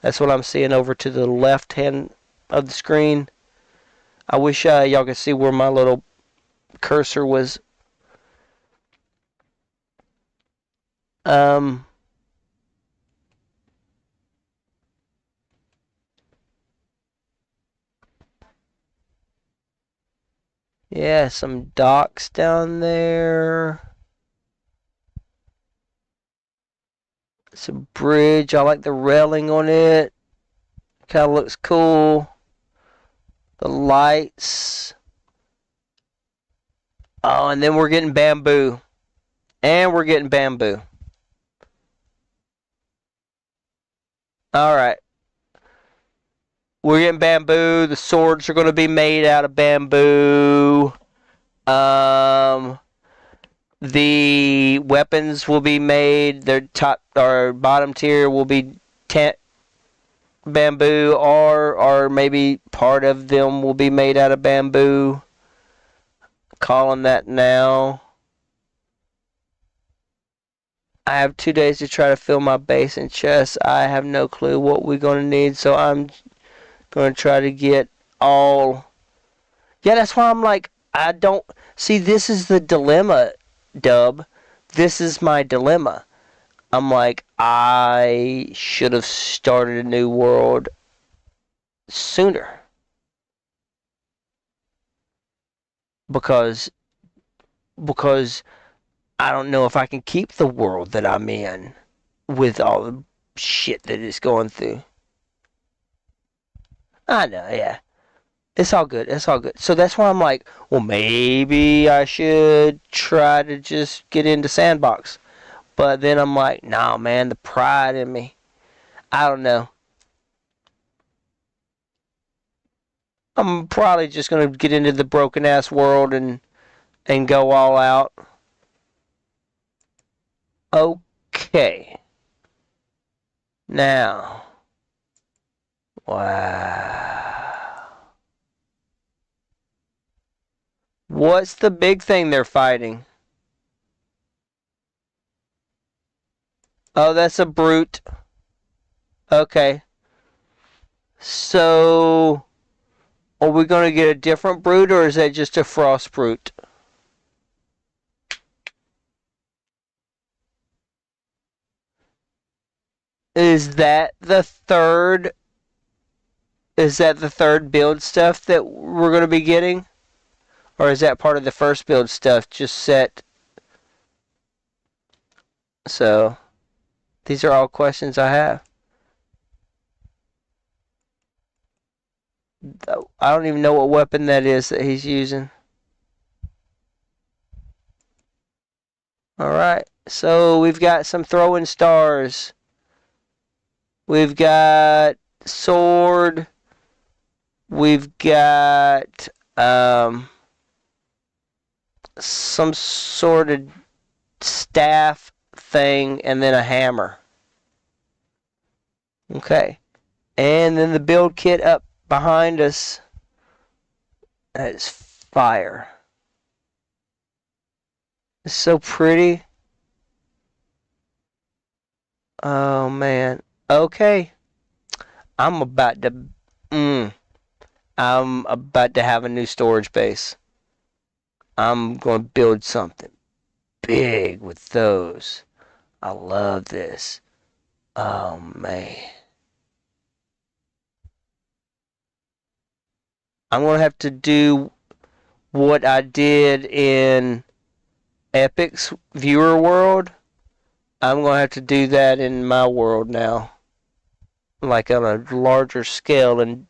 That's what I'm seeing over to the left hand of the screen. I wish y'all could see where my little cursor was. Yeah, some docks down there. It's a bridge. I like the railing on it. Kind of looks cool. The lights. Oh, and then we're getting bamboo. Alright. We're getting bamboo. The swords are going to be made out of bamboo. The weapons will be made. Their top or bottom tier will be bamboo, or maybe part of them will be made out of bamboo. Calling that now. I have 2 days to try to fill my base and chest. I have no clue what we're going to need, so I'm going to try to get all. Yeah, that's why I'm like, I don't. See, this is the dilemma, Dub. This is my dilemma. I'm like, I should have started a new world sooner. Because I don't know if I can keep the world that I'm in with all the shit that it's going through. I know, yeah. It's all good. So that's why I'm like, well, maybe I should try to just get into Sandbox. But then I'm like, nah, man, the pride in me. I don't know. I'm probably just going to get into the broken ass world and go all out. Okay. Now. Wow. What's the big thing they're fighting? Oh, that's a brute. Okay. So, are we going to get a different brute, or is that just a frost brute? Is that the third build stuff that we're going to be getting? Or is that part of the first build stuff just set? So, these are all questions I have. I don't even know what weapon that is that he's using. Alright, so we've got some throwing stars. We've got sword. We've got some sort of staff thing and then a hammer. Okay. And then the build kit up behind us. That is fire. It's so pretty. Oh man. Okay. I'm about to I'm about to have a new storage base. I'm going to build something big with those. I love this. Oh man. I'm going to have to do what I did in Epic's viewer world. I'm going to have to do that in my world now. Like on a larger scale and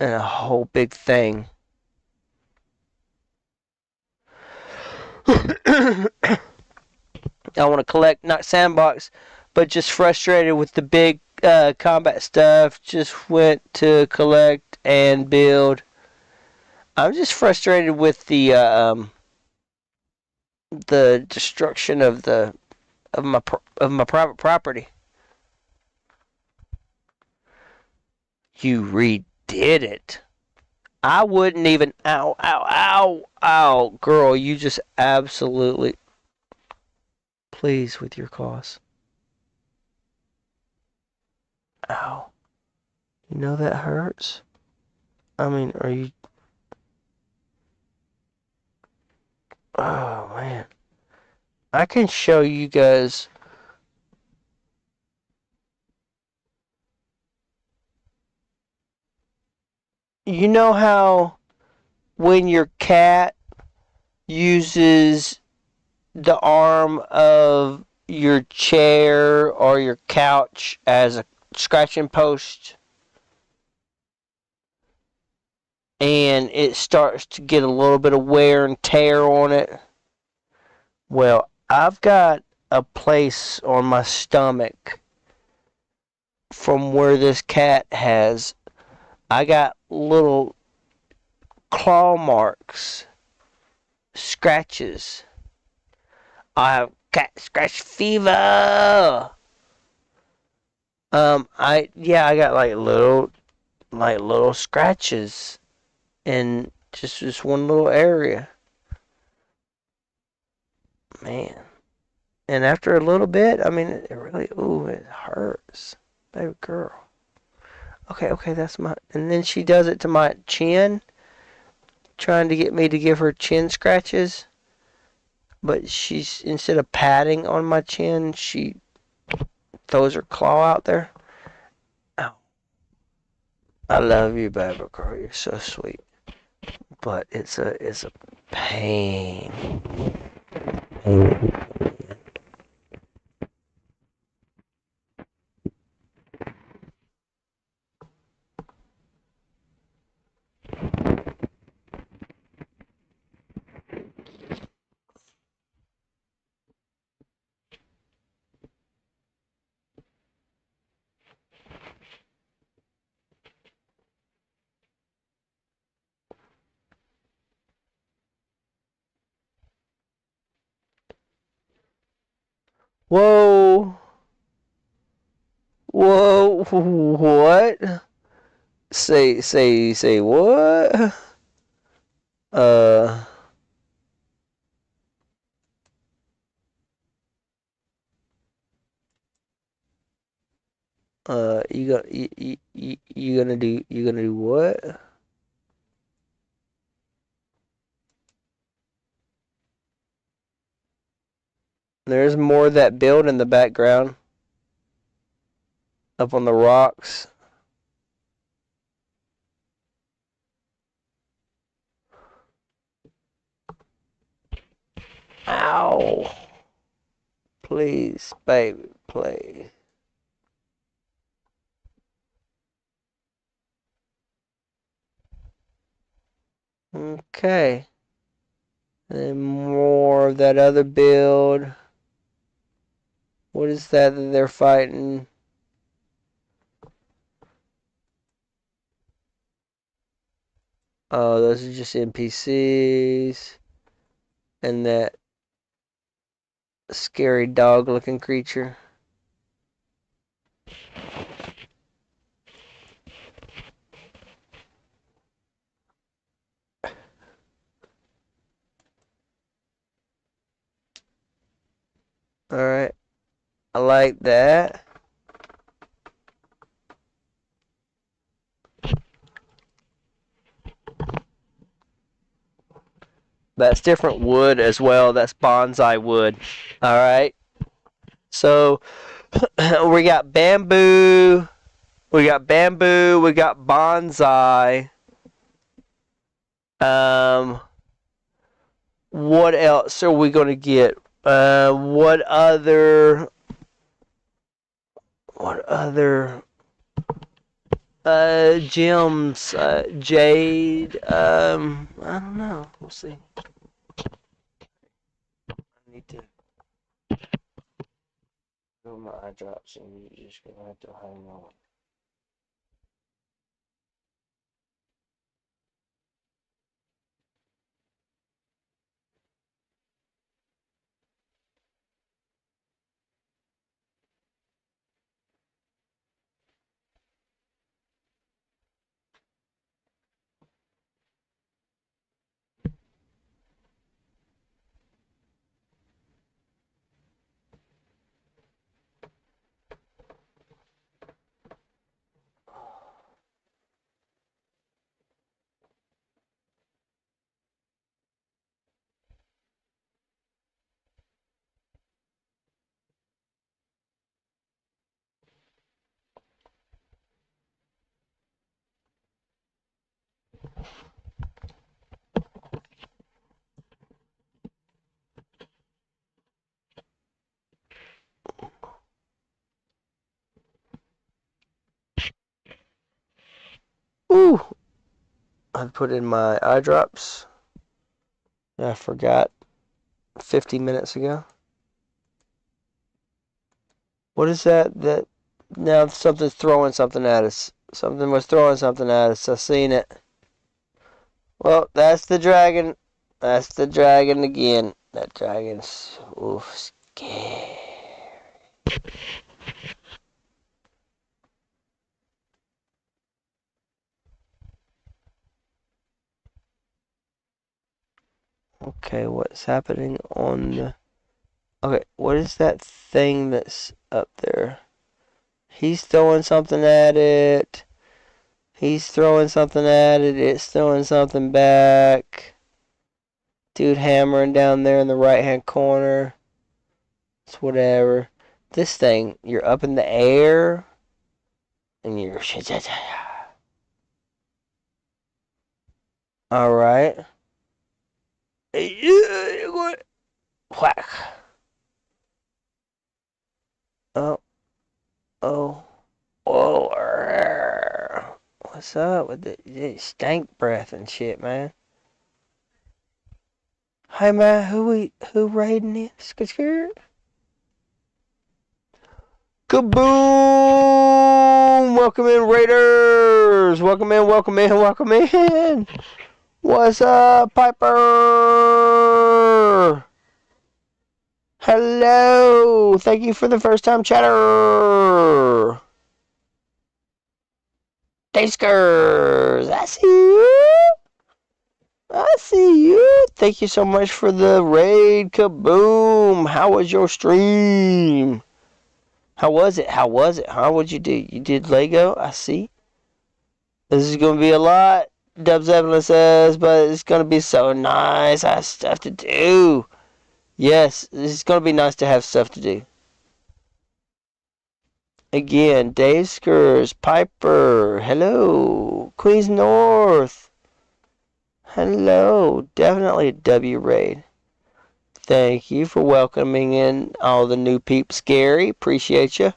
a whole big thing. I want to collect, not sandbox, but just frustrated with the big combat stuff. Just went to collect and build. I'm just frustrated with the destruction of my private property. You redid it. I wouldn't even. Ow, ow, ow, ow, girl! You just absolutely. Please with your claws. Ow. You know that hurts? I mean, are you... Oh, man. I can show you guys... You know how when your cat uses the arm of your chair or your couch as a scratching post, and it starts to get a little bit of wear and tear on it? Well, I've got a place on my stomach from where this cat has. I got little claw marks, scratches. I have cat scratch fever. I got like little scratches in just this one little area. Man. And after a little bit, I mean, it really, it hurts. Baby girl. Okay, that's my, and then she does it to my chin, trying to get me to give her chin scratches. But she's, instead of patting on my chin, she throws her claw out there. Ow. I love you, baby girl. You're so sweet. But it's a pain. Whoa. Whoa. What? Say what? Uh. You gonna do what? There's more of that build in the background. Up on the rocks. Ow. Please, baby, please. Okay. And then more of that other build. What is that they're fighting? Oh, those are just NPCs. And that scary dog looking creature. Alright. I like that. That's different wood as well. That's bonsai wood. Alright. So we got bamboo. We got bamboo. We got bonsai. What else are we gonna get? What other gems? Jade. I don't know. We'll see. I need to go my eye drops and you're just gonna have to hang on. Ooh! I put in my eye drops. I forgot 50 minutes ago. What is that? That now something's throwing something at us. Something was throwing something at us. I seen it. Well, that's the dragon. That's the dragon again. That dragon's scary. Okay, what's happening on the... Okay, what is that thing that's up there? He's throwing something at it. He's throwing something at it. It's throwing something back. Dude hammering down there in the right-hand corner. It's whatever. This thing, you're up in the air. And you're... Alright. Whack. Oh. Oh. Whoa. What's up with the stank breath and shit, man? Hey, man, who raiding this? Kaboom! Welcome in, Raiders! Welcome in, welcome in, welcome in! What's up, Piper? Hello! Thank you for the first time chatter! Daskers! I see you! I see you! Thank you so much for the raid, Kaboom! How was your stream? How was it? How was it? Huh? What'd you do? You did Lego? I see. This is going to be a lot, Dubs Evelyn says, but it's going to be so nice. I have stuff to do. Yes, it's going to be nice to have stuff to do. Again, Dave Skurs, Piper, hello. Queens North, hello. Definitely a W raid. Thank you for welcoming in all the new peeps. Gary, appreciate you.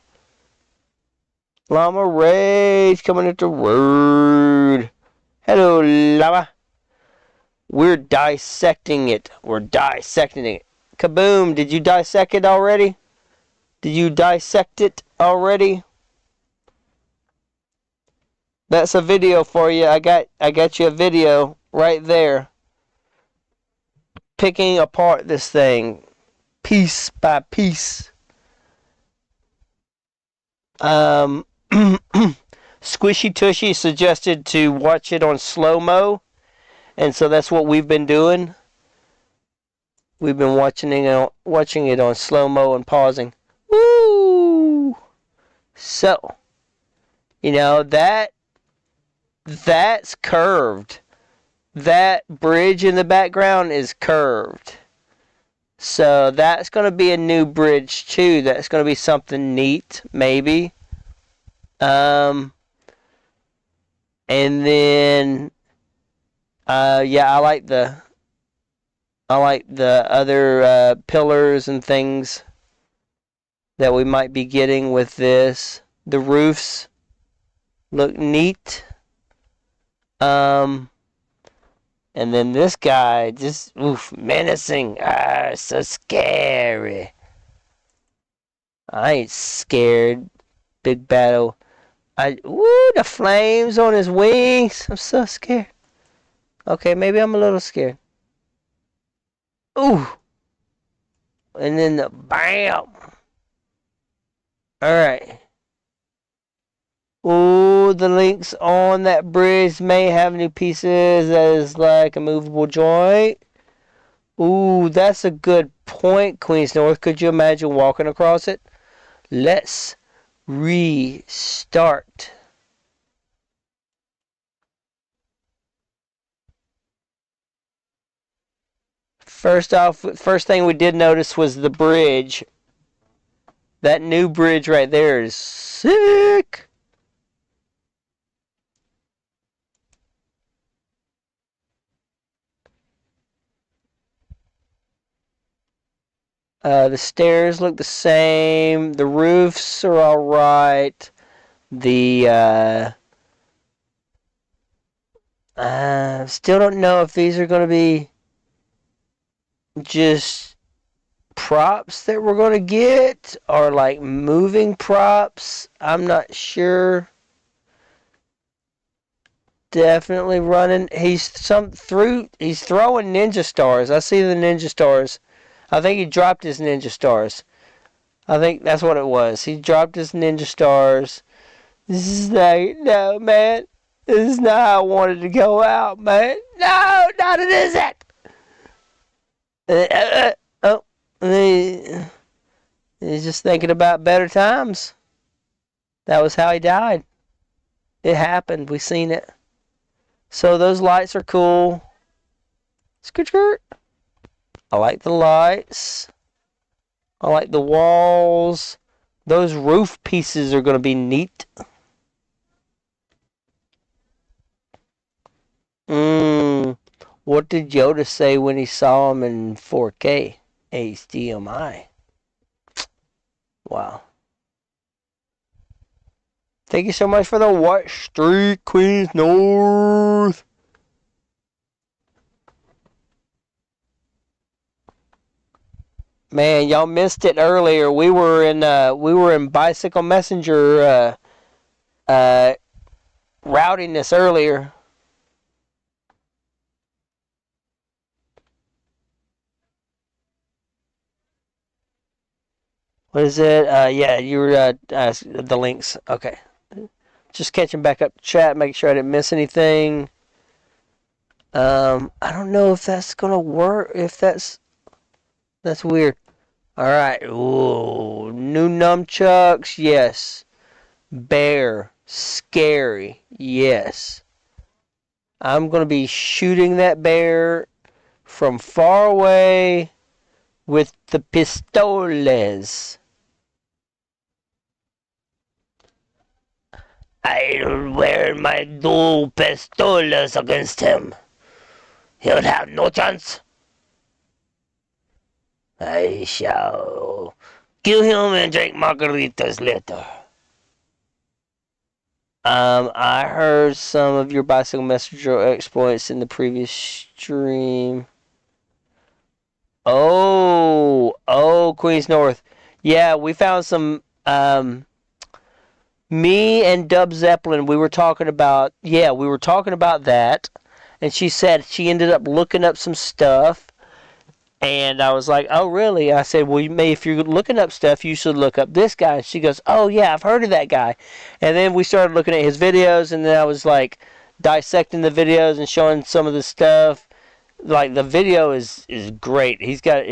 Llama Rage coming into word. Hello, Llama. We're dissecting it. We're dissecting it. Kaboom, did you dissect it already? Did you dissect it already? That's a video for you. I got you a video. right there. Picking apart this thing piece by piece. Squishy Tushy suggested to watch it on slow-mo, and so that's what we've been doing. We've been watching it on slow-mo and pausing. Woo! So, that's curved. That bridge in the background is curved. So that's going to be a new bridge too. That's going to be something neat, maybe. And then, I like the other pillars and things that we might be getting with this. The roofs look neat. And then this guy, just, menacing. So scary. I ain't scared. Big battle. The flames on his wings. I'm so scared. Okay, maybe I'm a little scared. Ooh. And then the bam. Alright. Ooh, the links on that bridge may have new pieces that is like a movable joint. Ooh, that's a good point, Queens North. Could you imagine walking across it? Let's restart. First thing we did notice was the bridge. That new bridge right there is sick. The stairs look the same. The roofs are alright. The still don't know if these are going to be just props that we're going to get or like moving props. I'm not sure. Definitely running. He's throwing ninja stars. I see the ninja stars. I think he dropped his ninja stars. I think that's what it was. He dropped his ninja stars. This is like, no, man. This is not how I wanted to go out, man. No, not it isn't. He's just thinking about better times. That was how he died. It happened. We seen it. So those lights are cool. Skirt. I like the lights. I like the walls. Those roof pieces are going to be neat. What did Yoda say when he saw him in 4K HDMI? Wow. Thank you so much for the White Street, Queens North. Man, y'all missed it earlier. We were in Bicycle Messenger routing this earlier. What is it? Yeah, you were the links. Okay. Just catching back up to chat, making sure I didn't miss anything. I don't know if that's gonna work. If that's weird. All right. Ooh, new nunchucks. Yes. Bear. Scary. Yes. I'm gonna be shooting that bear from far away with the pistoles. I'll wear my dual pistolas against him. He'll have no chance. I shall kill him and drink margaritas later. I heard some of your Bicycle Messenger exploits in the previous stream. Oh, Queens North. Yeah, we found some, me and Dub Zeppelin, we were talking about that. and she said she ended up looking up some stuff. And I was like, oh, really? I said, well, if you're looking up stuff, you should look up this guy. She goes, oh, yeah, I've heard of that guy. And then we started looking at his videos, and then I was like dissecting the videos and showing some of the stuff. Like, the video is great. He's got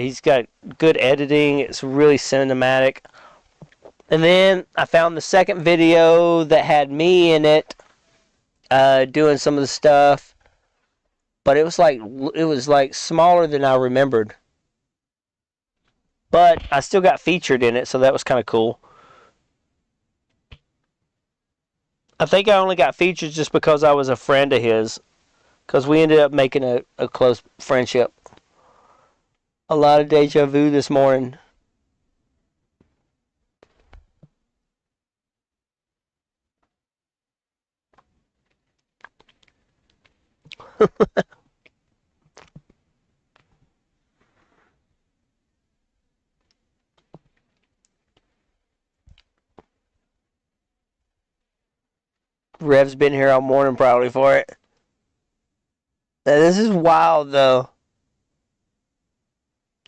good editing. It's really cinematic. And then I found the second video that had me in it doing some of the stuff. But it was like smaller than I remembered. But I still got featured in it, so that was kind of cool. I think I only got featured just because I was a friend of his. Because we ended up making a close friendship. A lot of deja vu this morning. Rev's been here all morning probably for it. Now, this is wild though.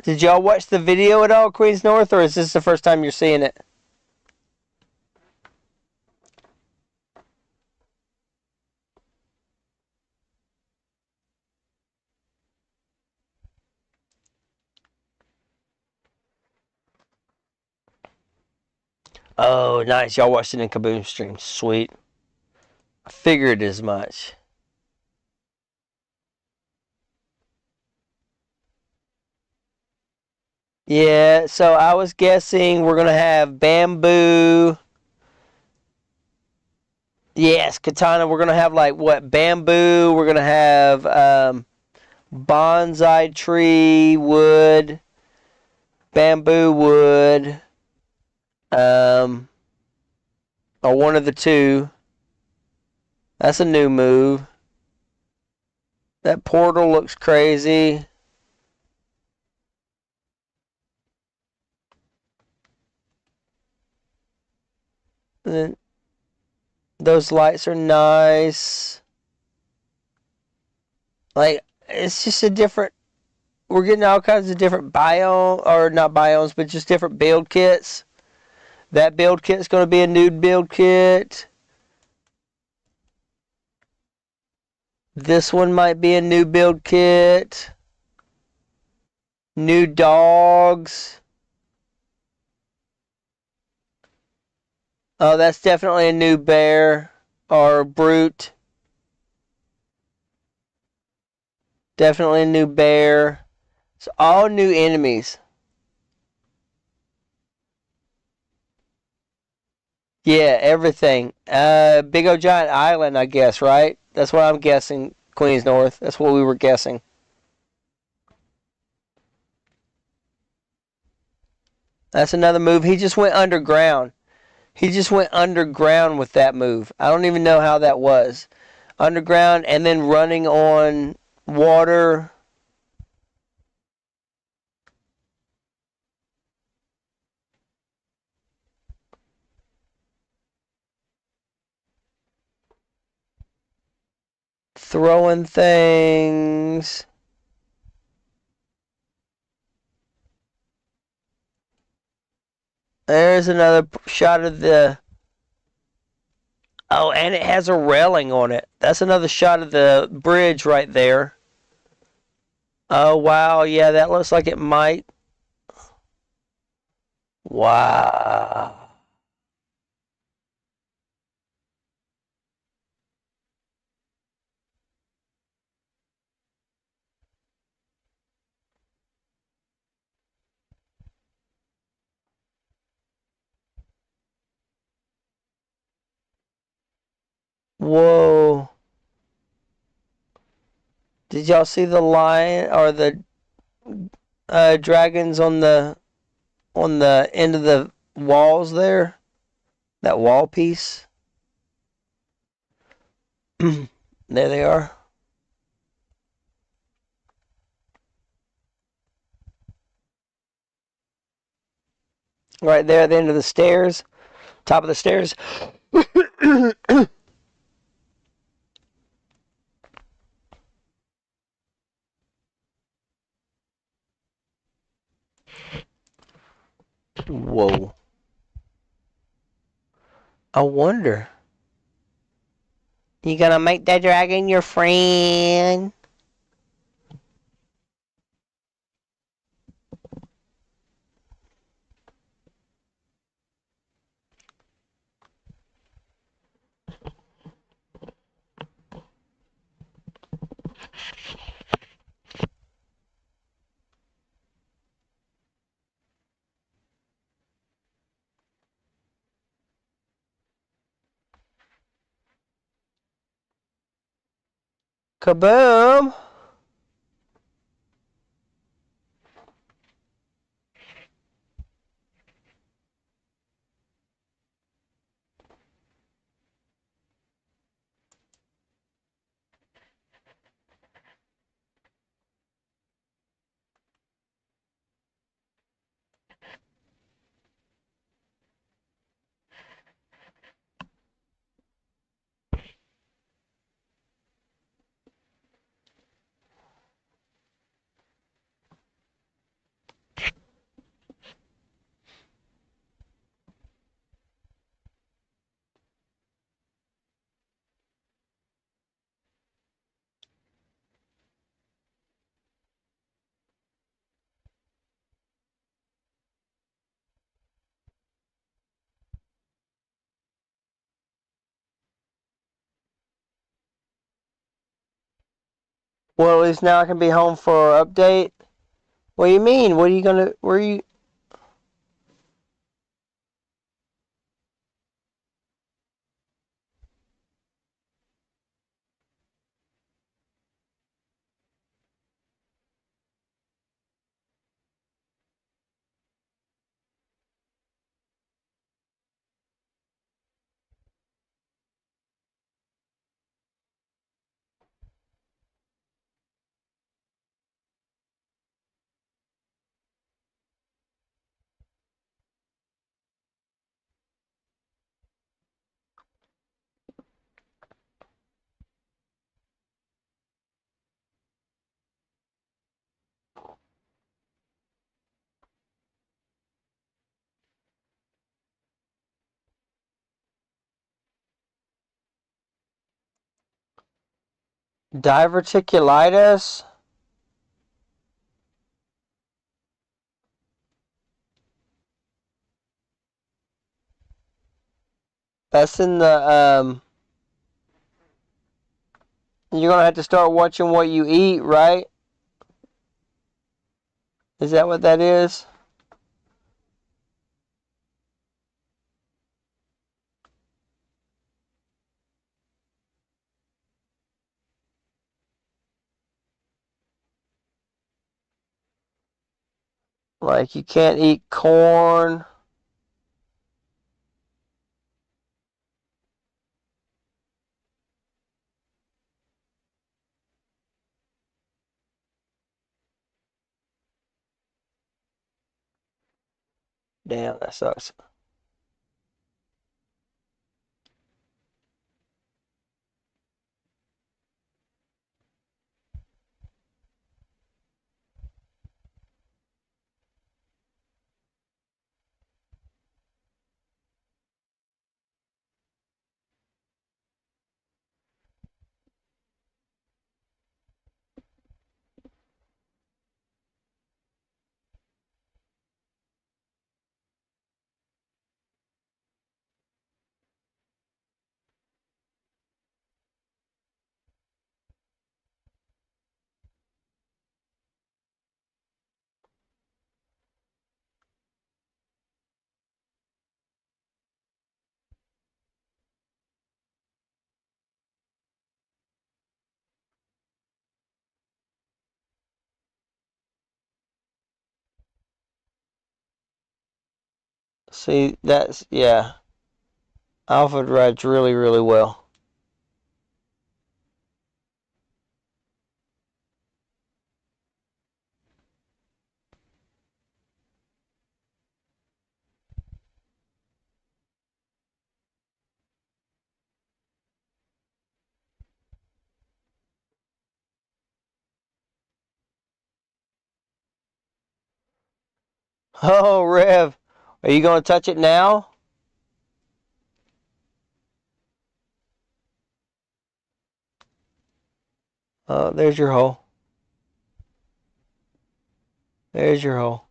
Did y'all watch the video at all, Queens North, or is this the first time you're seeing it? Oh, nice. Y'all watched it in Kaboom stream. Sweet. I figured as much. Yeah, so I was guessing we're going to have bamboo. Yes, katana. We're going to have like what? Bamboo. We're going to have bonsai tree wood. Bamboo wood. Or one of the two. That's a new move. That portal looks crazy. And then those lights are nice. Like, it's just a different... We're getting all kinds of different biomes, or not biomes, but just different build kits. That build kit's going to be a nude build kit. This one might be a new build kit. New dogs. Oh, that's definitely a new bear or brute. Definitely a new bear. It's all new enemies. Yeah, everything. Big O Giant Island, I guess, right? That's what I'm guessing. Queens North. That's what we were guessing. That's another move. He just went underground. He just went underground with that move. I don't even know how that was. Underground and then running on water. Throwing things. There's another shot of the... Oh, and it has a railing on it. That's another shot of the bridge right there. Oh, wow. Yeah, that looks like it might. Wow. Whoa. Did y'all see the lion or the dragons on the end of the walls there? That wall piece? There they are. Right there at the end of the stairs. Top of the stairs. Whoa. I wonder. You gonna make that dragon your friend? Kaboom! Well, at least now I can be home for an update. What do you mean? What are you gonna? Where are you? Diverticulitis? That's in the You're gonna have to start watching what you eat, right? Is that what that is? Like you can't eat corn. Damn, that sucks. See, that's yeah. Alfred writes really, really well. Oh, Rev, Are you going to touch it now? Oh, there's your hole. There's your hole.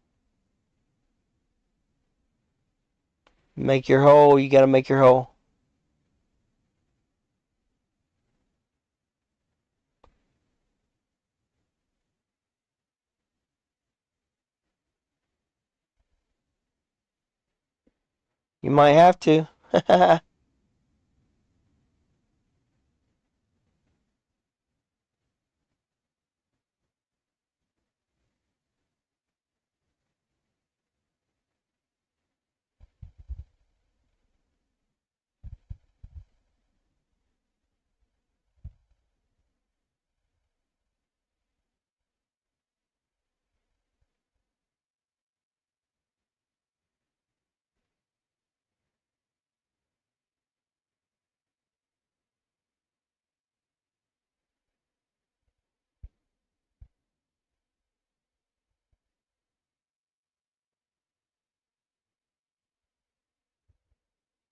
Make your hole. You got to make your hole. You might have to.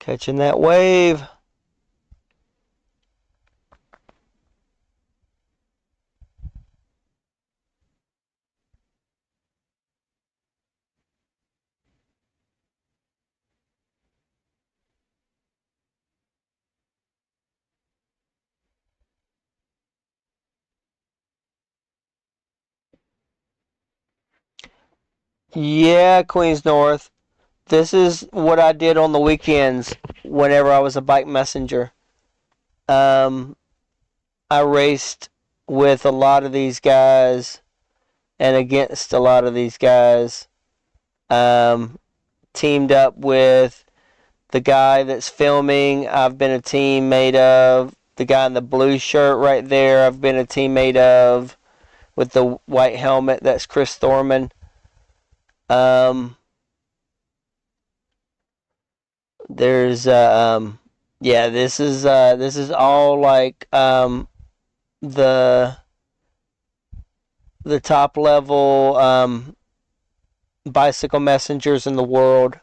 Catching that wave. Yeah, Queens North. This is what I did on the weekends whenever I was a bike messenger. Um, I raced with a lot of these guys and against a lot of these guys. Um, Teamed up with the guy that's filming. I've been a teammate of. The guy in the blue shirt right there, I've been a teammate of. With the white helmet, that's Chris Thorman. Um, there's yeah, this is all like the the top level bicycle messengers in the world.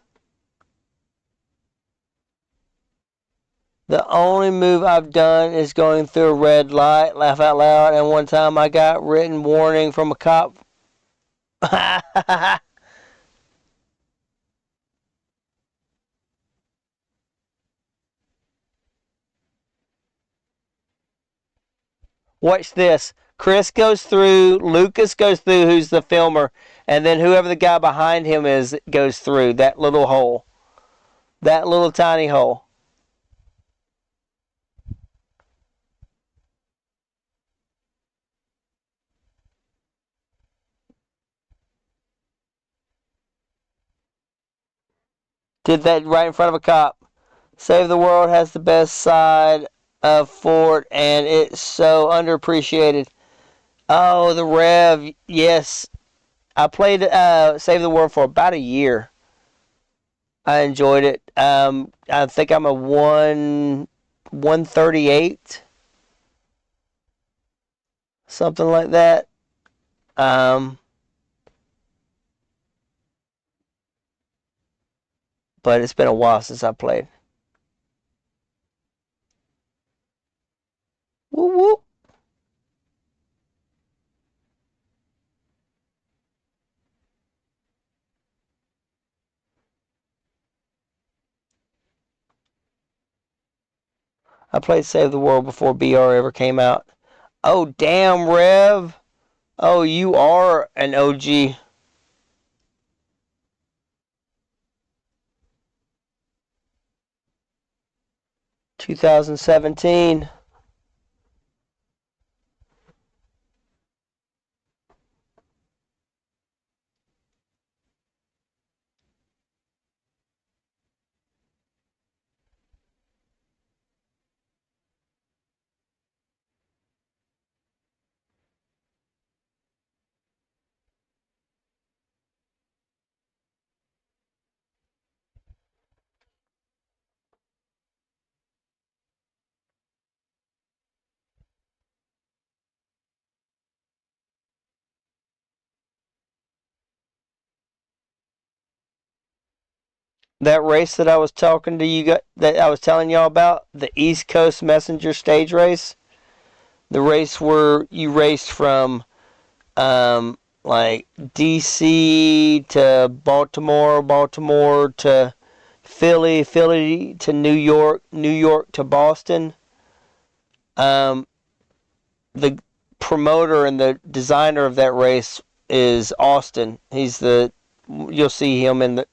The only move I've done is going through a red light, laugh out loud, and one time I got written warning from a cop. Watch this. Chris goes through, Lucas goes through, who's the filmer, and then whoever the guy behind him is goes through that little hole. That little tiny hole. Did that right in front of a cop. Save the World has the best side of Fort, and it's so underappreciated. Oh, the Rev. Yes. I played Save the World for about a year. I enjoyed it. I think I'm a 138, something like that. Um, but it's been a while since I played. Woo woo. I played Save the World before BR ever came out. Oh, damn, Rev. Oh, you are an OG. 2017. That race that I was talking to you, that I was telling y'all about, the East Coast Messenger stage race, the race where you raced from like DC to Baltimore, Baltimore to Philly, Philly to New York, New York to Boston. Um, the promoter and the designer of that race is Austin. You'll see him in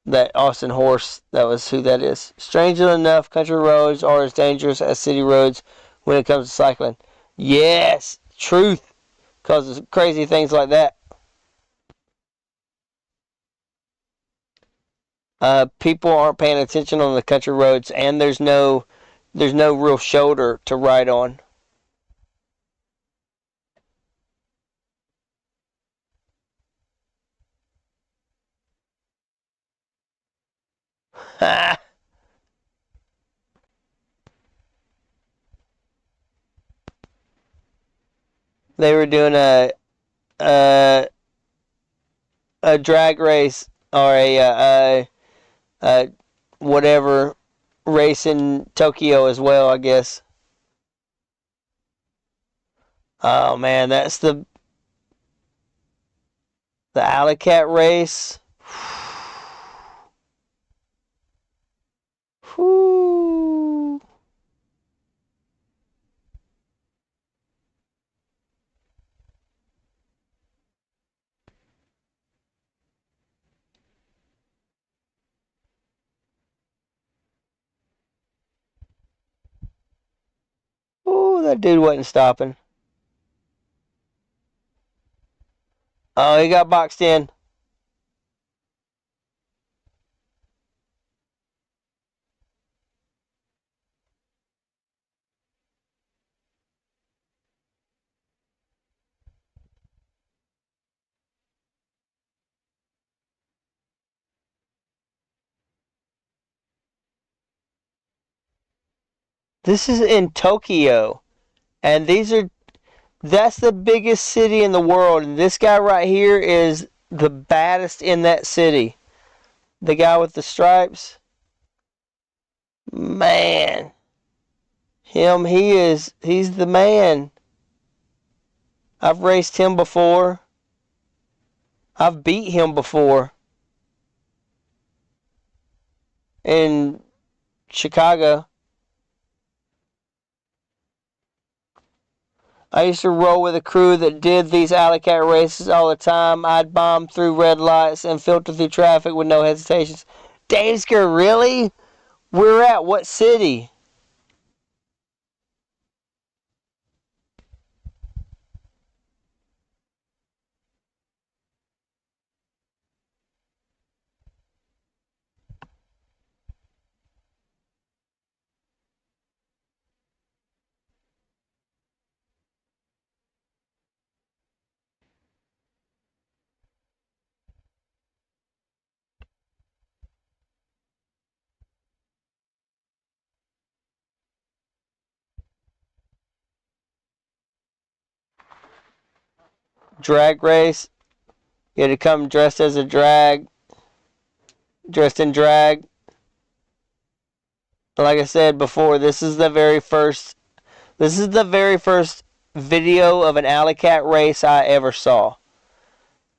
that Austin horse. That was who that is. Strangely enough, country roads are as dangerous as city roads when it comes to cycling. Yes, truth, causes crazy things like that. People aren't paying attention on the country roads, and there's no real shoulder to ride on. They were doing a a drag race or a whatever race in Tokyo as well, I guess. Oh man, that's the Alley Cat race. Whew. Ooh, that dude wasn't stopping. Oh, he got boxed in. This is in Tokyo, and that's the biggest city in the world. And this guy right here is the baddest in that city. The guy with the stripes. Man. He's the man. I've raced him before. I've beat him before in Chicago. I used to roll with a crew that did these alley cat races all the time. I'd bomb through red lights and filter through traffic with no hesitations. Davesker, really? We're at what city? Drag race. You had to come dressed as a drag, dressed in drag. Like I said before, this is the very first video of an alley cat race I ever saw.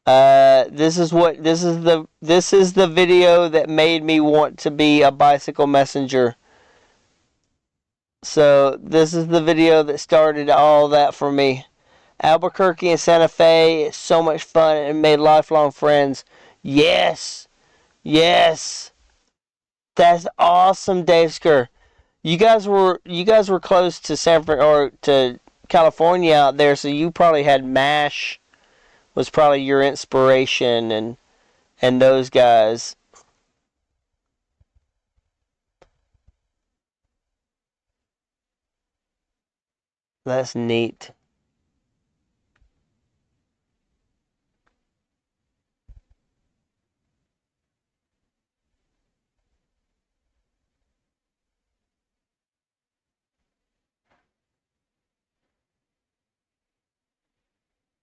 This is the video that made me want to be a bicycle messenger. So this is the video that started all that for me. Albuquerque and Santa Fe is so much fun and made lifelong friends. Yes, yes, that's awesome, Dave Skur. You guys were close to or to California out there, so you probably had Mash was probably your inspiration and those guys. That's neat.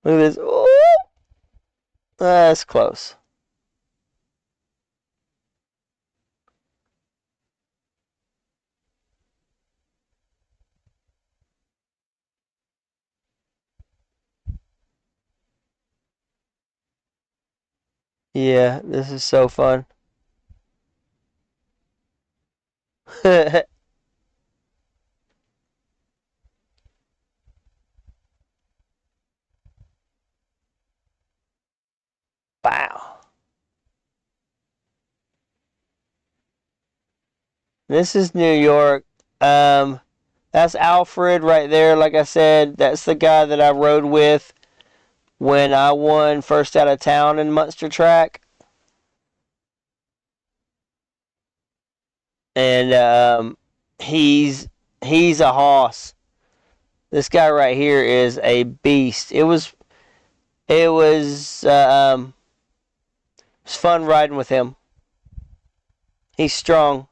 Look at this. Ooh, that's close. Yeah, this is so fun. Wow. This is New York. That's Alfred right there. Like I said, that's the guy that I rode with when I won first out of town in Munster Track. And he's a hoss. This guy right here is a beast. It was fun riding with him. He's strong.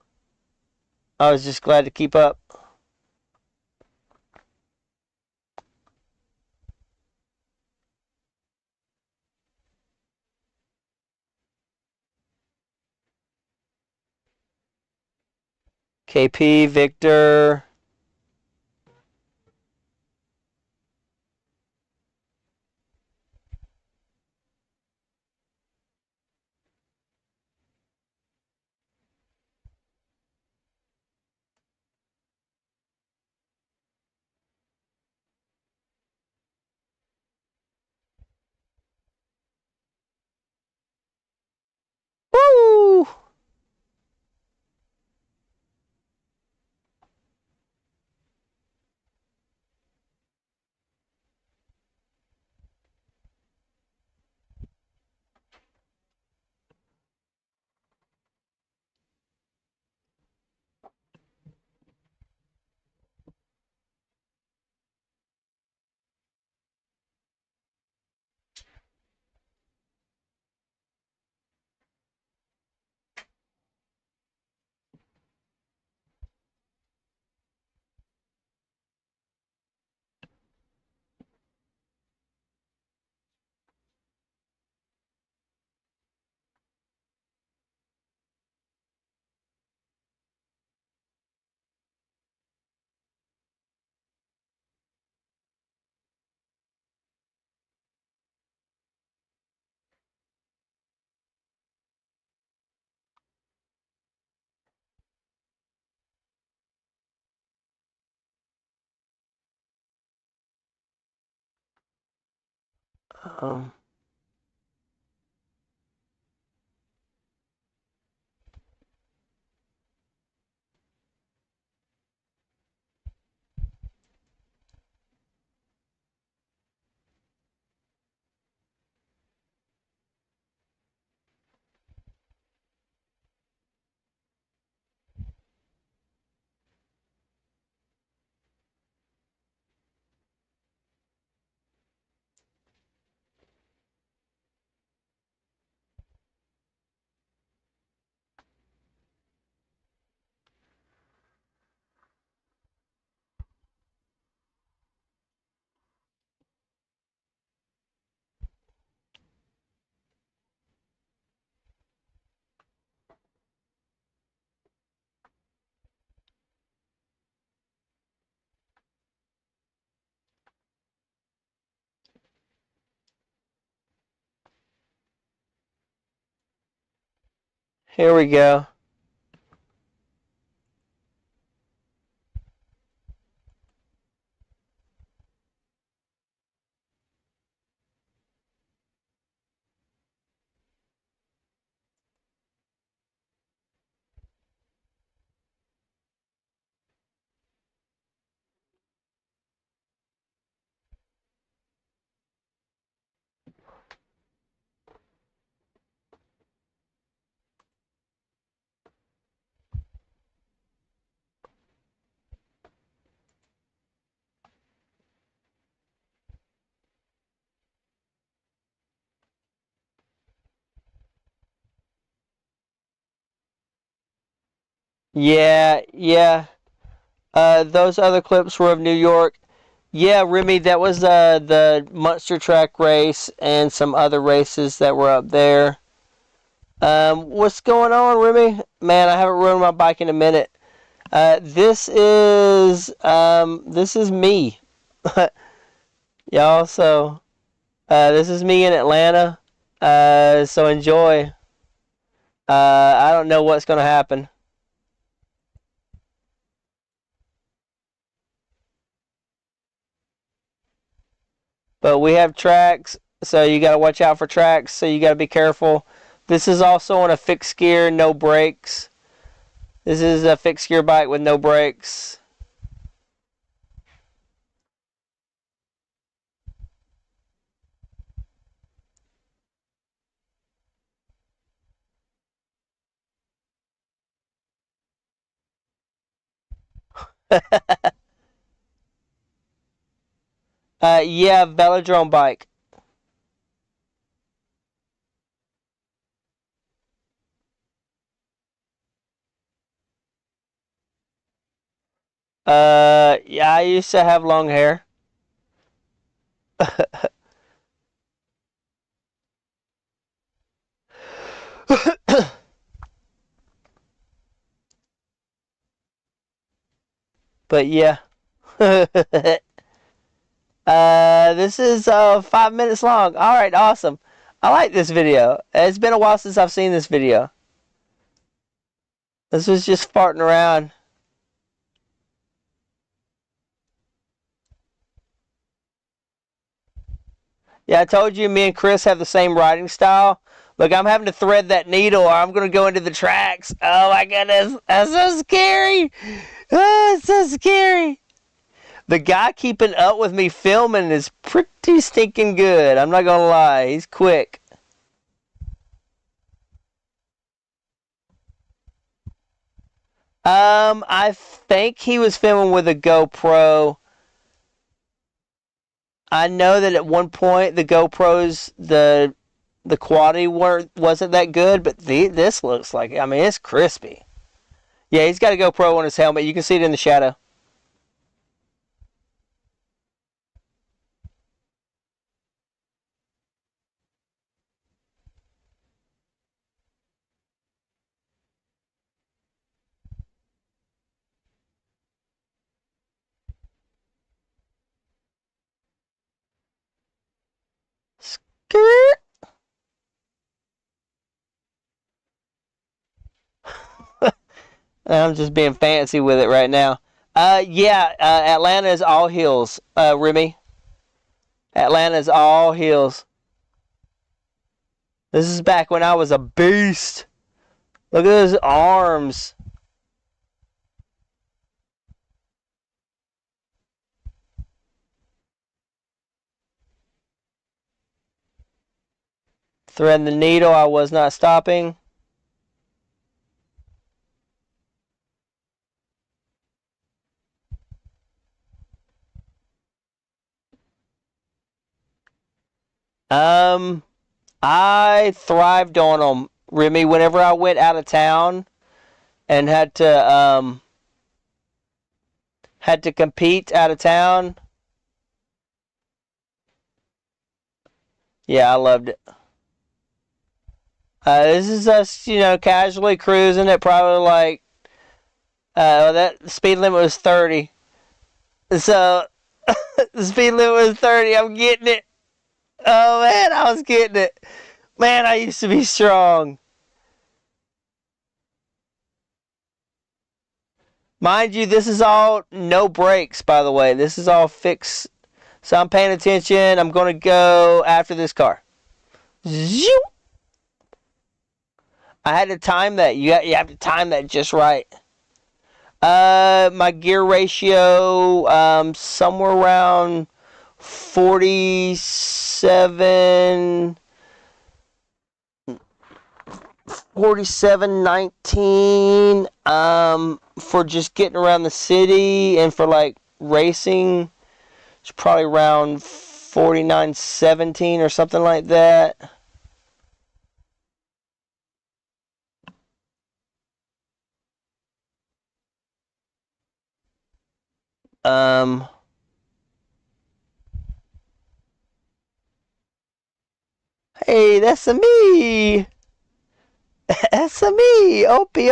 I was just glad to keep up. KP, Victor. Woo! Um, Here we go. Yeah, yeah. Those other clips were of New York. Yeah, Remy, that was the Munster Track race and some other races that were up there. What's going on, Remy? Man, I haven't rode my bike in a minute. This is me, y'all. So this is me in Atlanta. So enjoy. I don't know what's going to happen. But we have tracks, so you got to watch out for tracks, so you got to be careful. This is also on a fixed gear, no brakes. This is a fixed gear bike with no brakes. Yeah, velodrome bike. Yeah, I used to have long hair. But yeah. This is 5 minutes long. All right, awesome. I like this video. It's been a while since I've seen this video. This was just farting around. Yeah, I told you me and Chris have the same riding style. Look, I'm having to thread that needle or I'm going to go into the tracks. Oh my goodness. That's so scary. Oh, it's so scary. The guy keeping up with me filming is pretty stinking good. I'm not going to lie. He's quick. I think he was filming with a GoPro. I know that at one point the GoPros, the quality wasn't that good, but this looks like, I mean, it's crispy. Yeah, he's got a GoPro on his helmet. You can see it in the shadow. Skirt. I'm just being fancy with it right now. Yeah, Atlanta is all hills, Remy. Atlanta is all hills. This is back when I was a beast. Look at those arms. Threading the needle, I was not stopping. Um, I thrived on them, Remy. Whenever I went out of town and had to compete out of town, yeah, I loved it. This is us, casually cruising at probably like that speed limit was 30. So the speed limit was 30. I'm getting it. Oh man, I was getting it. Man, I used to be strong. Mind you, this is all no brakes, by the way. This is all fixed. So I'm paying attention. I'm going to go after this car. Zoom. I had to time that. You have to time that just right. My gear ratio, somewhere around 47, 47-19, for just getting around the city, and for like racing, it's probably around 49-17 or something like that. Um, hey, that's a me. That's a me. Opie.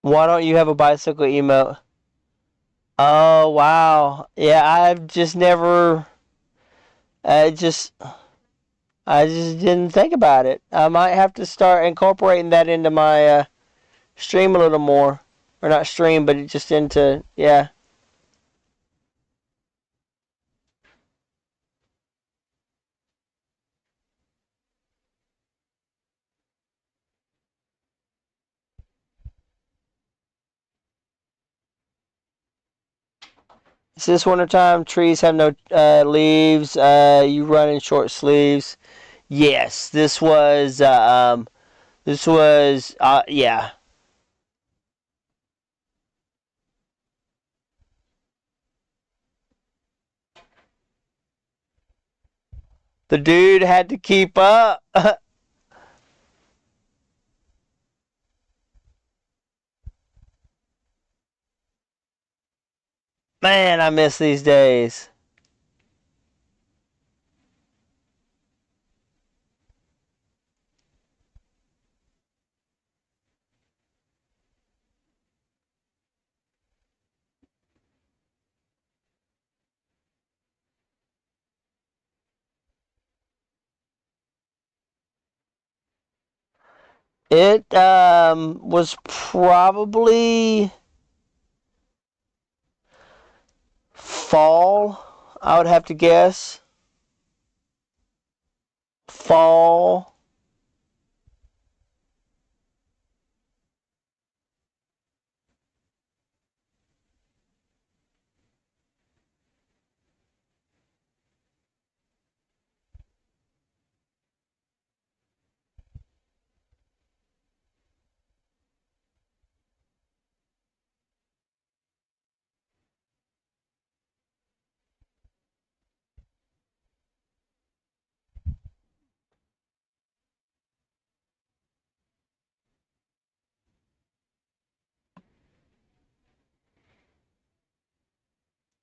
Why don't you have a bicycle emote? Oh wow. Yeah, I've just never. I just. I just didn't think about it. I might have to start incorporating that into my stream a little more, or not stream, but just into yeah. It's this wintertime. Trees have no leaves. You run in short sleeves. Yes, this was. This was. Yeah. The dude had to keep up. Man, I miss these days. It was probably fall. I would have to guess fall.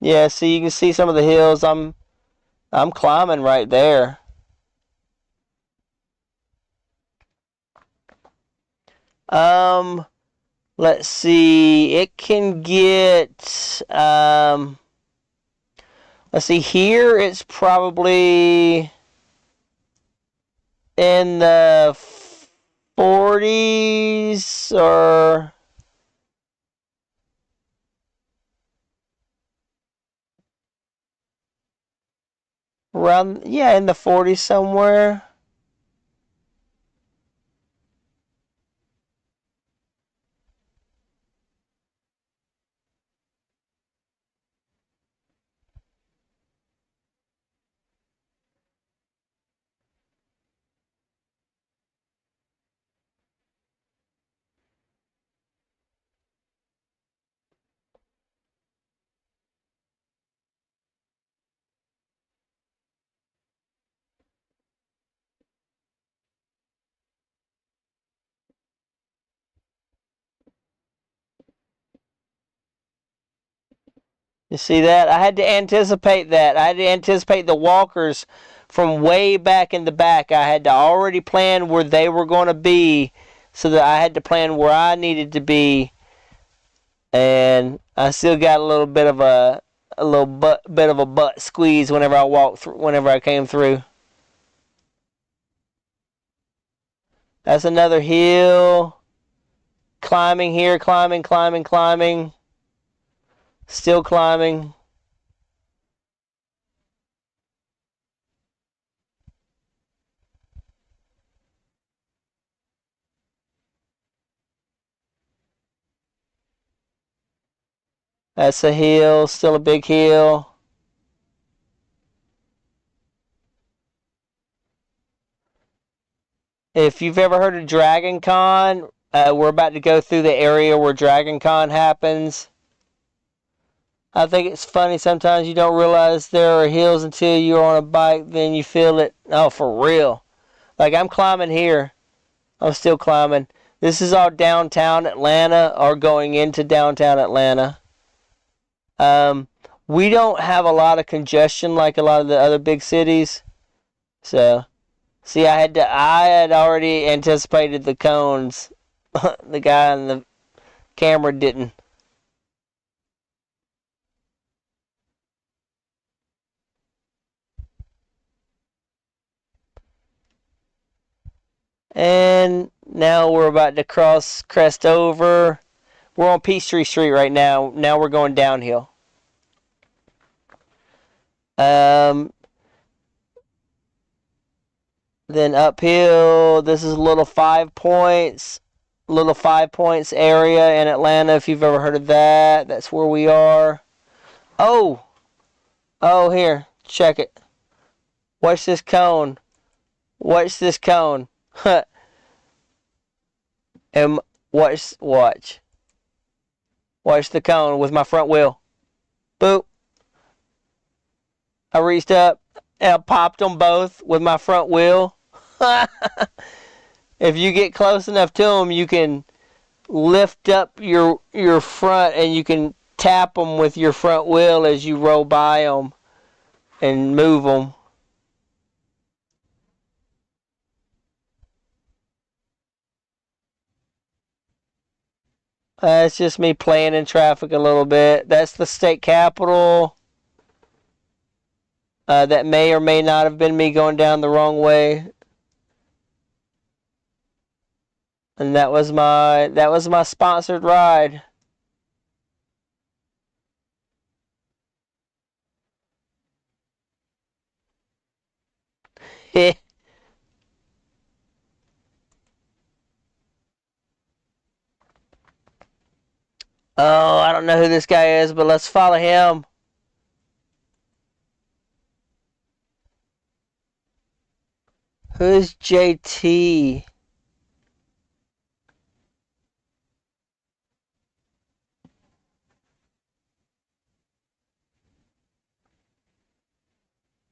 Yeah, see, you can see some of the hills. I'm climbing right there. Um, let's see. It can get let's see here. It's probably in the 40s or around. Yeah, in the 40s somewhere. You see that? I had to anticipate that. I had to anticipate the walkers from way back in the back. I had to already plan where they were going to be so that I had to plan where I needed to be. And I still got a little bit of a butt squeeze whenever I walked through, whenever I came through. That's another hill. Climbing here, climbing, climbing, climbing. Still climbing. That's a hill, still a big hill. If you've ever heard of Dragon Con, we're about to go through the area where Dragon Con happens. I think it's funny sometimes you don't realize there are hills until you're on a bike, then you feel it. Oh, for real. Like I'm climbing here. I'm still climbing. This is all downtown Atlanta or going into downtown Atlanta. Um, we don't have a lot of congestion like a lot of the other big cities. So, see, I had already anticipated the cones. The guy in camera didn't. And now we're about to crest over. We're on Peachtree Street right now. Now we're going downhill. Then uphill, this is Little 5 Points. Little 5 Points area in Atlanta, if you've ever heard of that. That's where we are. Oh, here, check it. Watch this cone. Watch this cone. And watch the cone with my front wheel. Boop. I reached up and I popped them both with my front wheel. If you get close enough to them, you can lift up your front and you can tap them with your front wheel as you roll by them and move them. It's just me playing in traffic a little bit. That's the state capitol. That may or may not have been me going down the wrong way. And that was my sponsored ride. Oh, I don't know who this guy is, but let's follow him. Who's JT?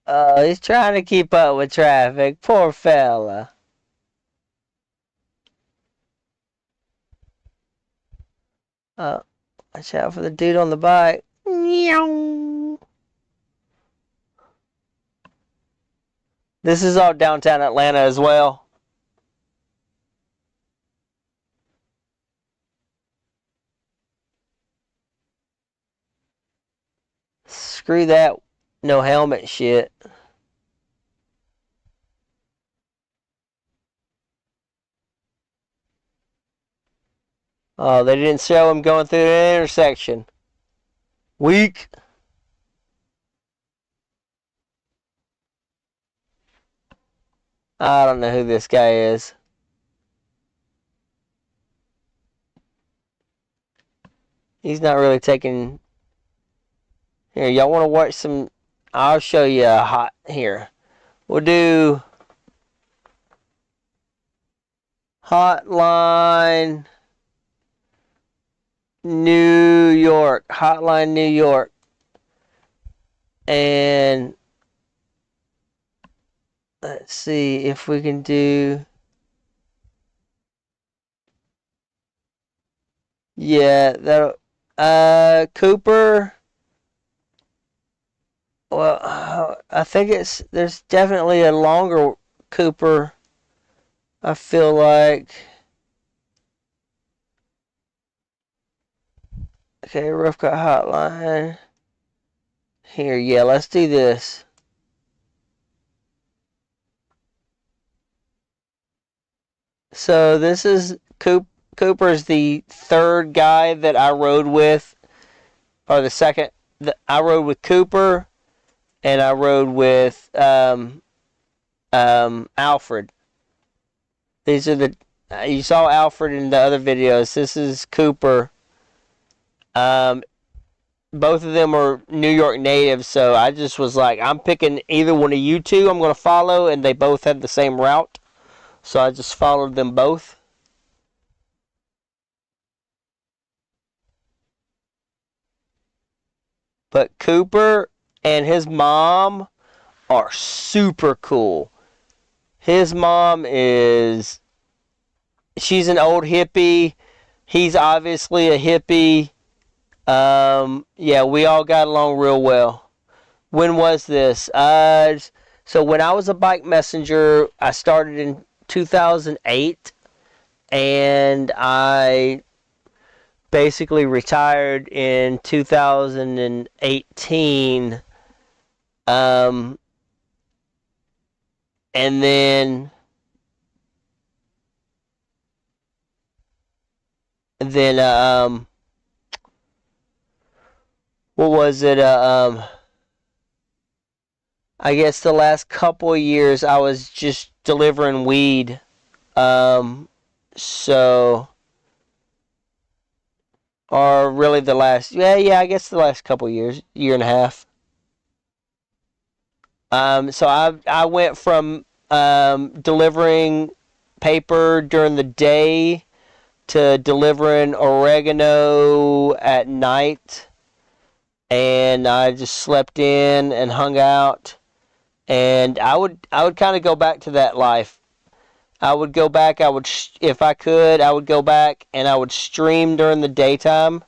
Oh, he's trying to keep up with traffic. Poor fella. Watch out for the dude on the bike. Meow. This is all downtown Atlanta as well. Screw that no helmet shit. Oh, they didn't show him going through the intersection. Weak. I don't know who this guy is. He's not really taking... Here, y'all want to watch some... I'll show you a hot... Here. We'll do... Hotline... New York. Hotline New York. And... Let's see if we can do... Yeah, that'll... Cooper... Well, I think there's definitely a longer Cooper. I feel like. Okay, rough cut hotline. Here, yeah, let's do this. So this is Cooper's the third guy that I rode with, or the second. I rode with Cooper. And I rode with Alfred. These are you saw Alfred in the other videos. This is Cooper. Both of them are New York natives, so I just was like, I'm picking either one of you two I'm going to follow, and they both had the same route. So I just followed them both. But Cooper and his mom are super cool. His mom she's an old hippie. He's obviously a hippie. Yeah, we all got along real well. When was this? So when I was a bike messenger, I started in 2008, and I basically retired in 2018. Um, and then what was it? I guess the last couple of years I was just delivering weed. Um, so, or really the last, yeah, I guess the last couple of years, year and a half. So I went from delivering paper during the day to delivering oregano at night, and I just slept in and hung out. And I would kind of go back to that life. I would go back. If I could, I would go back and I would stream during the daytime,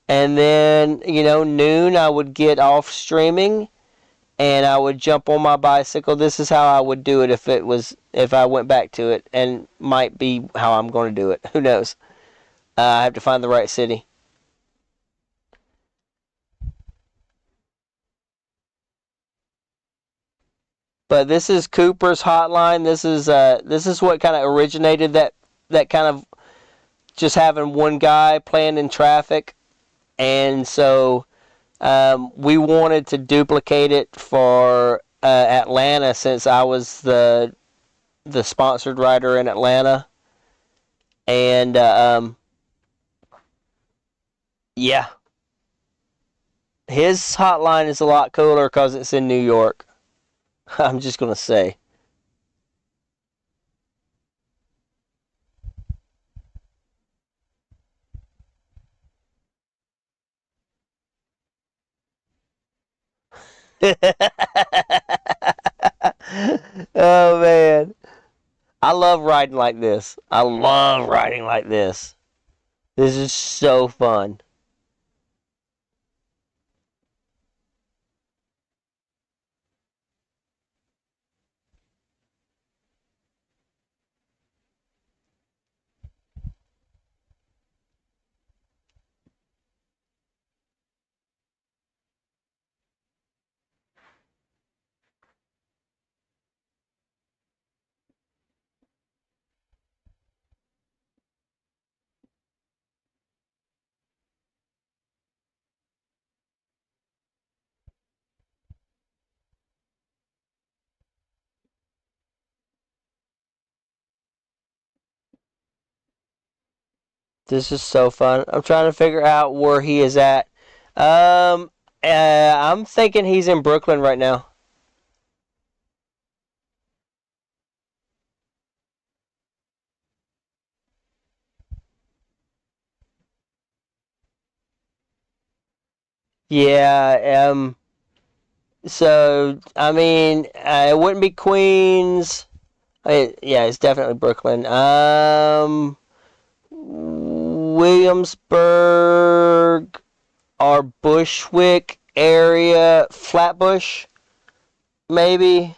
and then noon I would get off streaming, and I would jump on my bicycle. This is how I would do it if I went back to it, and might be how I'm going to do it. Who knows? I have to find the right city. But this is Cooper's hotline. This is what kind of originated that kind of just having one guy playing in traffic, and so we wanted to duplicate it for Atlanta since I was the sponsored writer in Atlanta, and yeah, his hotline is a lot cooler because it's in New York. I'm just gonna say. Oh man, I love riding like this. I love riding like this. This is so fun. This is so fun. I'm trying to figure out where he is at. Um, I'm thinking he's in Brooklyn right now. Yeah. So I mean, it wouldn't be Queens. Yeah, it's definitely Brooklyn. Williamsburg or Bushwick area, Flatbush maybe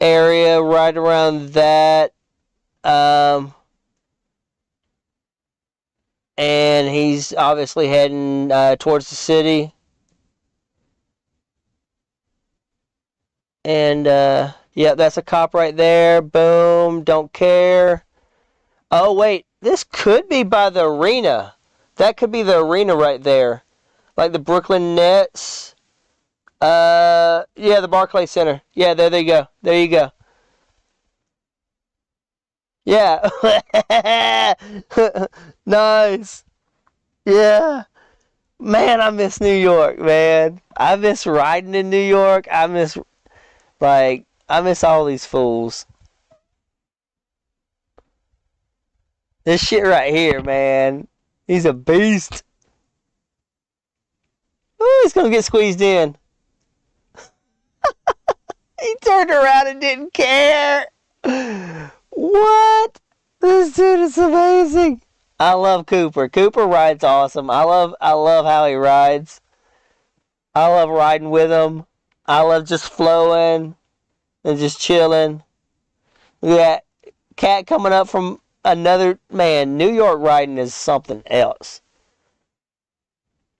area, right around that. Um, and he's obviously heading towards the city. And yeah, that's a cop right there. Boom, don't care. Oh wait, this could be by the arena. That could be the arena right there, like the Brooklyn Nets. Yeah, the Barclays Center. Yeah, there they go. There you go. Yeah. Nice. Yeah. Man, I miss New York, man. I miss riding in New York. I miss all these fools. This shit right here, man. He's a beast. Ooh, he's gonna get squeezed in. He turned around and didn't care. What? This dude is amazing. I love Cooper. Cooper rides awesome. I love how he rides. I love riding with him. I love just flowing and just chilling. Look at that cat coming up from another man. New York riding is something else.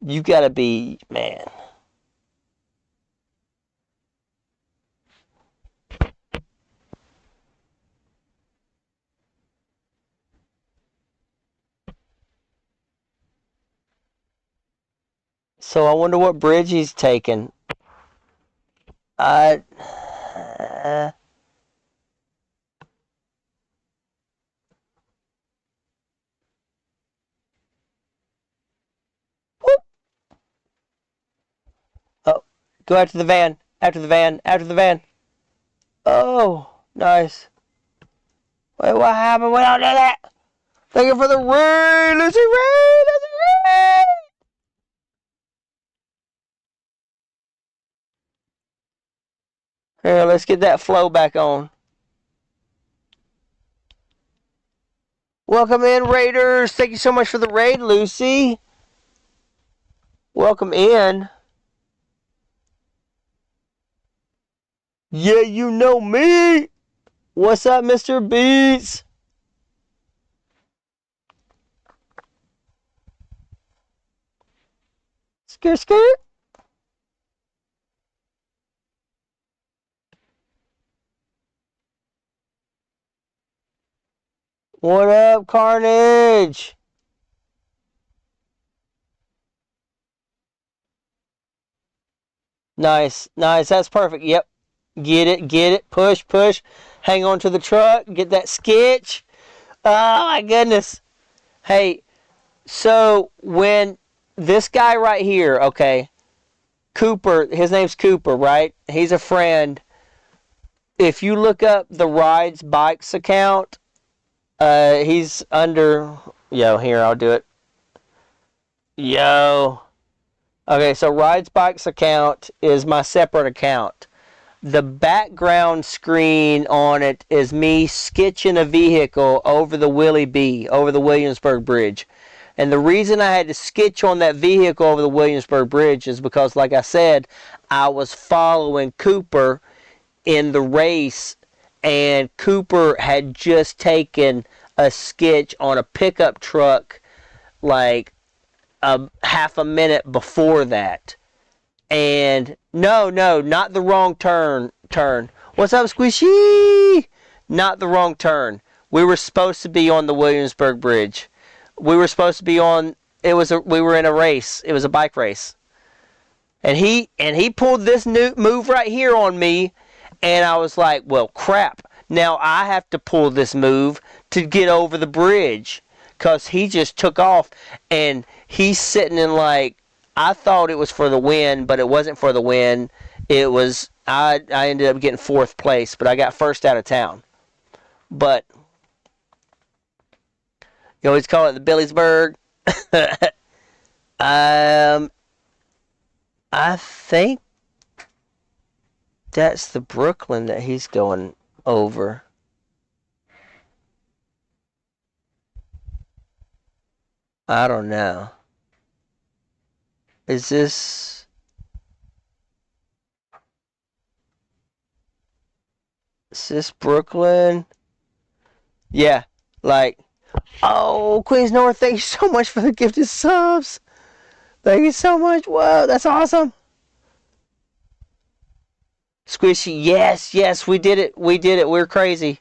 You gotta be, man. So I wonder what bridge he's taking. I. Whoop. Oh, go after the van. After the van. After the van. Oh, nice. Wait, what happened? We don't do that. Thank you for the raid, Lucy Raid, Lucy Raid. Here, let's get that flow back on. Welcome in, Raiders. Thank you so much for the raid, Lucy. Welcome in. Yeah, you know me. What's up, Mr. Beats? Skirt, skirt. What up, Carnage? Nice, nice. That's perfect. Yep. Get it, get it. Push, push. Hang on to the truck. Get that sketch. Oh, my goodness. Hey, so when this guy right here, okay, Cooper, his name's Cooper, right? He's a friend. If you look up the Rides Bikes account, he's under, yo, here, I'll do it. Yo. Okay, so Rides Bikes account is my separate account. The background screen on it is me sketching a vehicle over the Willie B, over the Williamsburg Bridge. And the reason I had to sketch on that vehicle over the Williamsburg Bridge is because, like I said, I was following Cooper in the race, and Cooper had just taken a sketch on a pickup truck like half a minute before that. And no, not the wrong turn. What's up, Squishy? Not the wrong turn. We were supposed to be on the Williamsburg Bridge. We were supposed to be on. We were in a race. It was a bike race. And he pulled this new move right here on me, and I was like, well, crap. Now I have to pull this move to get over the bridge, cause he just took off, and he's sitting in like. I thought it was for the win, but it wasn't for the win. It was, I ended up getting 4th place, but I got first out of town. But, you always call it the Billiesburg. I think that's the Brooklyn that he's going over. I don't know. Is this Brooklyn? Yeah, like, oh, Queens North, thank you so much for the gifted subs. Thank you so much. Whoa, that's awesome. Squishy, yes, we did it. We're crazy.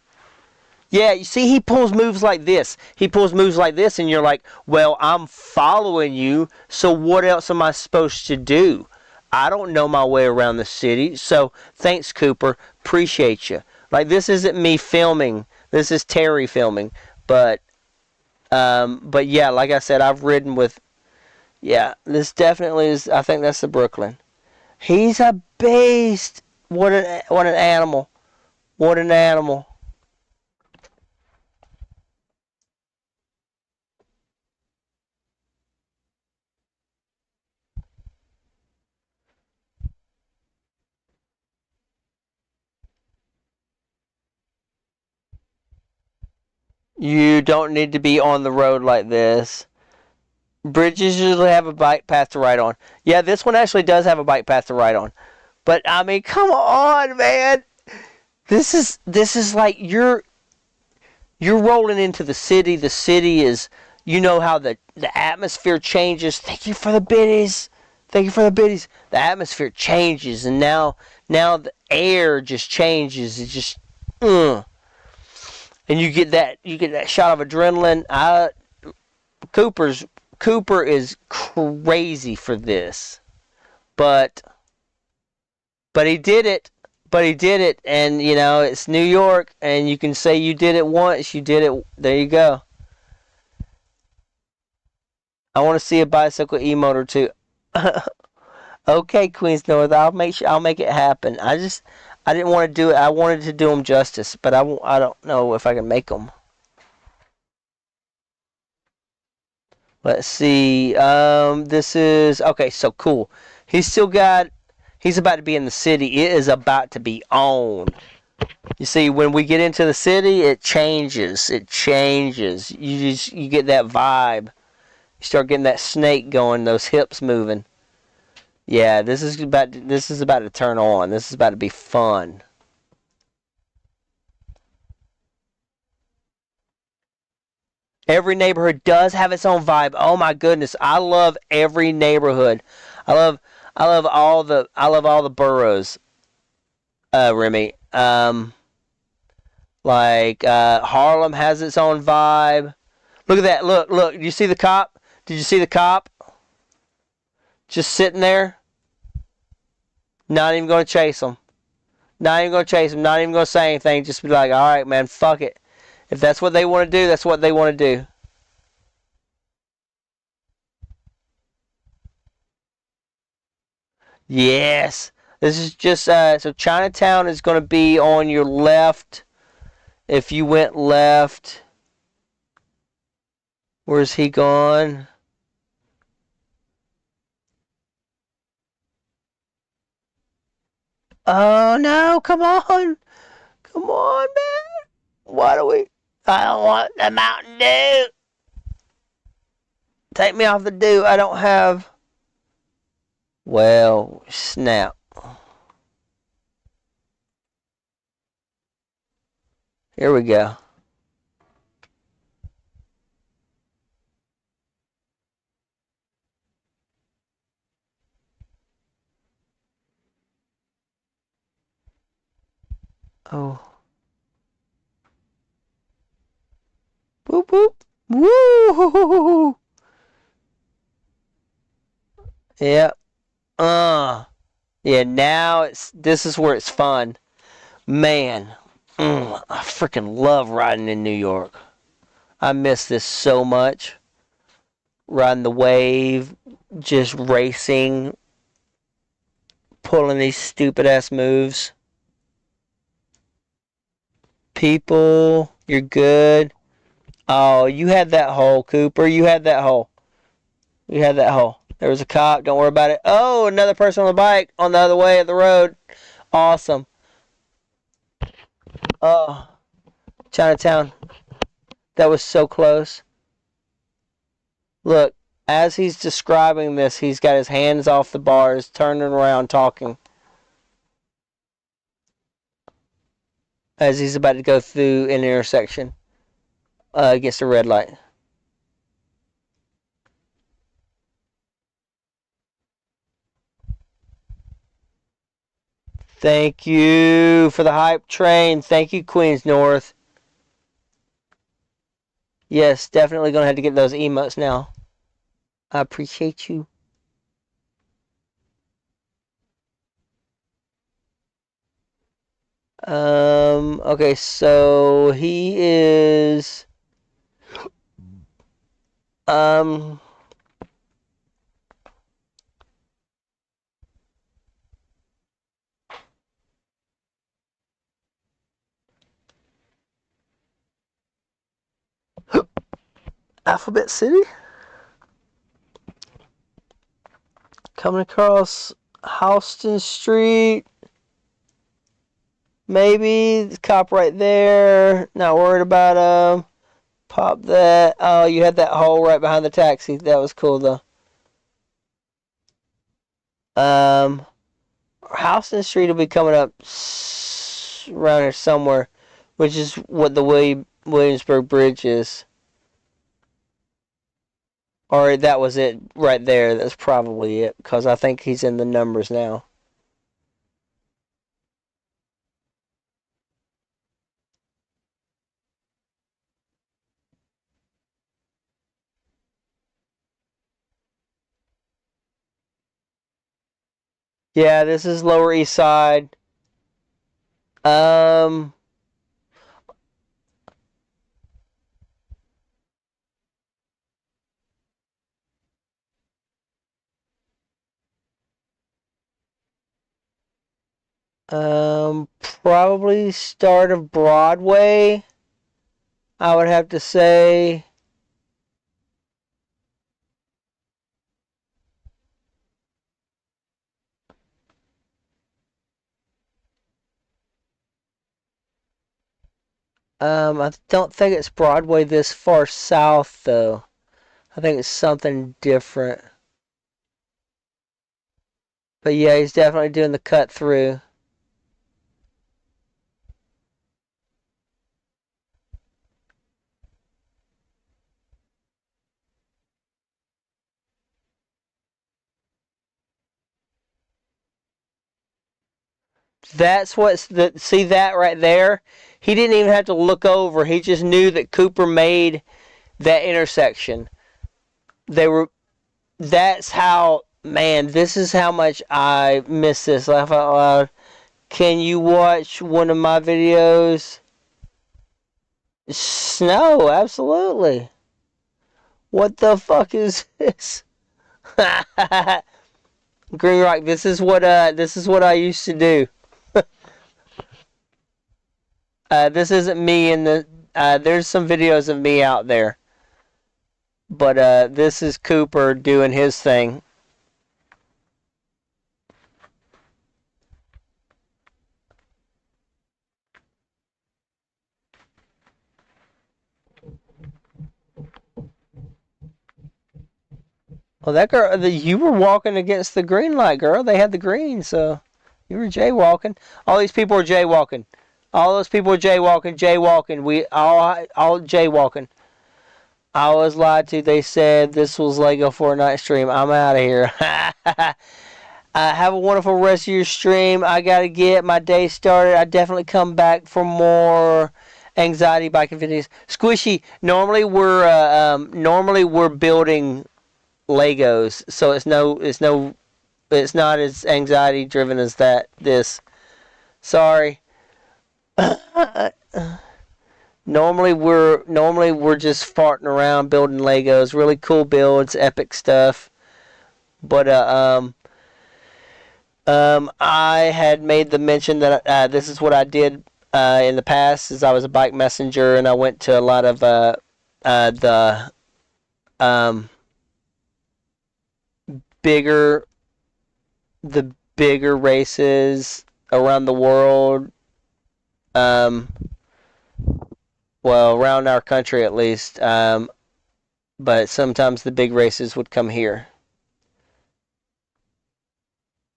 Yeah, you see, he pulls moves like this. And you're like, well, I'm following you, so what else am I supposed to do? I don't know my way around the city, so thanks, Cooper. Appreciate you. Like, this isn't me filming. This is Terry filming. But yeah, like I said, I've ridden with, yeah, this definitely is, I think that's the Brooklyn. He's a beast. What an animal. What an animal. You don't need to be on the road like this. Bridges usually have a bike path to ride on. Yeah, this one actually does have a bike path to ride on. But I mean, come on, man. This is like you're rolling into the city. The city is, you know how the atmosphere changes. Thank you for the biddies. Thank you for the biddies. The atmosphere changes, and now the air just changes. It just, and you get that shot of adrenaline. Cooper is crazy for this, but he did it. But he did it, and you know it's New York, and you can say you did it once. You did it. There you go. I want to see a bicycle emote or two. Okay, Queens North, I'll make it happen. I didn't want to do it. I wanted to do them justice, but I don't know if I can make them. Let's see. This is okay. So cool. He's about to be in the city. It is about to be on. You see, when we get into the city, it changes. It changes. You get that vibe. You start getting that snake going, those hips moving. Yeah, this is about to turn on. This is about to be fun. Every neighborhood does have its own vibe. Oh my goodness, I love every neighborhood. I love all the boroughs. Remy. Harlem has its own vibe. Look at that. Look. Did you see the cop? Did you see the cop? Just sitting there. Not even going to chase him. Not even going to chase him. Not even going to say anything. Just be like, all right, man, fuck it. If that's what they want to do, that's what they want to do. Yes. This is just, so Chinatown is going to be on your left. If you went left. Where's he gone? Oh no, come on. Come on, man. Why do we? I don't want the Mountain Dew. Take me off the dew. I don't have. Well, snap. Here we go. Oh. Boop boop. Woo! Yeah. Yeah, now this is where it's fun. Man, I freaking love riding in New York. I miss this so much. Riding the wave, just racing, pulling these stupid ass moves. People, you're good. Oh, you had that hole, Cooper. You had that hole. You had that hole. There was a cop. Don't worry about it. Oh, another person on the bike on the other way of the road. Awesome. Oh, Chinatown. That was so close. Look, as he's describing this, he's got his hands off the bars, turning around, talking. As he's about to go through an intersection against a red light. Thank you for the hype train. Thank you, Queens North. Yes, definitely going to have to get those emotes now. I appreciate you. Okay, so he is Alphabet City? Coming across Houston Street. Maybe the cop right there. Not worried about him. Pop that. Oh, you had that hole right behind the taxi. That was cool though. Houston Street will be coming up around here somewhere, which is what the Williamsburg Bridge is. Or that was it right there. That's probably it, because I think he's in the numbers now. Yeah, this is Lower East Side. Um, Probably start of Broadway, I would have to say. I don't think it's Broadway this far south, though. I think it's something different. But yeah, he's definitely doing the cut through. That's what's the see that right there. He didn't even have to look over. He just knew that Cooper made that intersection. They were. That's how. Man, this is how much I miss this. Laugh out loud. Can you watch one of my videos? Snow, absolutely. What the fuck is this? Green Rock. This is what I used to do. This isn't me in the. There's some videos of me out there, but this is Cooper doing his thing. Well, that girl, you were walking against the green light, girl. They had the green, so you were jaywalking. All these people were jaywalking. All those people were jaywalking. We all jaywalking. I was lied to. They said this was Lego Fortnite stream. I'm out of here. Have a wonderful rest of your stream. I gotta get my day started. I definitely come back for more anxiety biking videos. Squishy. Normally we're building Legos, so it's not as anxiety driven as that. This. Sorry. Normally we're just farting around building Legos, really cool builds, epic stuff. But I had made the mention that this is what I did in the past, is I was a bike messenger and I went to a lot of the um, bigger the bigger races around the world. Um, well, around our country at least. But sometimes the big races would come here.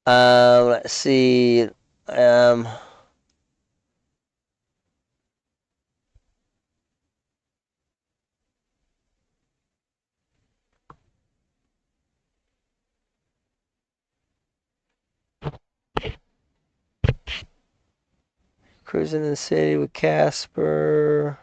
Let's see. Um, Cruising in the city with Casper.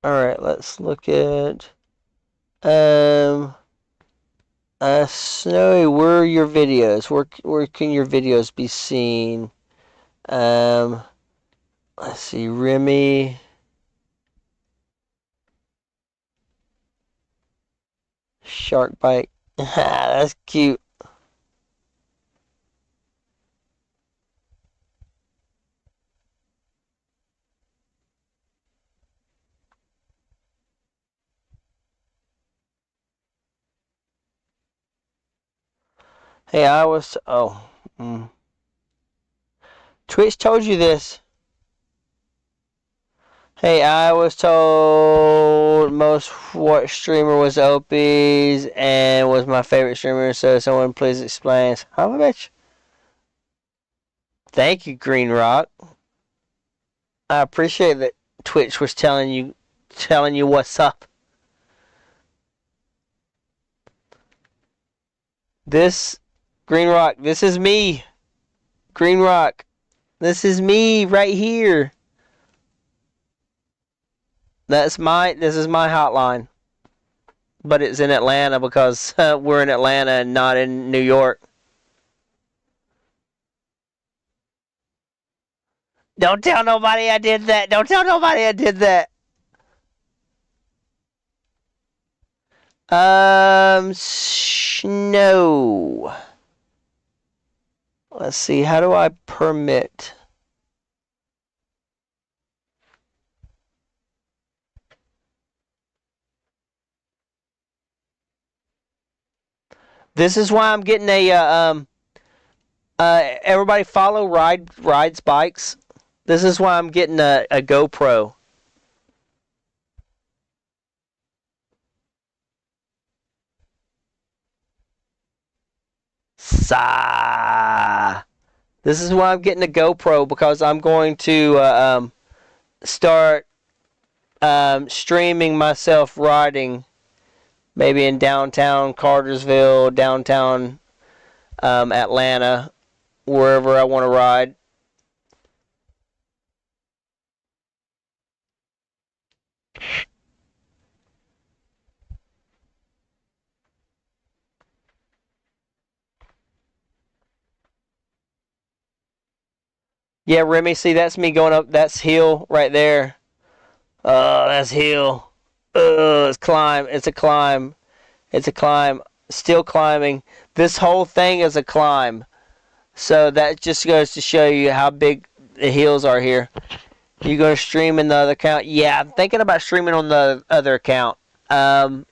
All right, let's look at um Snowy. Where are your videos? Where can your videos be seen? Um, let's see, Remy, Shark Bite. That's cute. Hey, I was. Oh. Twitch told you this. Hey, I was told most watched streamer was Opie's and was my favorite streamer, so someone please explain. How much? Thank you, Green Rock. I appreciate that Twitch was telling you what's up. This Green Rock, this is me. Green Rock, this is me right here. This is my hotline. But it's in Atlanta because we're in Atlanta and not in New York. Don't tell nobody I did that. Don't tell nobody I did that. No. Let's see. How do I permit? This is why I'm getting a everybody follow rides bikes. This is why I'm getting a GoPro. This is why I'm getting a GoPro because I'm going to start streaming myself riding, maybe in downtown Cartersville, downtown Atlanta, wherever I want to ride. Yeah, Remy, see, that's me going up. That's hill right there. Oh, that's hill. Oh, it's climb. It's a climb. It's a climb. Still climbing. This whole thing is a climb. So that just goes to show you how big the hills are here. You going to stream in the other account? Yeah, I'm thinking about streaming on the other account. And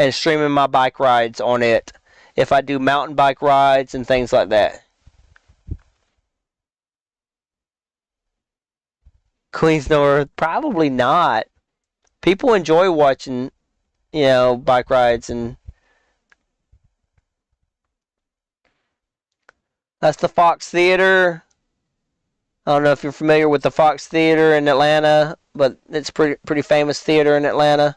streaming my bike rides on it. If I do mountain bike rides and things like that. Queens North, probably not. People enjoy watching, bike rides, and that's the Fox Theater. I don't know if you're familiar with the Fox Theater in Atlanta, but it's pretty famous theater in Atlanta.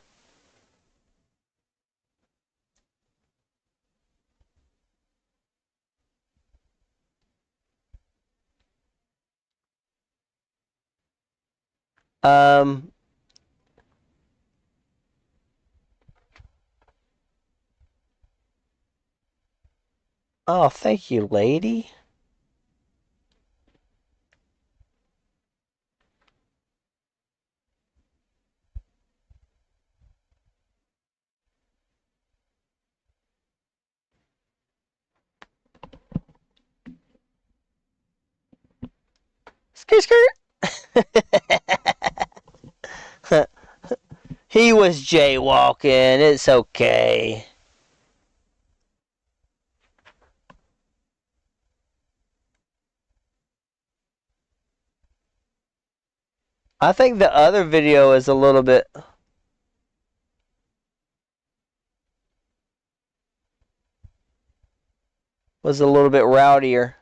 Um, oh, thank you, lady. Skirt, skirt. He was jaywalking. It's okay. I think the other video is a little bit rowdier.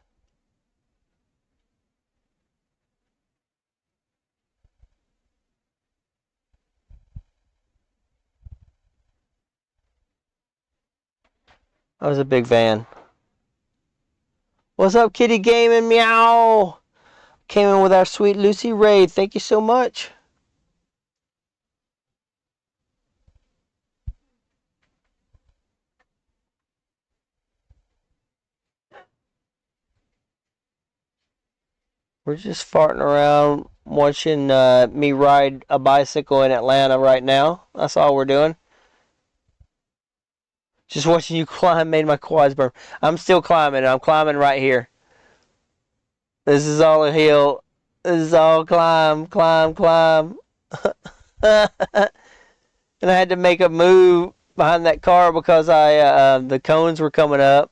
I was a big fan. What's up, Kitty Gaming? Meow. Came in with our sweet Lucy Ray. Thank you so much. We're just farting around watching me ride a bicycle in Atlanta right now. That's all we're doing. Just watching you climb made my quads burn. I'm still climbing. I'm climbing right here. This is all a hill. This is all climb, climb, climb. And I had to make a move behind that car because the cones were coming up.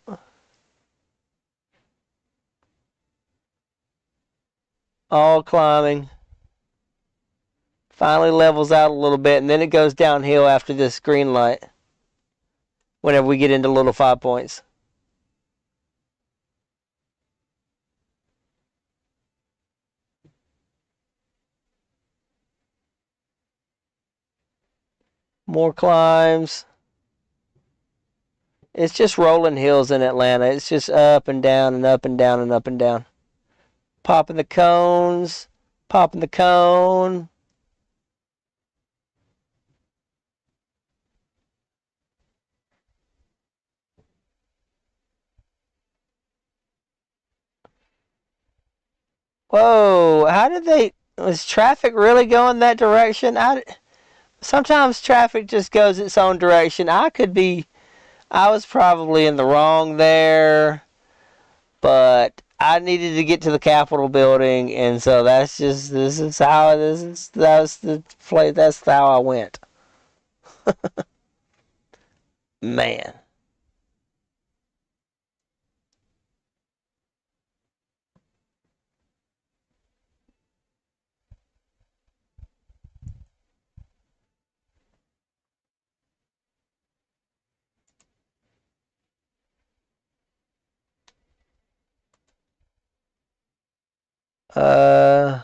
All climbing. Finally levels out a little bit, and then it goes downhill after this green light. Whenever we get into little 5 points. More climbs. It's just rolling hills in Atlanta. It's just up and down and up and down and up and down. Popping the cones. Popping the cone. Whoa, how did they... Was traffic really going that direction? Sometimes traffic just goes its own direction. I was probably in the wrong there, but I needed to get to the Capitol building, and so that's the place, that's how I went. Man. Uh,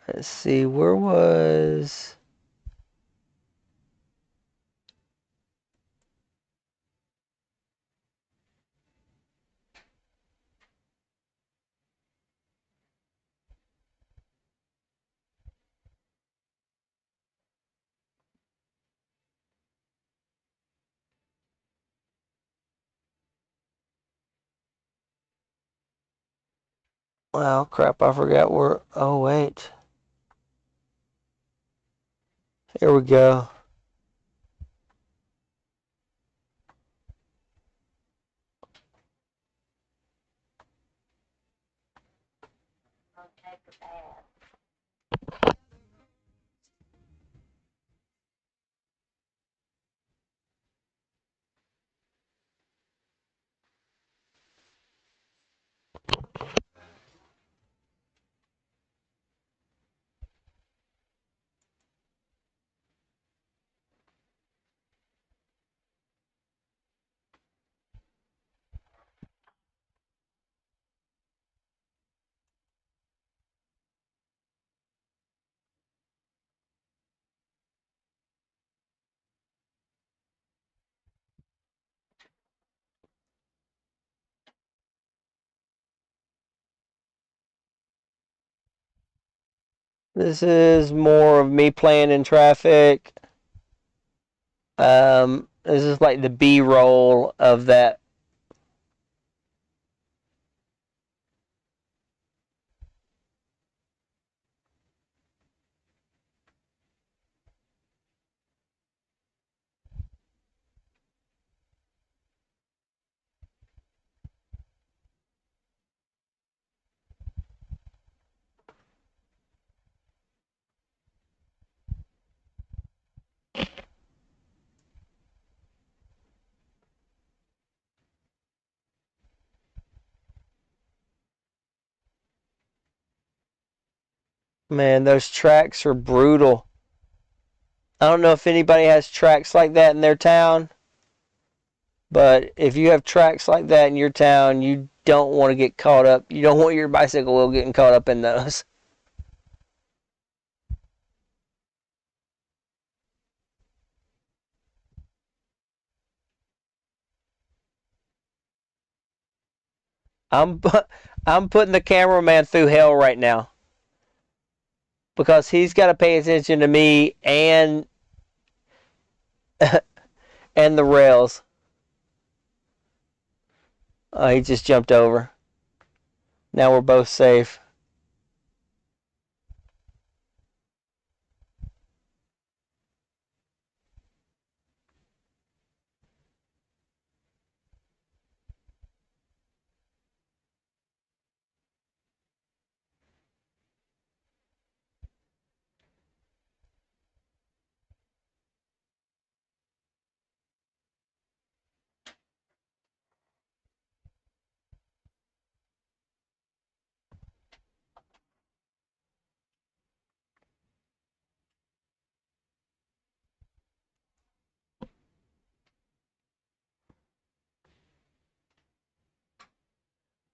let's see, where was... Well, crap, I forgot where... Oh, wait. Here we go. This is more of me playing in traffic. This is like the B-roll of that. Man, those tracks are brutal. I don't know if anybody has tracks like that in their town, but if you have tracks like that in your town, you don't want to get caught up. You don't want your bicycle wheel getting caught up in those. I'm I'm putting the cameraman through hell right now because he's got to pay attention to me and the rails. Oh, he just jumped over. Now we're both safe.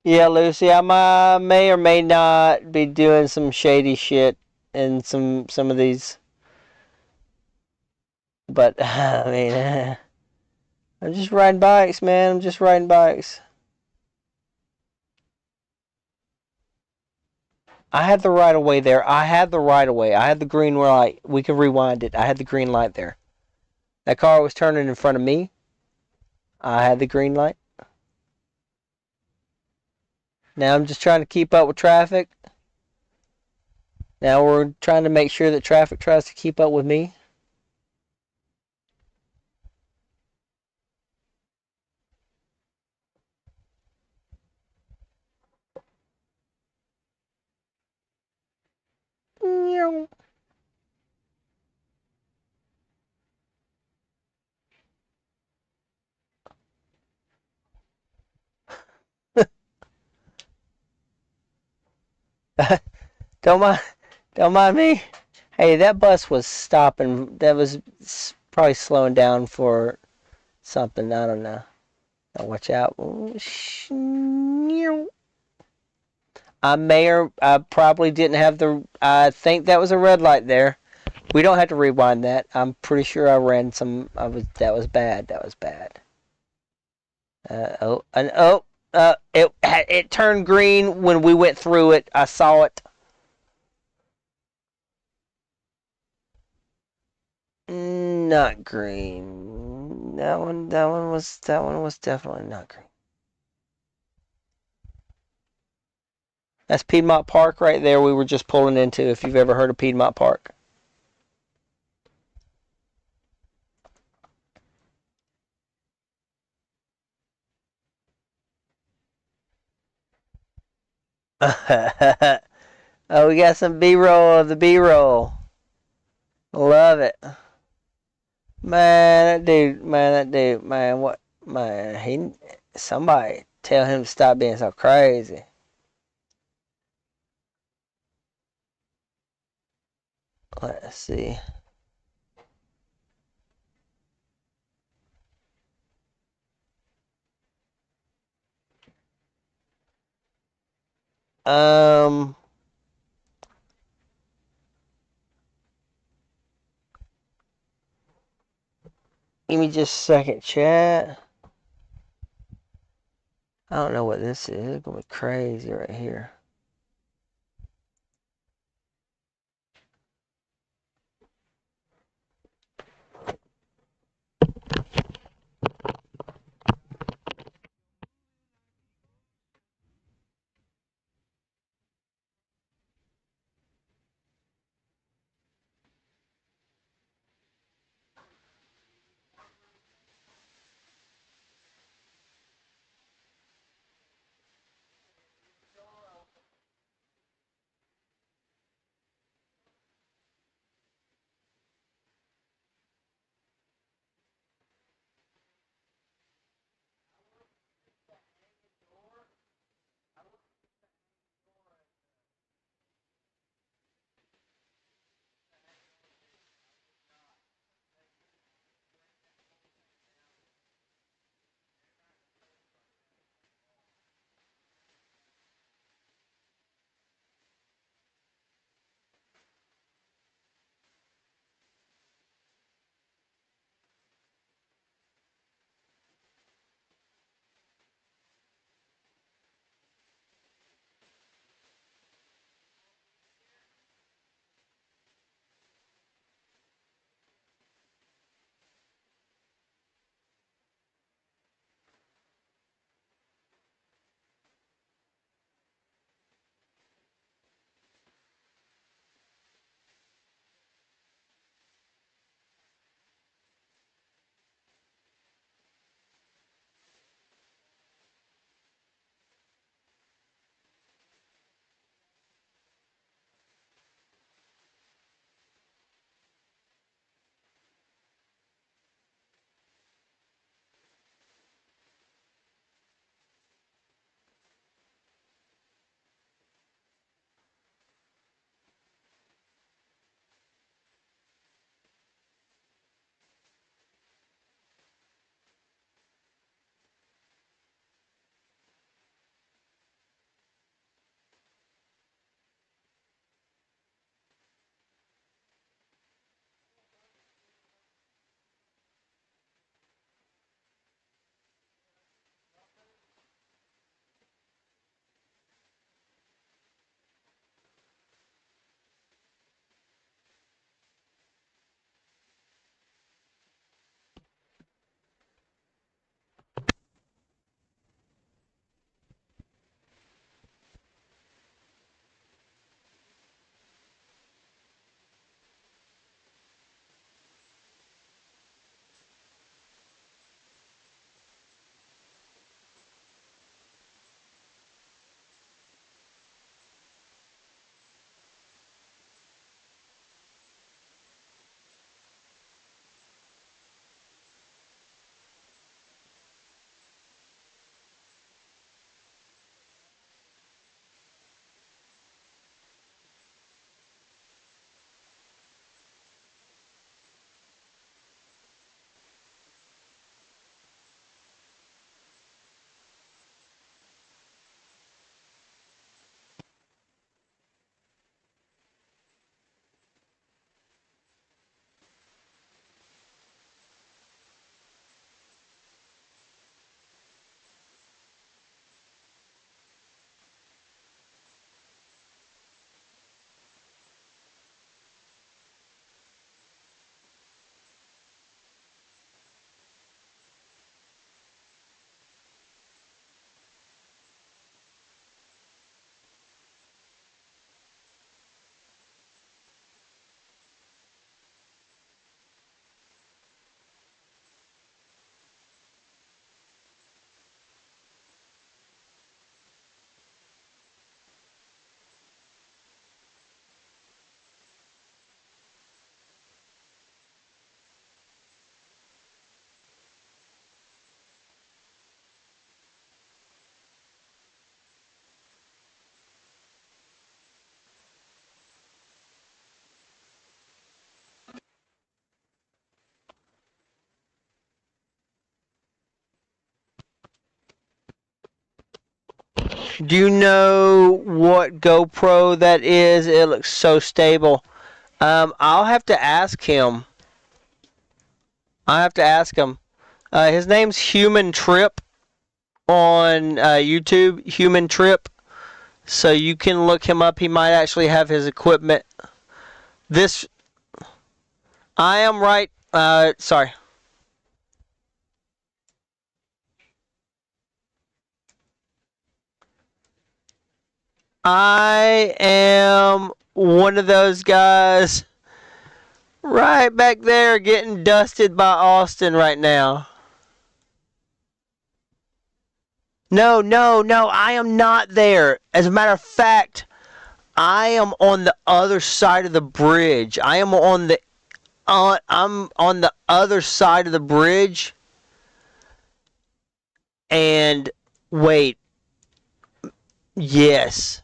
Yeah, Lucy, may or may not be doing some shady shit in some of these, but I mean, I'm just riding bikes, man. I'm just riding bikes. I had the right of way there. I had the right of way. I had the green light. We can rewind it. I had the green light there. That car was turning in front of me. I had the green light. Now I'm just trying to keep up with traffic. Now we're trying to make sure that traffic tries to keep up with me. don't mind, don't mind me. Hey, that bus was stopping. That was probably slowing down for something. I don't know. Now watch out. I probably didn't have the. I think that was a red light there. We don't have to rewind that. I'm pretty sure I ran some. That was bad. That was bad. It turned green when we went through it. I saw it. Not green. That one was definitely not green. That's Piedmont Park right there. We were just pulling into. If you've ever heard of Piedmont Park. Oh, we got some B-roll of the B-roll. Love it. Man, what, man, somebody tell him to stop being so crazy. Let's see. Um, Give me just a second, chat. I don't know what this is. It's gonna be crazy right here. Do you know what GoPro that is? It looks so stable. I'll have to ask him. I have to ask him. His name's Human Trip on YouTube. Human Trip. So you can look him up. He might actually have his equipment. This. I am right. Sorry. I am one of those guys right back there getting dusted by Austin right now. No, no, no, I am not there. As a matter of fact, I am on the other side of the bridge. I'm on the other side of the bridge. And wait. Yes.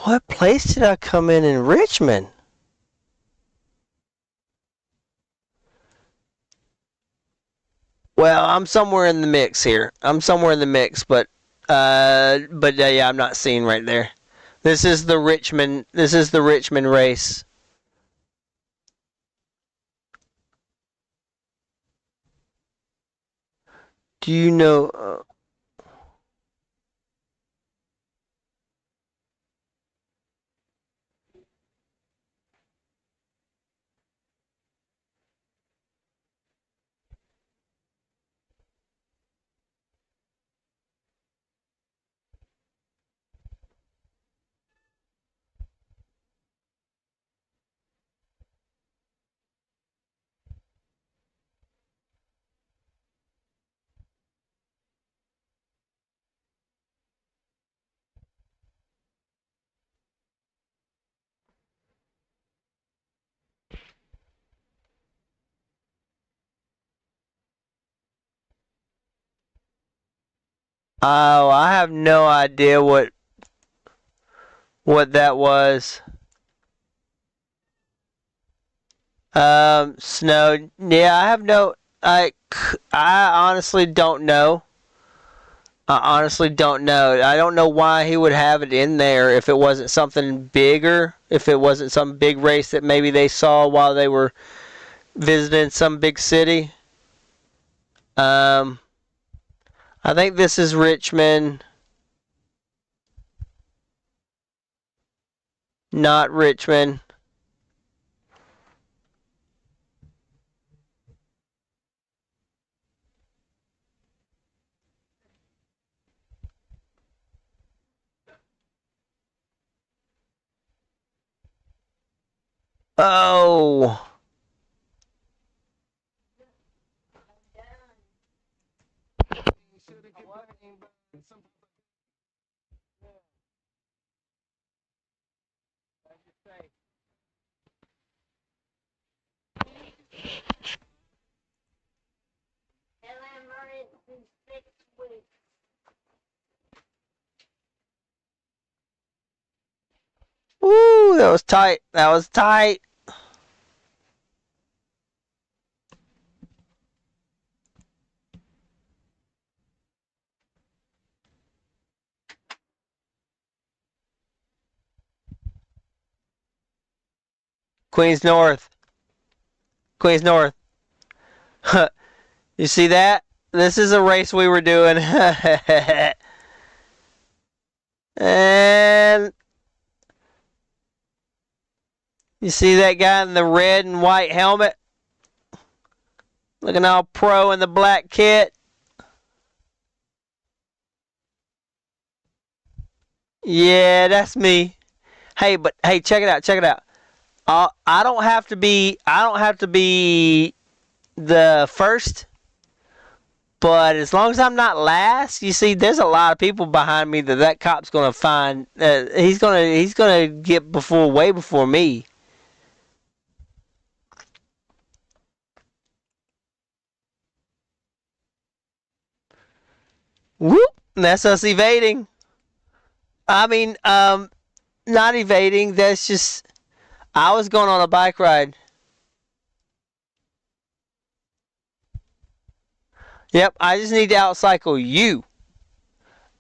What place did I come in Richmond? Well, I'm somewhere in the mix here. I'm somewhere in the mix, but yeah, I'm not seeing right there. This is the Richmond. This is the Richmond race. Do you know? Oh, I have no idea what that was. Snow. Yeah, I have no. I honestly don't know. I honestly don't know. I don't know why he would have it in there if it wasn't something bigger. If it wasn't some big race that maybe they saw while they were visiting some big city. Um, I think this is Richmond. Not Richmond. Oh. Ooh, that was tight. That was tight. Queens North. Queens North. You see that? This is a race we were doing. And you see that guy in the red and white helmet? Looking all pro in the black kit. Yeah, that's me. Hey, but hey, check it out. Check it out. I don't have to be. I don't have to be the first. But as long as I'm not last, you see, there's a lot of people behind me that cop's gonna find. He's gonna get way before me. Whoop! That's us evading. I mean, not evading. That's just I was going on a bike ride. Yep, I just need to outcycle you.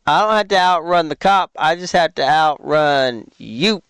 I don't have to outrun the cop. I just have to outrun you.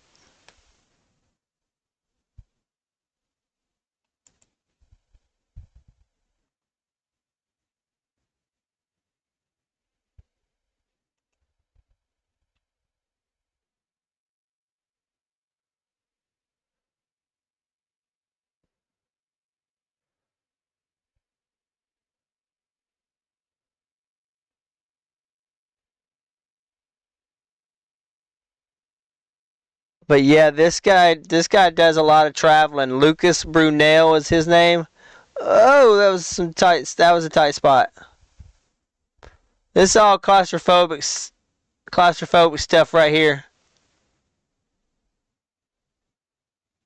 But yeah, this guy does a lot of traveling. Lucas Brunel is his name. Oh, that was a tight spot. This is all claustrophobic stuff right here.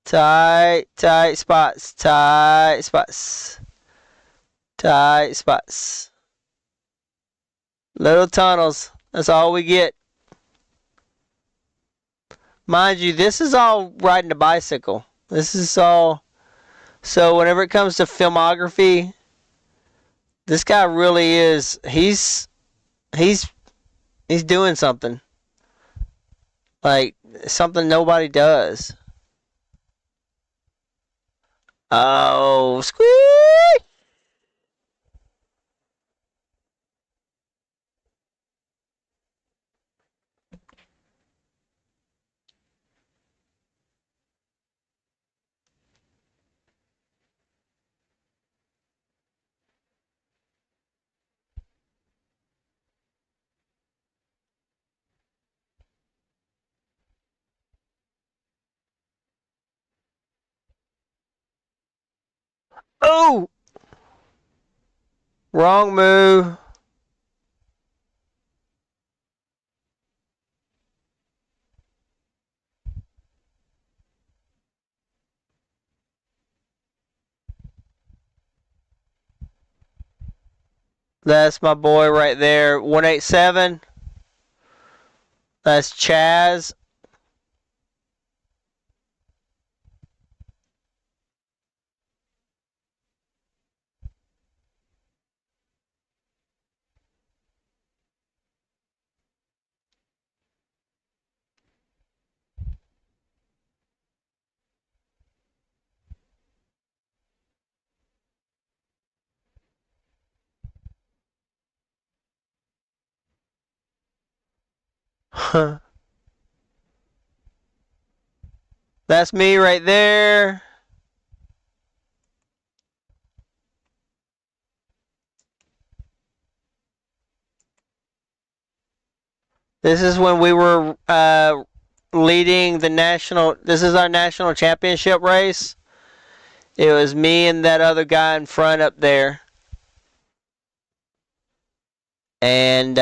Tight spots, tight spots, tight spots. Little tunnels. That's all we get. Mind you, this is all riding a bicycle. This is all. So whenever it comes to filmography, this guy really is. He's he's doing something. Like something nobody does. Oh, squeak! Oh, wrong move. That's my boy right there. 187. That's Chaz. That's me right there. This is when we were leading the national. This is our national championship race. It was me and that other guy in front up there. And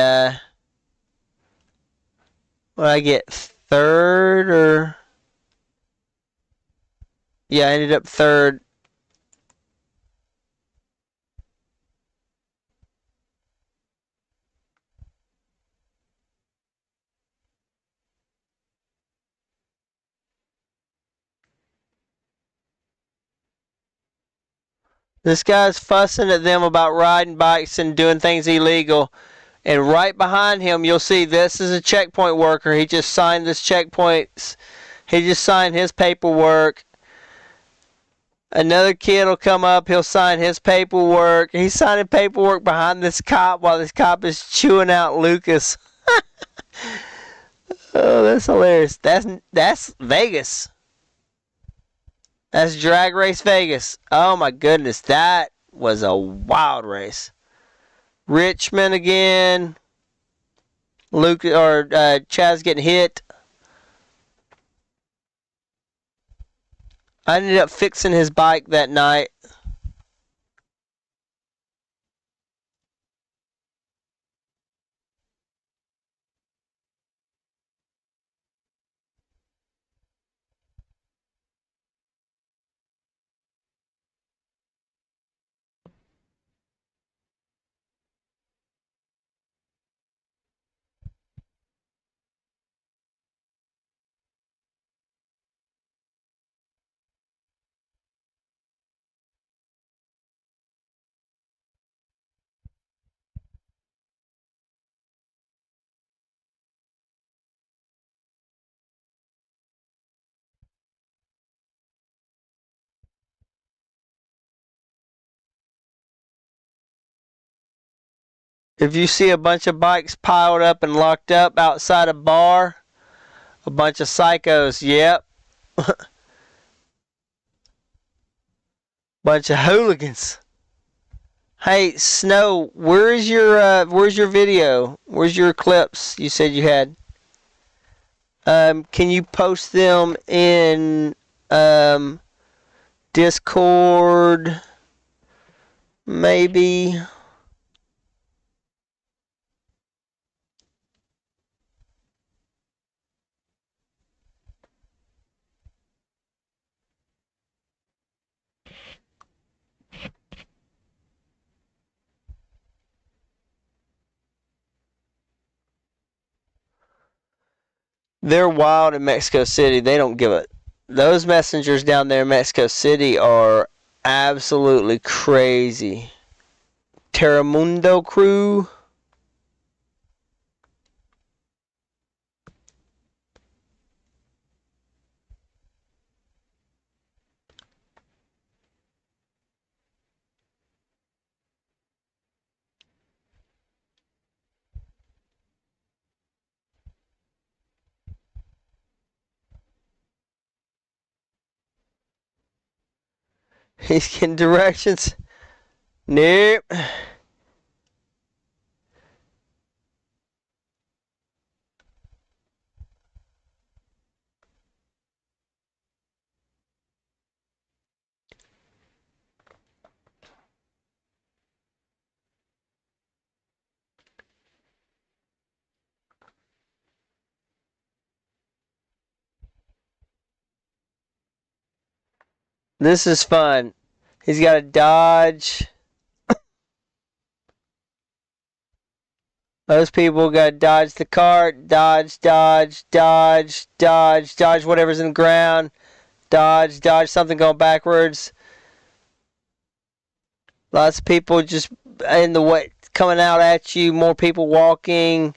what I get? Third or. Yeah, I ended up third. This guy's fussing at them about riding bikes and doing things illegal. And right behind him, you'll see this is a checkpoint worker. He just signed this checkpoint. He just signed his paperwork. Another kid will come up. He'll sign his paperwork. He's signing paperwork behind this cop while this cop is chewing out Lucas. Oh, that's hilarious. That's Vegas. That's Drag Race Vegas. Oh my goodness, that was a wild race. Richmond again. Luke or Chaz getting hit. I ended up fixing his bike that night. If you see a bunch of bikes piled up and locked up outside a bar, a bunch of psychos, yep. Bunch of hooligans. Hey, Snow, where's your video? Where's your clips you said you had? Can you post them in Discord? Maybe. They're wild in Mexico City. They don't give a. Those messengers down there in Mexico City are absolutely crazy. Terramundo crew. He's getting directions. Nope. This is fun. He's got to dodge. Those people got to dodge the cart. Dodge, dodge, dodge, dodge, dodge whatever's in the ground. Dodge, dodge something going backwards. Lots of people just in the way, coming out at you. More people walking.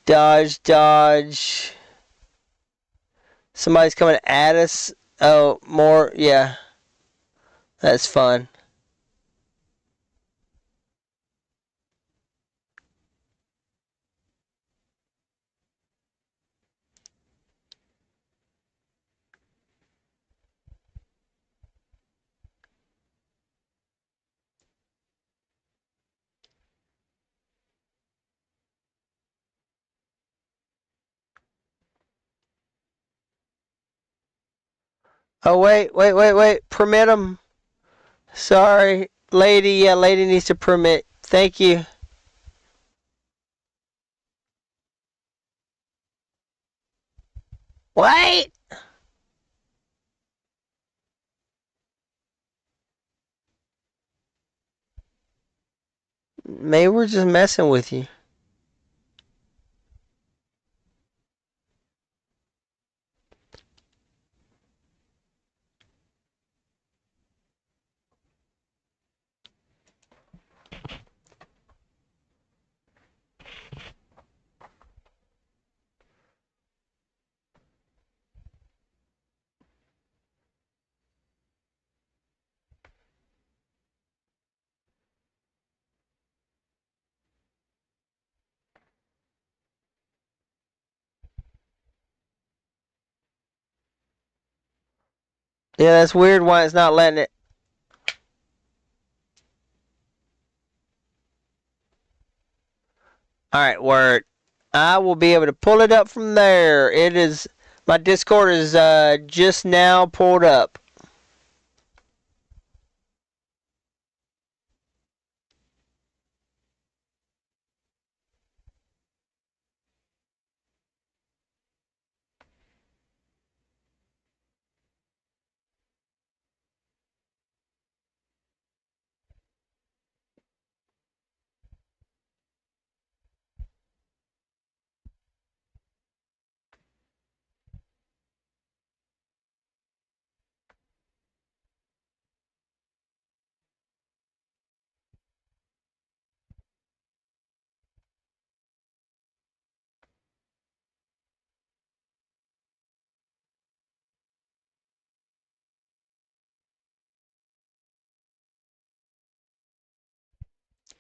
Dodge, dodge. Somebody's coming at us. Oh, more. Yeah. That's fun. Oh, wait. Permit them. Sorry. Lady, yeah, lady needs to permit. Thank you. Wait! Maybe we're just messing with you. Yeah, that's weird why it's not letting it. Alright, word. I will be able to pull it up from there. It is. My Discord is just now pulled up.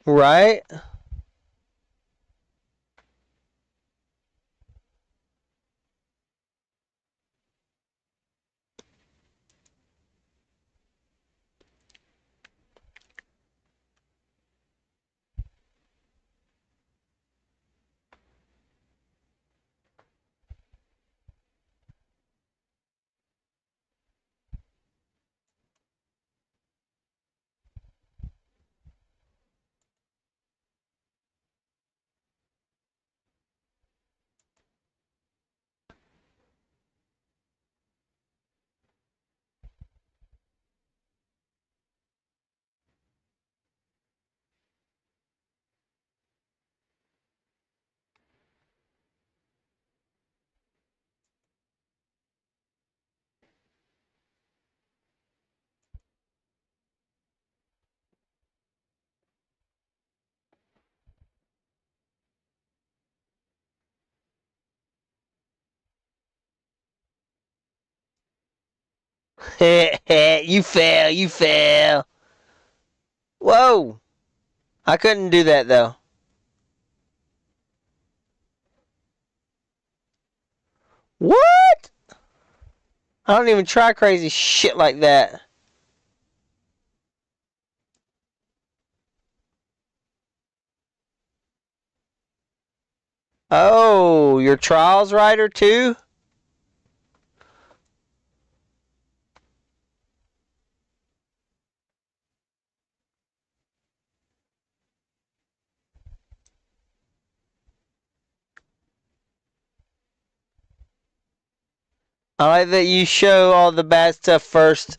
Right? You fail, you fail. Whoa! I couldn't do that though. What? I don't even try crazy shit like that. Oh, your trials writer too? I like that you show all the bad stuff first.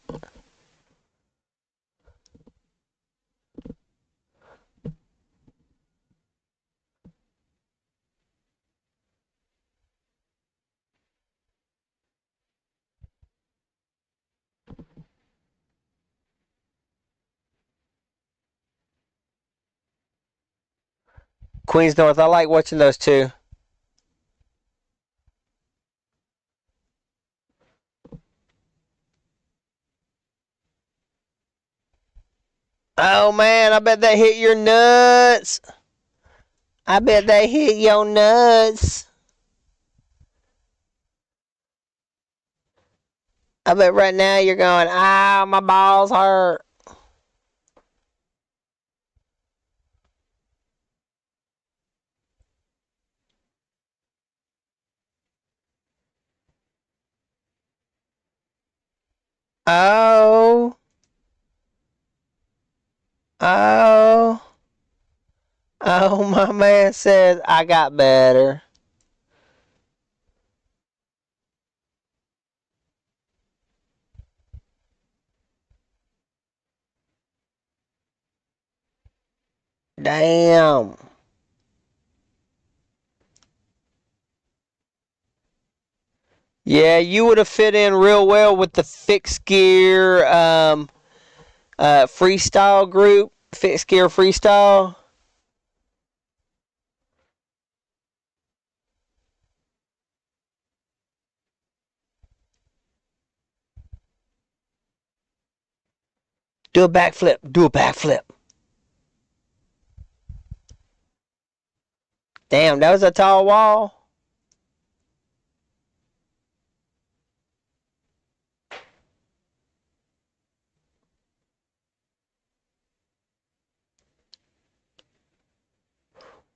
Queens North, I like watching those too. Oh man, I bet that hit your nuts. I bet that hit your nuts. I bet right now you're going, ah, my balls hurt. Oh. Oh. Oh, my man says I got better. Damn. Yeah, you would have fit in real well with the fixed gear freestyle group. Fixed gear freestyle. Do a backflip. Do a backflip. Damn, that was a tall wall.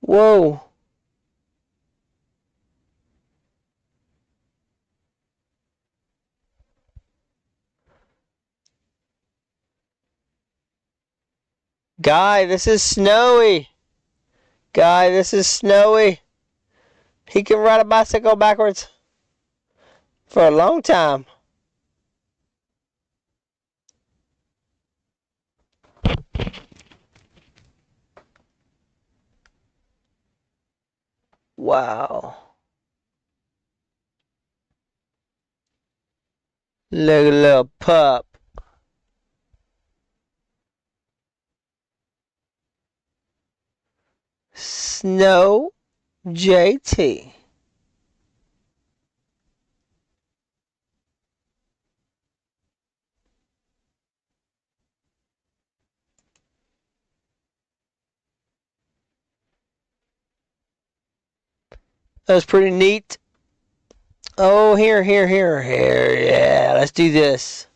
Whoa. Guy, this is snowy. Guy, this is snowy. He can ride a bicycle backwards for a long time. Wow. Look at little pup. Snow JT. That was pretty neat. Oh, here. Yeah, let's do this.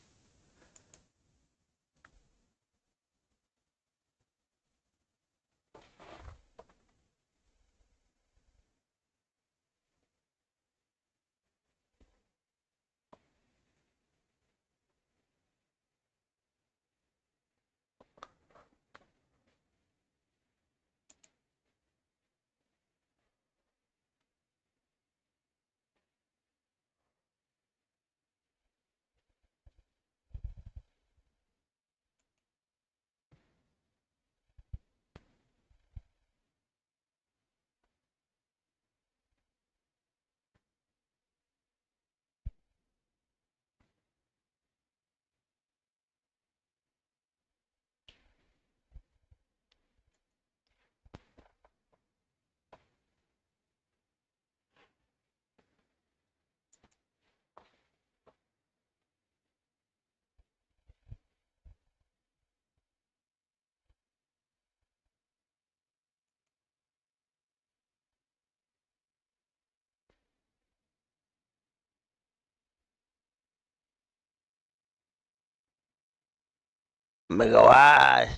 Let me go eyes.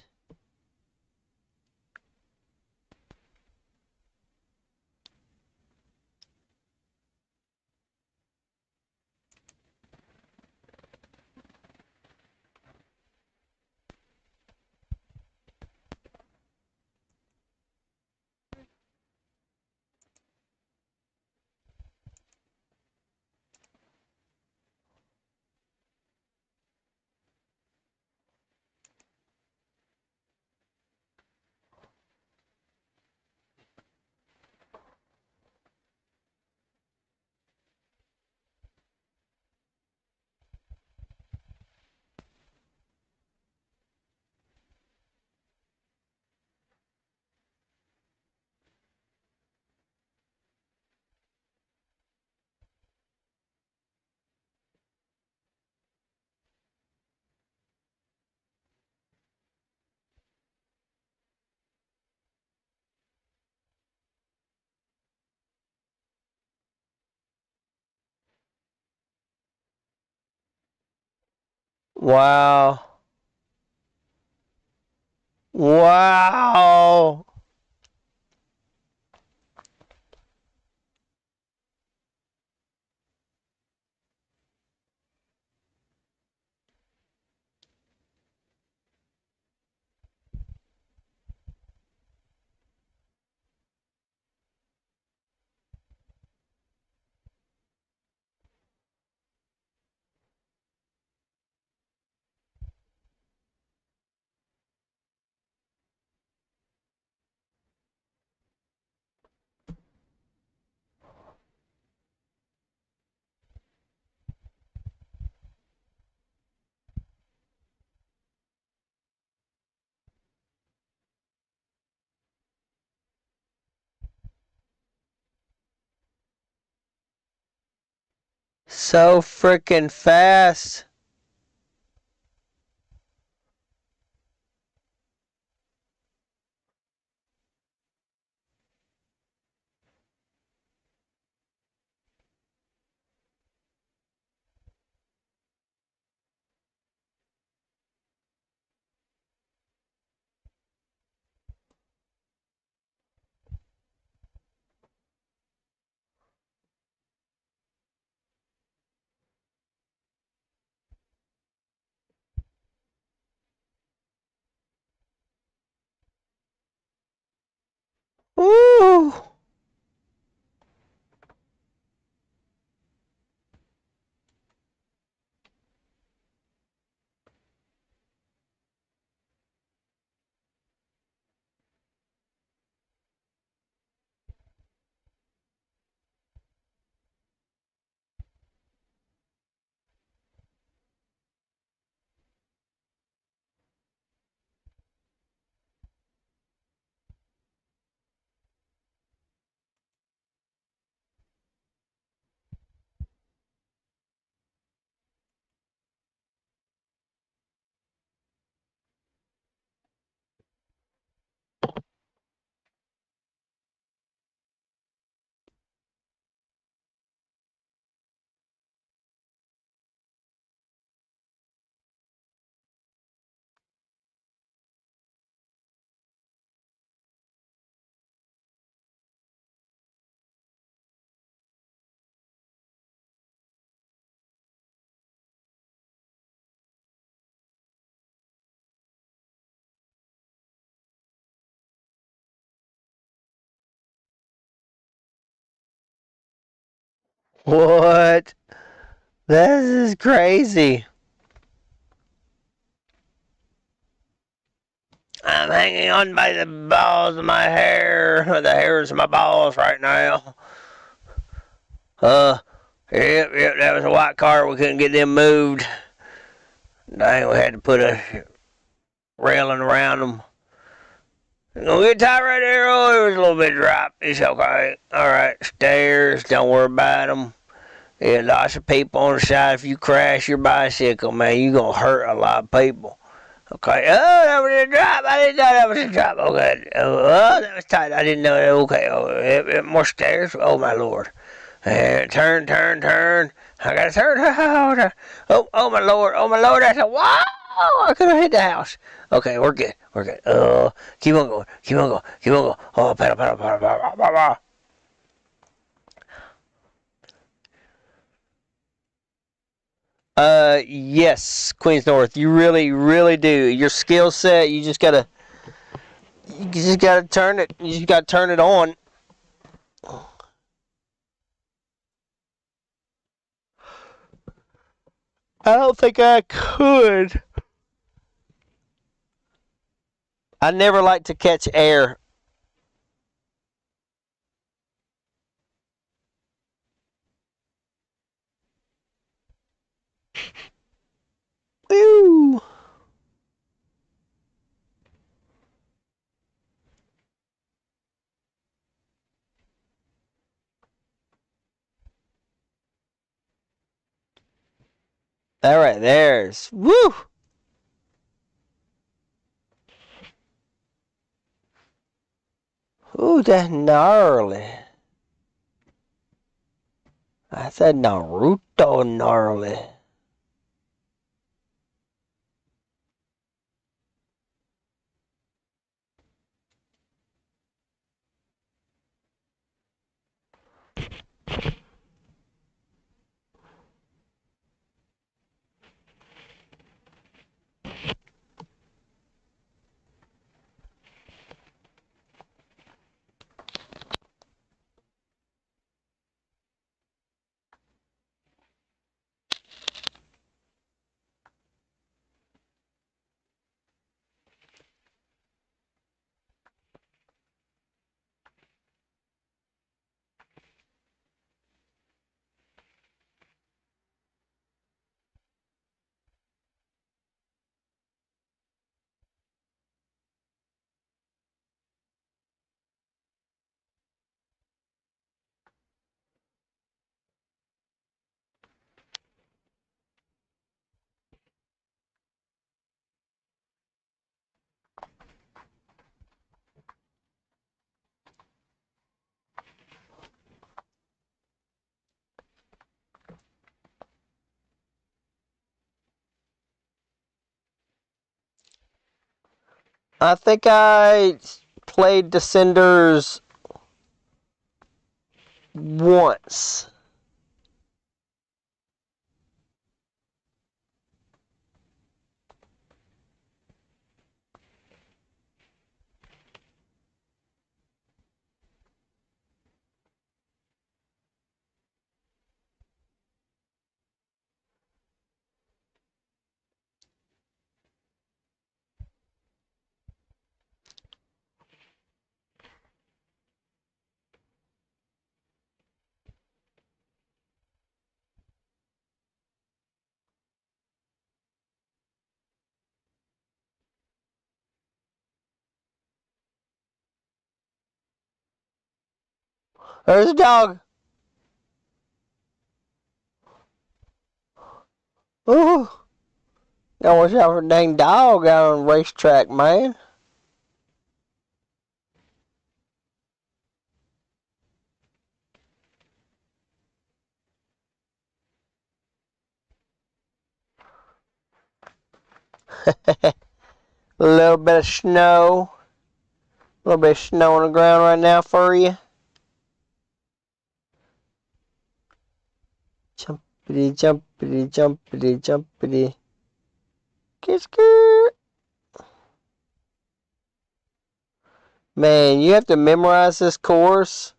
Wow. Wow. So freaking fast. Ooh. What? This is crazy. I'm hanging on by the balls of my hair, or the hairs of my balls right now. Uh, yep, that was a white car. We couldn't get them moved. Dang, we had to put a railing around them. Gonna get tight right there. Oh, it was a little bit drop. It's okay. Alright, stairs. Don't worry about them. Yeah, lots of people on the side. If you crash your bicycle, man, you're gonna hurt a lot of people. Okay. Oh, that was a drop. I didn't know that was a drop. Okay. Oh, that was tight. I didn't know that. Okay. Oh, more stairs. Oh, my Lord. Turn. I gotta turn. Oh, my Lord. Oh, my Lord. That's a what? Oh, I could have hit the house. Okay, we're good. We're good. Keep on going. Keep on going. Keep on going. Oh, paddle, paddle, paddle, paddle, paddle, paddle. Yes, Queens North. You really, really do. Your skill set, you just gotta turn it. You just gotta turn it on. I don't think I could. I never like to catch air. Woo! All right, there's woo. Ooh, that's gnarly. I said Naruto gnarly. I think I played Descenders once. There's a dog. Ooh. Gotta watch out for a dang dog out on the racetrack, man. A little bit of snow. A little bit of snow on the ground right now for you. Jumpity, jumpity, jumpity, jumpity. Kiss, kiss. Man, you have to memorize this course,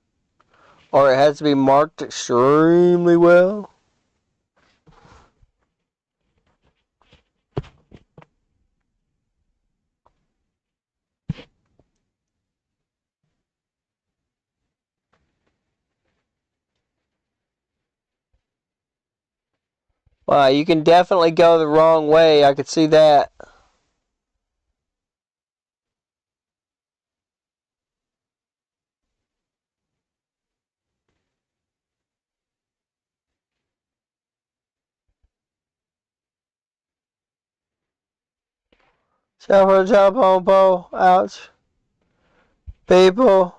or it has to be marked extremely well. Wow, you can definitely go the wrong way. I could see that. Shuffle, jump on pole. Ouch. People.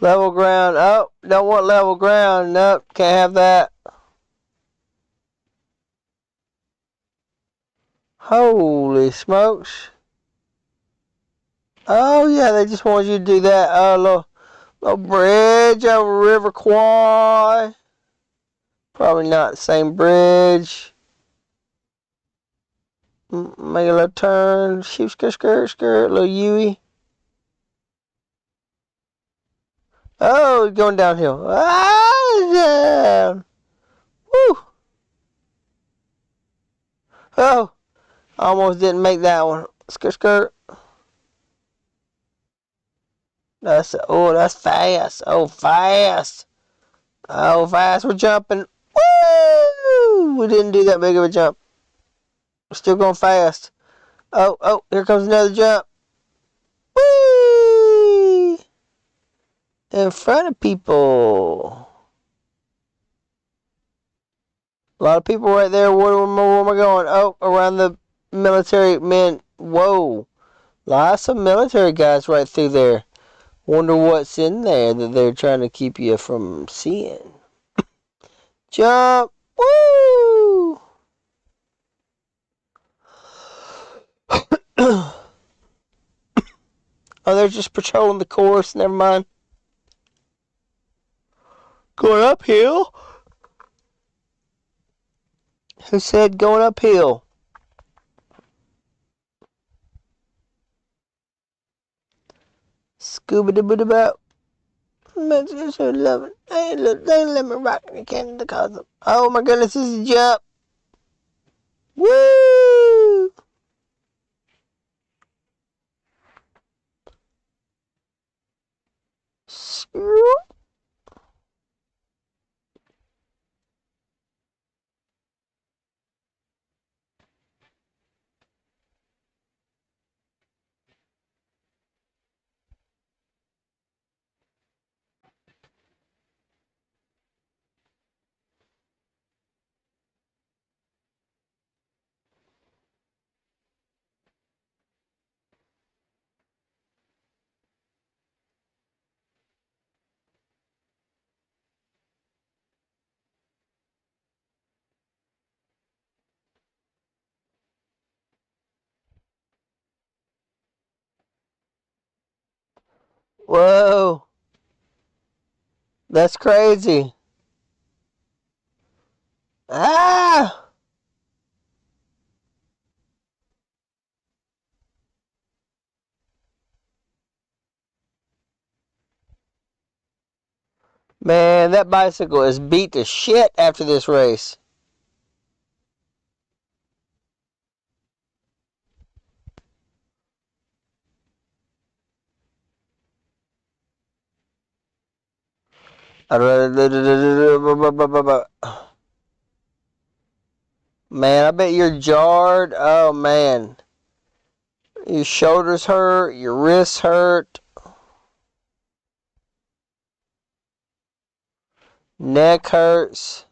Level ground. Oh, don't want level ground. Nope, can't have that. Holy smokes. Oh, yeah, they just want you to do that. Oh, little bridge over River Kwai. Probably not the same bridge. Make a little turn. Shoot, skirt. Little Yui. Oh, going downhill. Ah, down. Woo. Oh, almost didn't make that one. Skirt. That's fast. Oh, fast. Oh, fast. We're jumping. Woo! We didn't do that big of a jump. We're still going fast. Oh, here comes another jump. Whee! In front of people. A lot of people right there. Where am I going? Oh, around the military men. Whoa. Lots of military guys right through there. Wonder what's in there that they're trying to keep you from seeing. Jump. Woo! Oh, they're just patrolling the course. Never mind. Going uphill? Who said going uphill? Scuba doo boo about. I should love it. They let me rock in the cannon cause of. Oh my goodness, this is a jump. Woo! Whoa. That's crazy. Ah! Man, that bicycle is beat to shit after this race. I'd rather. Man, I bet you're jarred. Oh, man. Your shoulders hurt. Your wrists hurt. Neck hurts.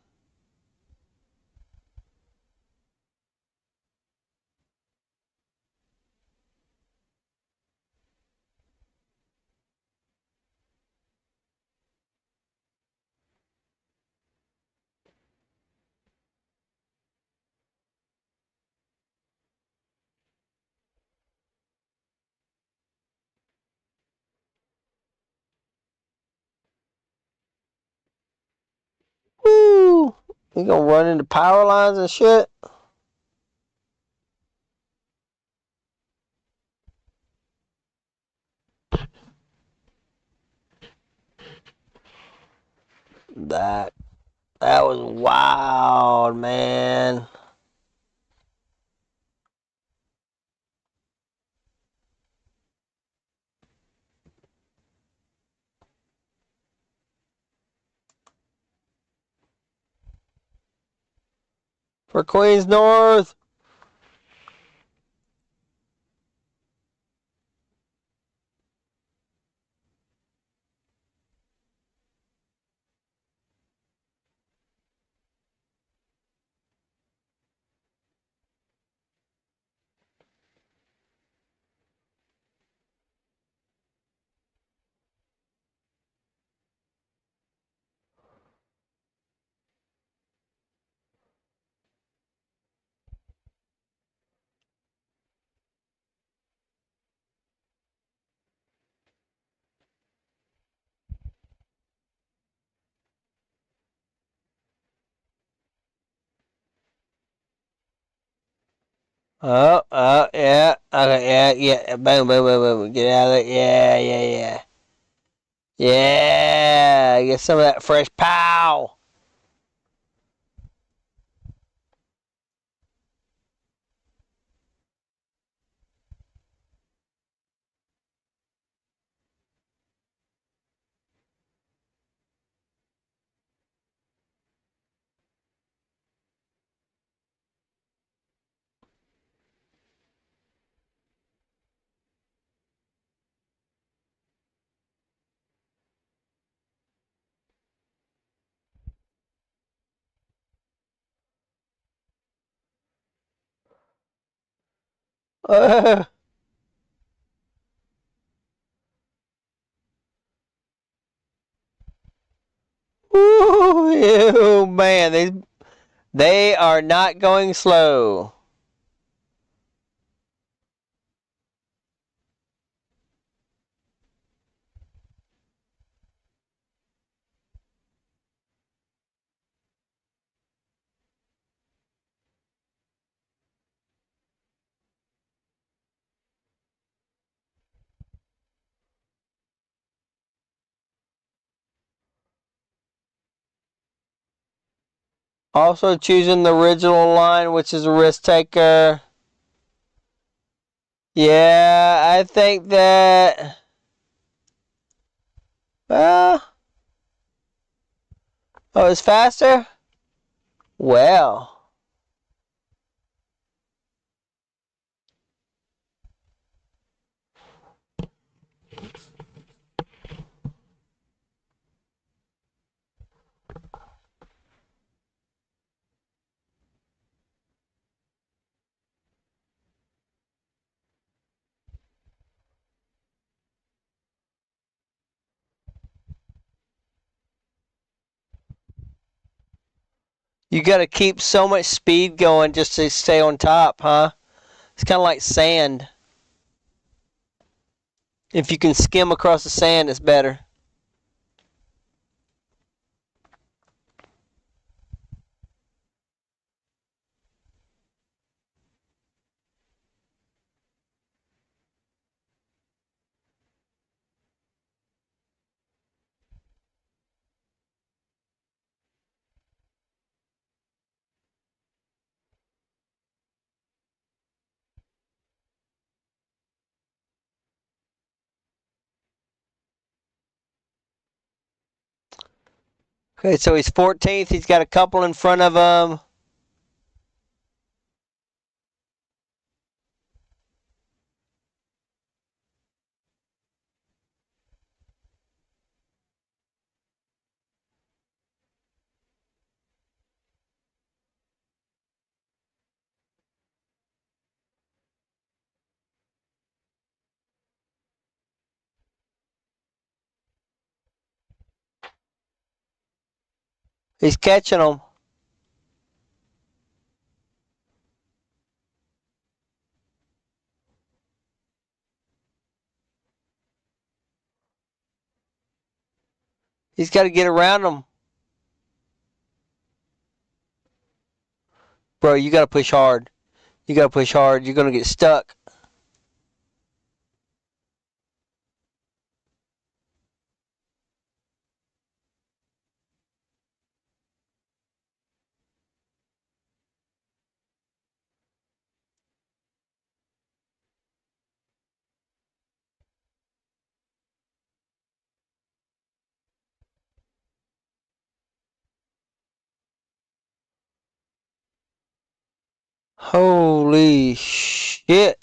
Woo! You gonna run into power lines and shit? That that was wild, man. For Queens North. Yeah. Okay, yeah. Boom, boom, boom, boom. Get out of it. Yeah. Yeah. Get some of that fresh pow. Ooh, man, they are not going slow. Also choosing the original line, which is a risk taker. Yeah, I think that. Well, oh, it's faster? Well. You gotta keep so much speed going just to stay on top, huh? It's kind of like sand. If you can skim across the sand, it's better. Okay, so he's 14th. He's got a couple in front of him. He's catching them. He's got to get around them. Bro, you got to push hard. You got to push hard. You're going to get stuck. Holy shit.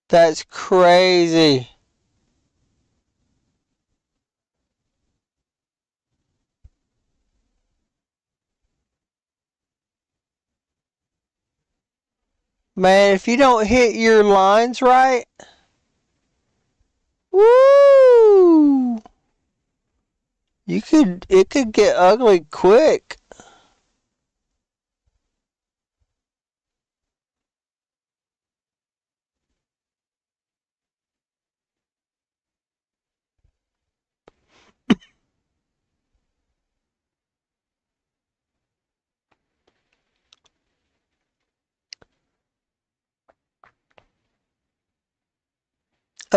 That's crazy. Man, if you don't hit your lines right, woo! It could get ugly quick.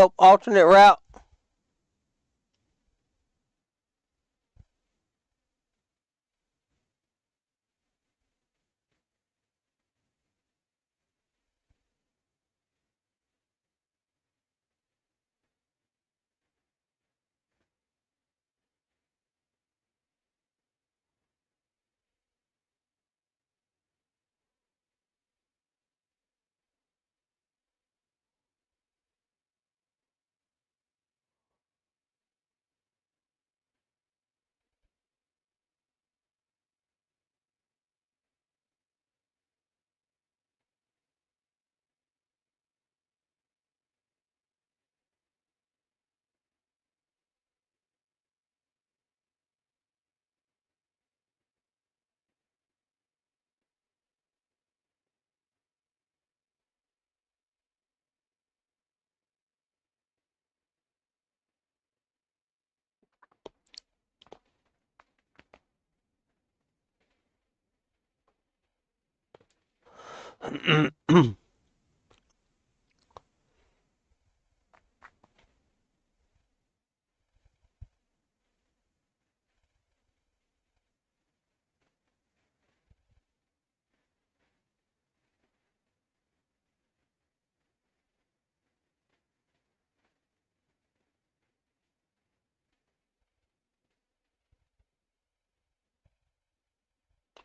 Oh, alternate route.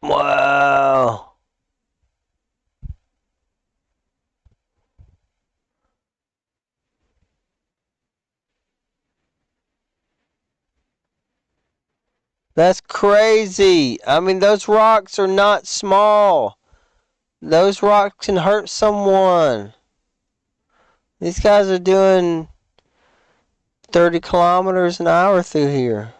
Wow. That's crazy. I mean, those rocks are not small. Those rocks can hurt someone. These guys are doing 30 kilometers an hour through here.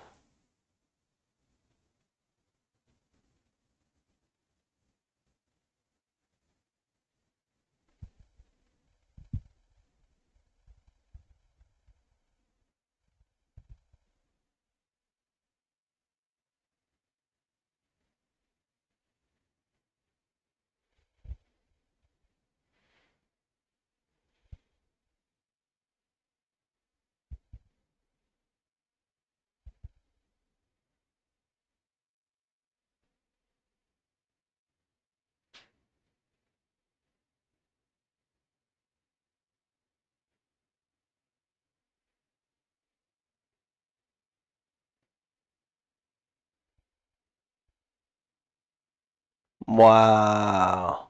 Wow.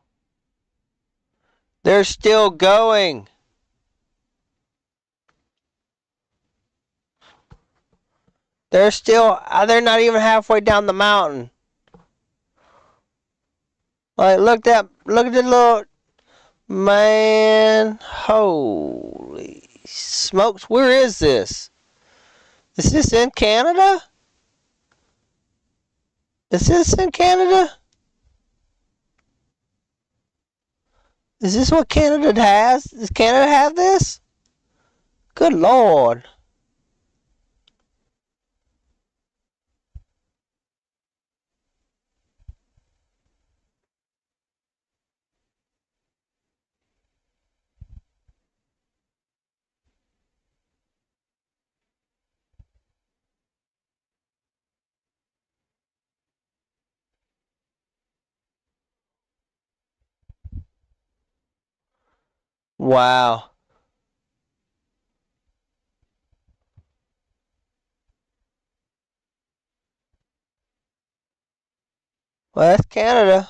They're still going. They're not even halfway down the mountain. Like, look at the little, man, holy smokes, where is this? Is this in Canada? Is this in Canada? Is this what Canada has? Does Canada have this? Good Lord. Wow. Well, that's Canada.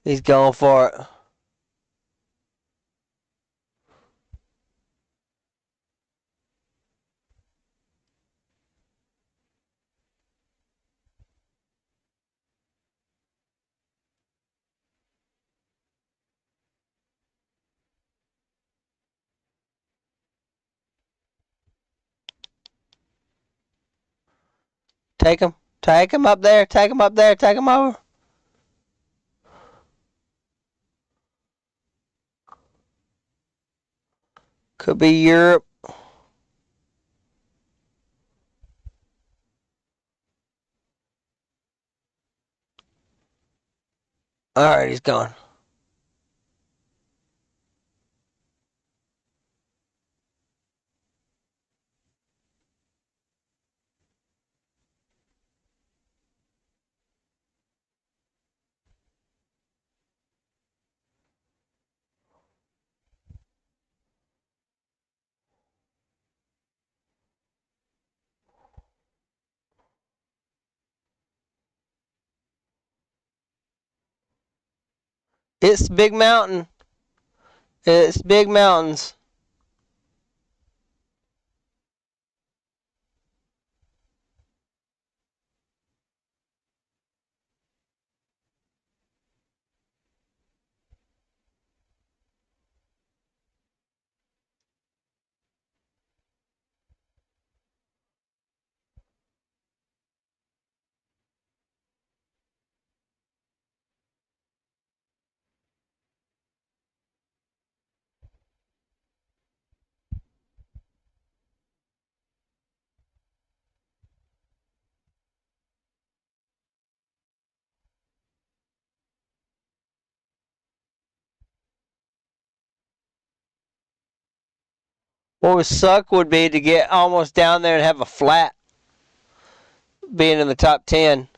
He's going for it. Take him. Take him up there. Take him up there. Take him over. Could be Europe. Alright, he's gone. It's Big Mountain. It's Big Mountains. What would suck would be to get almost down there and have a flat being in the top 10.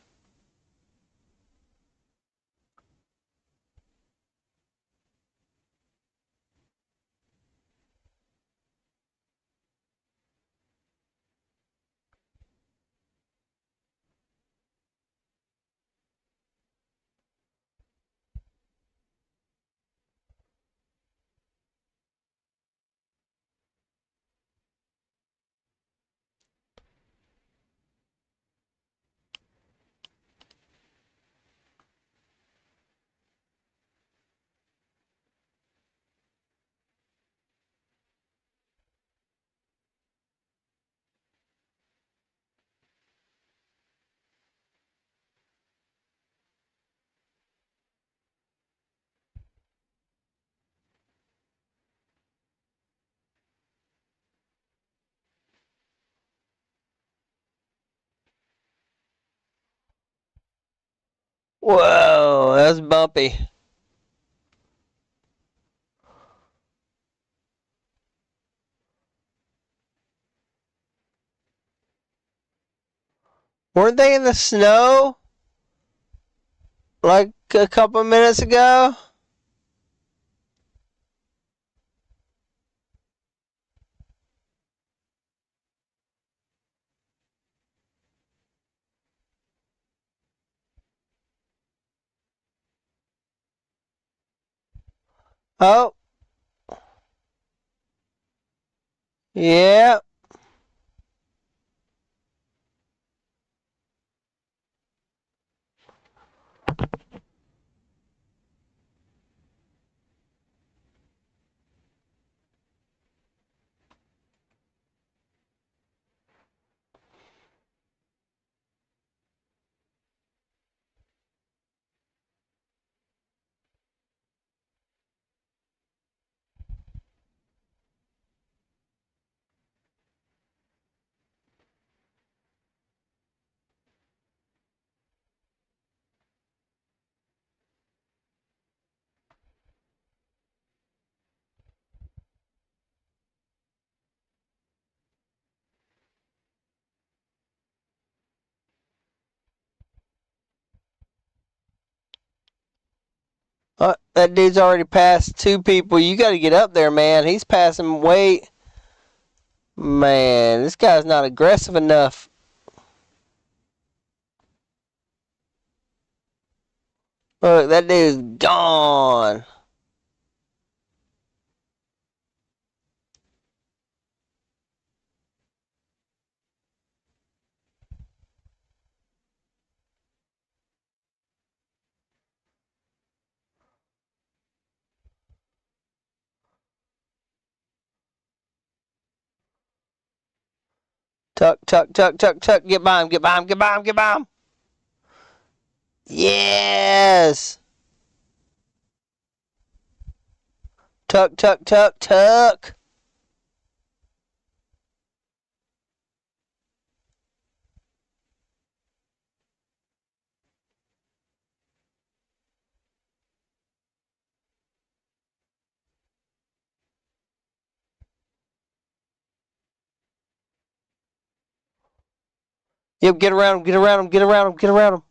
Whoa, that's bumpy. Weren't they in the snow like a couple minutes ago? Oh, yeah. That dude's already passed two people. You got to get up there, man. He's passing weight. Man, this guy's not aggressive enough. Look, that dude's gone. Tuck, tuck, tuck, tuck, tuck. Get by him, get by him, get by him, get by him. Yes. Tuck, tuck, tuck, tuck. Yep, get around him, get around him, get around him, get around him.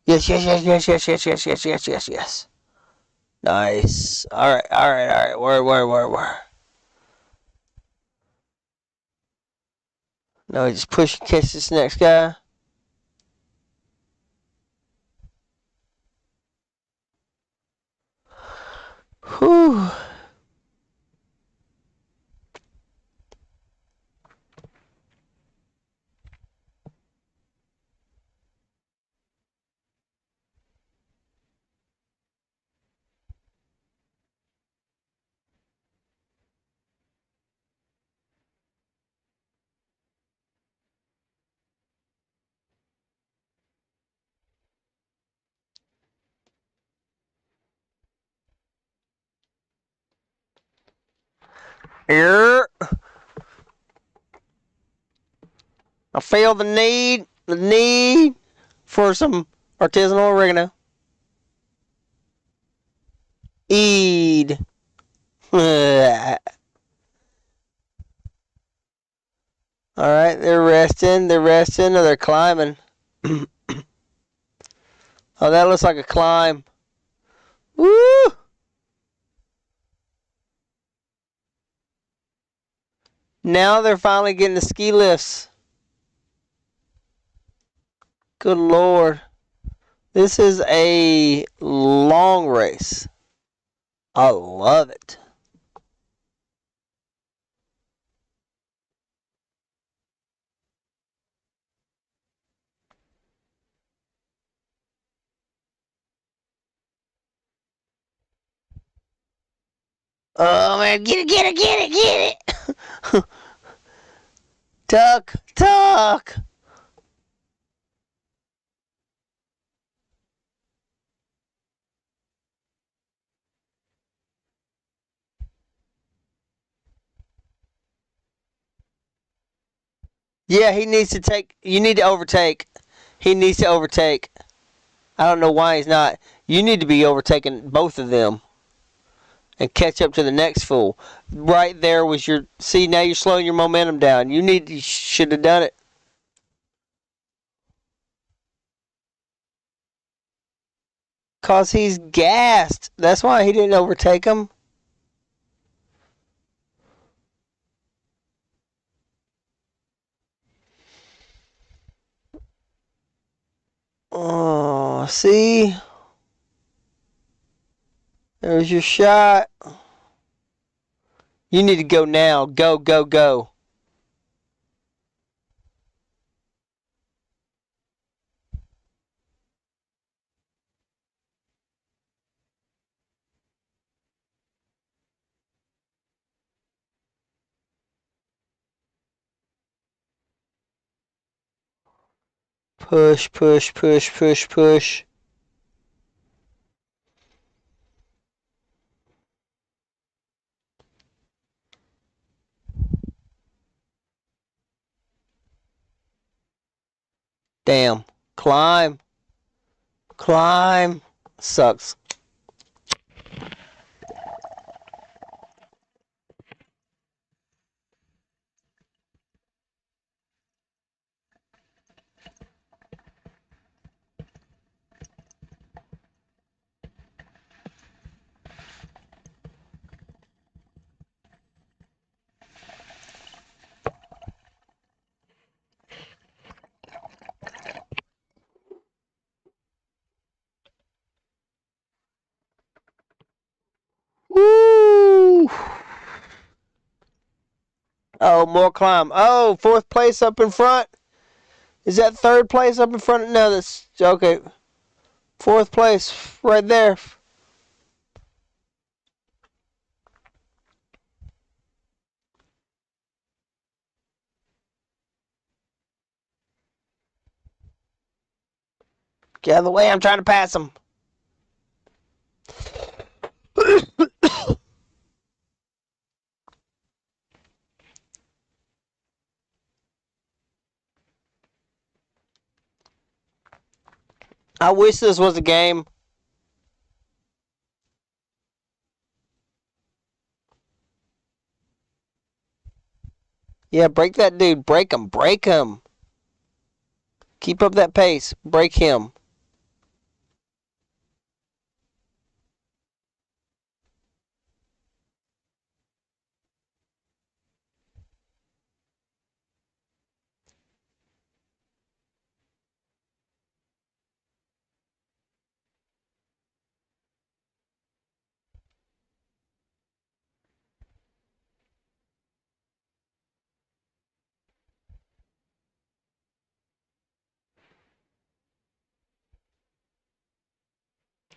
Yes, yes, yes, yes, yes, yes, yes, yes, yes, yes, yes. Nice. Alright, alright, alright. Where? No, just push and catch this next guy. Whew. Here. I feel the need for some artisanal oregano. Eid. Alright, they're resting, or they're climbing. Oh, that looks like a climb. Woo! Now they're finally getting the ski lifts. Good Lord. This is a long race. I love it. Oh man, get it. Tuck. Yeah, he needs to take. You need to overtake. He needs to overtake. I don't know why he's not. You need to be overtaking both of them and catch up to the next fool. Right there was your. See, now you're slowing your momentum down. You should have done it. Cause he's gassed. That's why he didn't overtake him. Oh, see? There's your shot. You need to go now. Go, go, go. Push, push, push, push, push. Damn. Climb. Climb. Sucks. Oh, more climb. Oh, fourth place up in front. Is that third place up in front? No, that's okay. Fourth place right there. Get out of the way. I'm trying to pass him. I wish this was a game. Yeah, break that dude. Break him. Break him. Keep up that pace. Break him.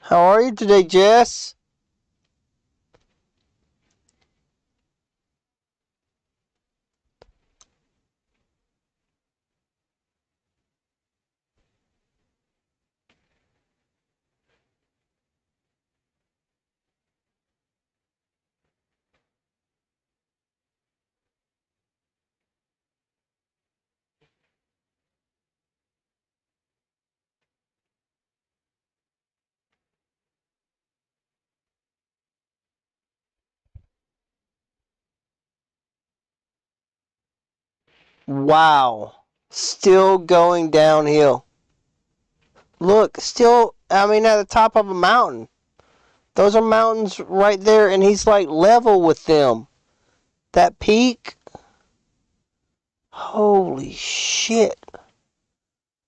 How are you today, Jess? Wow. Still going downhill. Look, still, I mean, at the top of a mountain. Those are mountains right there, and he's like level with them. That peak. Holy shit.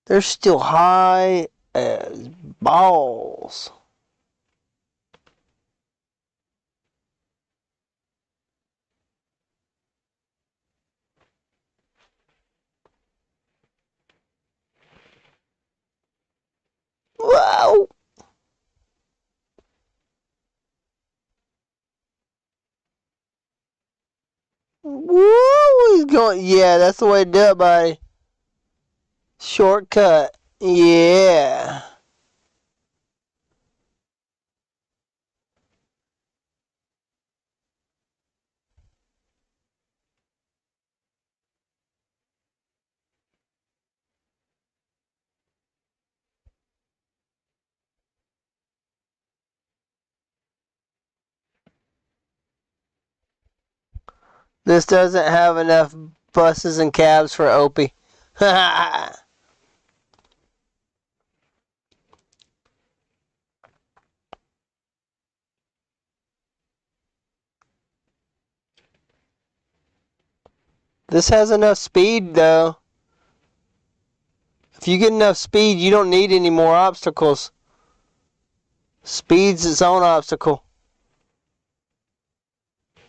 They're still high as balls. Wow. Woo, he's going. Yeah, that's the way to do it, buddy. Shortcut. Yeah. This doesn't have enough buses and cabs for Opie. This has enough speed, though. If you get enough speed, you don't need any more obstacles. Speed's its own obstacle.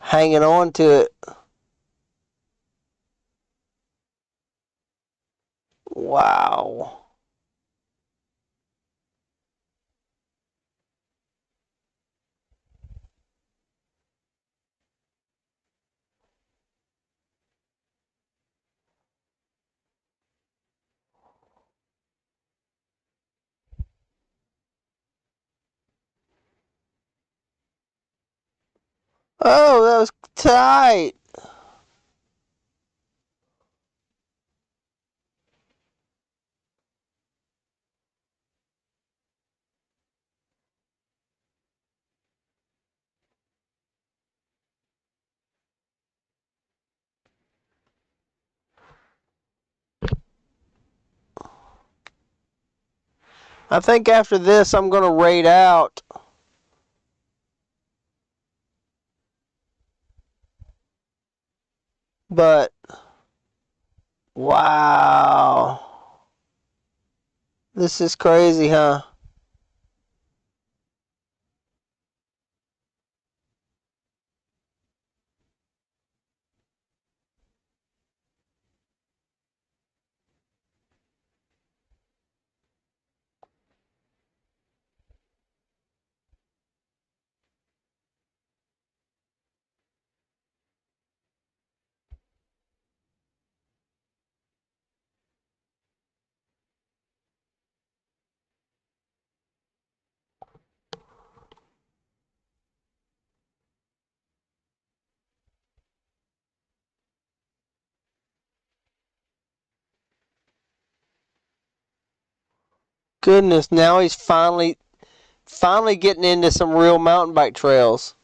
Hanging on to it. Wow. Oh, that was tight. I think after this, I'm going to raid out. But, wow. This is crazy, huh? Goodness, now he's finally getting into some real mountain bike trails.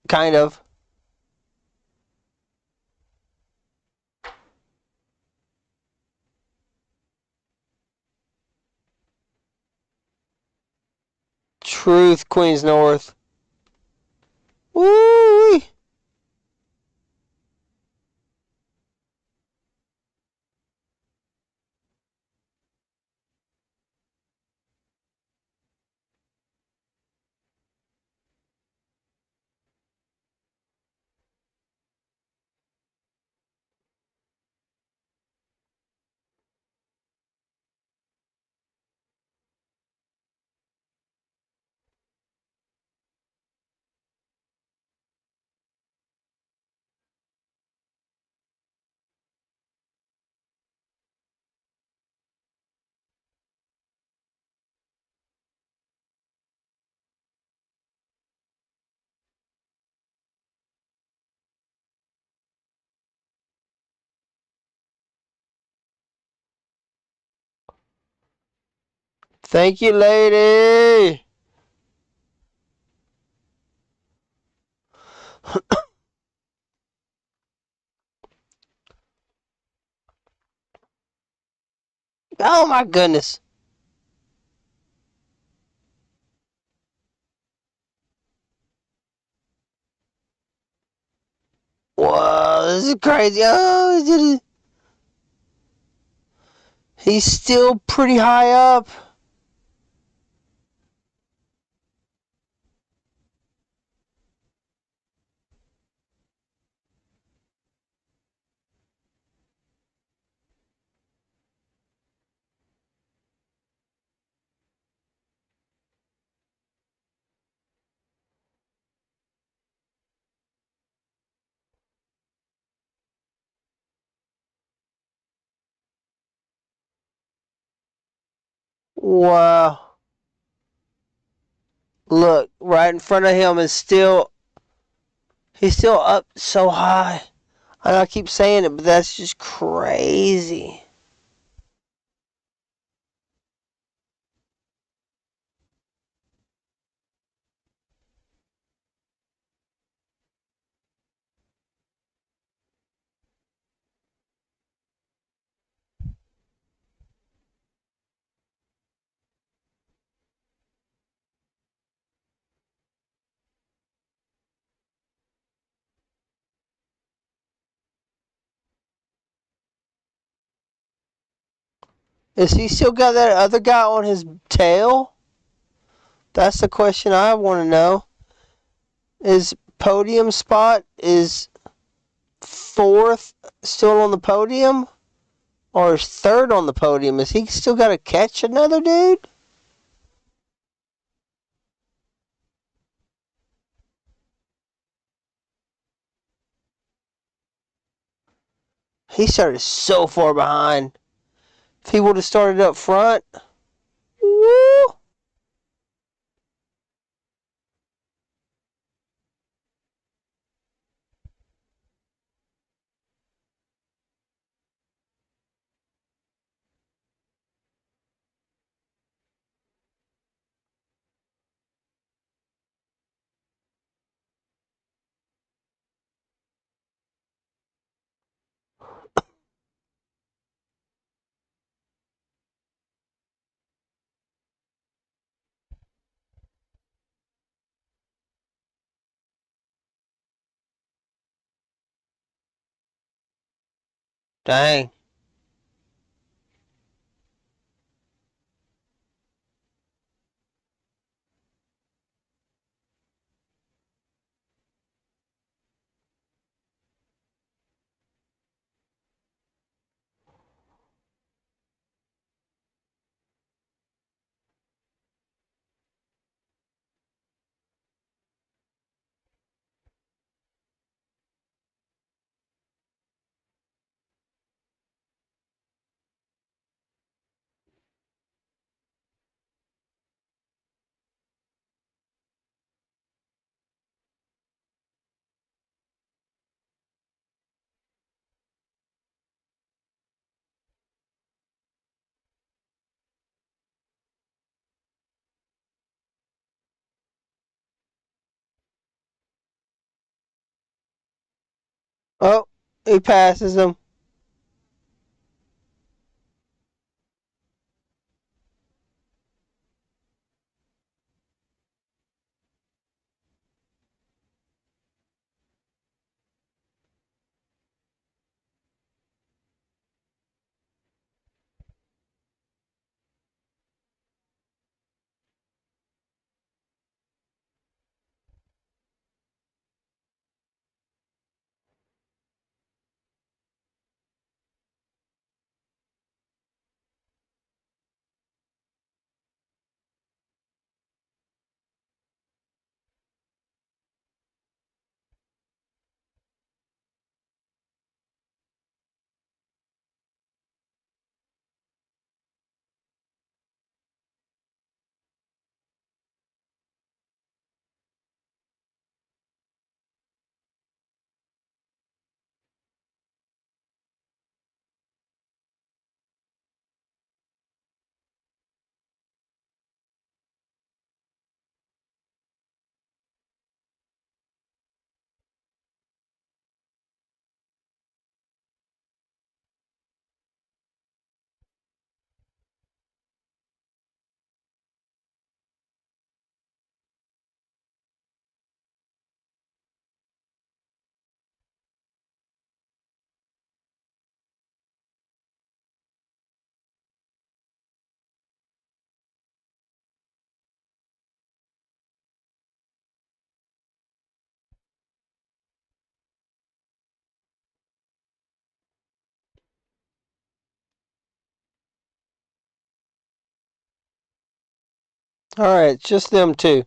Kind of. Truth, Queens North. Woo! Thank you, lady. Oh my goodness. Whoa, this is crazy. Oh, he's still pretty high up. Wow. Look, right in front of him is still, he's still up so high. I keep saying it, but that's just crazy. Is he still got that other guy on his tail? That's the question I want to know. Is podium spot is fourth still on the podium? Or is third on the podium? Is he still got to catch another dude? He started so far behind. If he would have started up front, woo! Dang. Oh, he passes him. All right, it's just them two.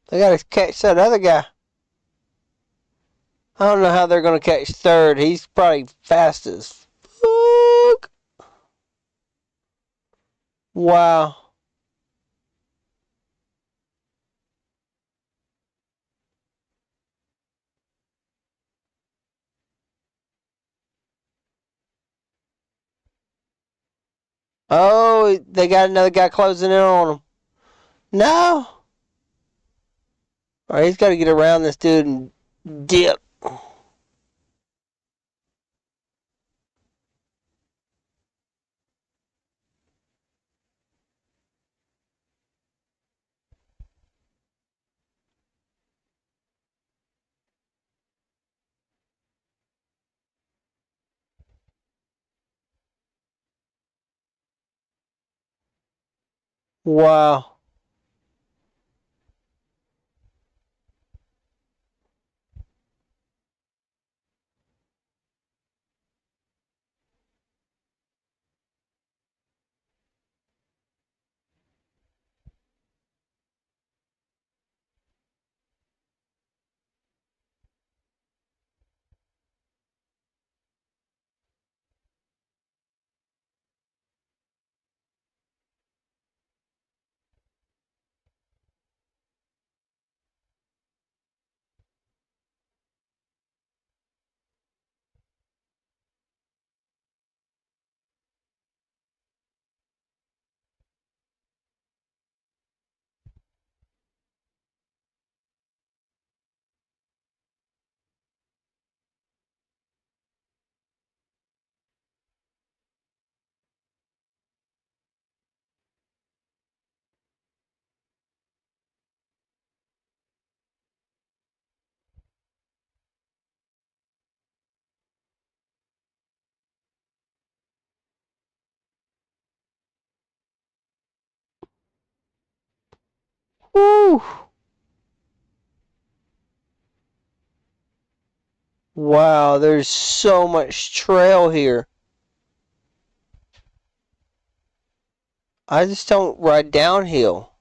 They got to catch that other guy. I don't know how they're going to catch third. He's probably fast as fuck. Wow. Oh, they got another guy closing in on him. No. All right, he's got to get around this dude and dip. Wow. Woo. Wow, there's so much trail here. I just don't ride downhill.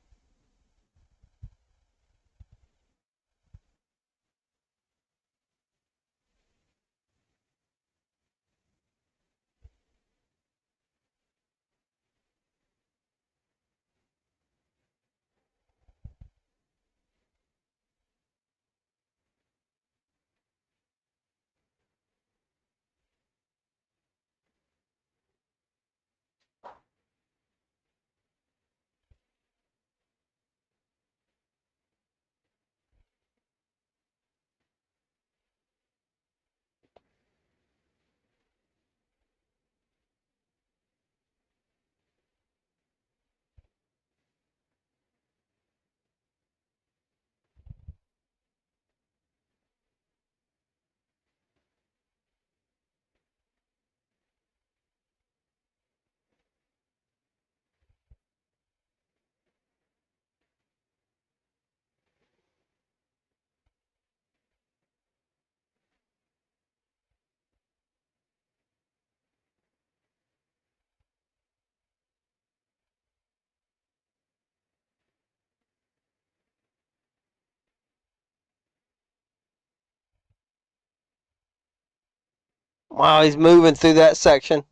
Wow, he's moving through that section.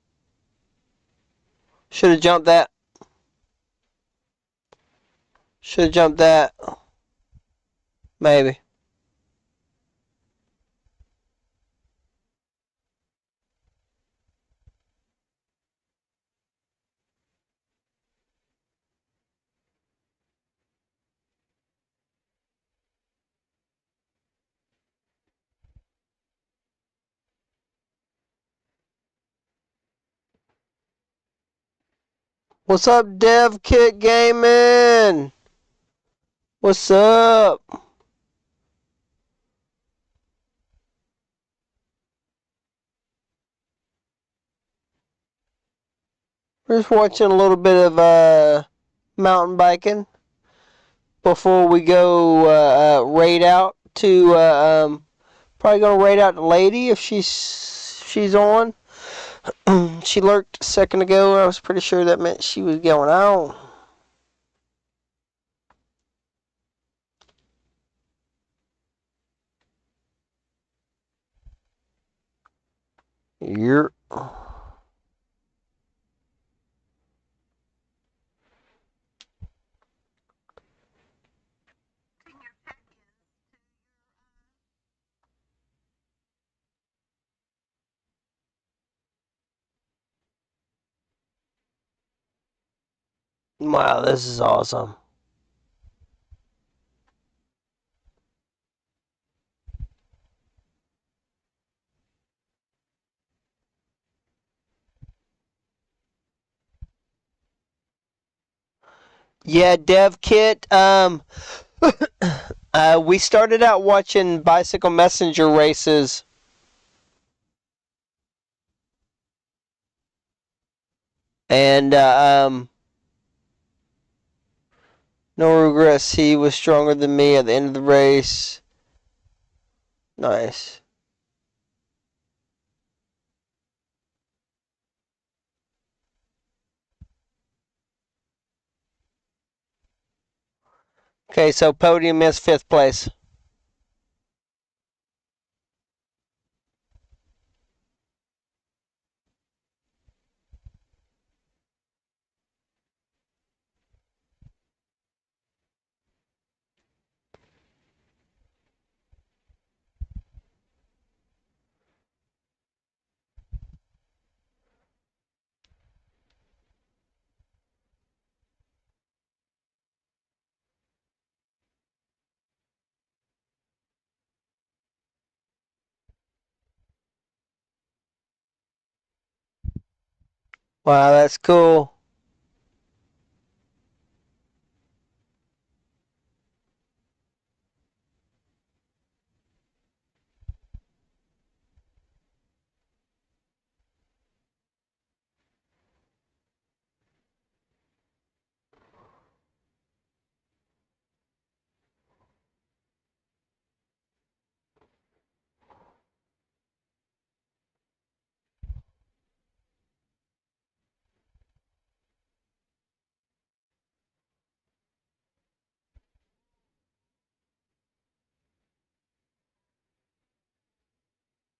Should have jumped that. Should have jumped that. Maybe. What's up, Dev Kit Gaming? What's up? We're just watching a little bit of mountain biking before we go raid out to probably gonna raid out the lady if she's on. She lurked a second ago. I was pretty sure that meant she was going on. You're. Wow, this is awesome. Yeah, Dev Kit. We started out watching Bicycle Messenger races. And no regrets. He was stronger than me at the end of the race. Nice. Okay, so podium is 5th place. Wow, that's cool.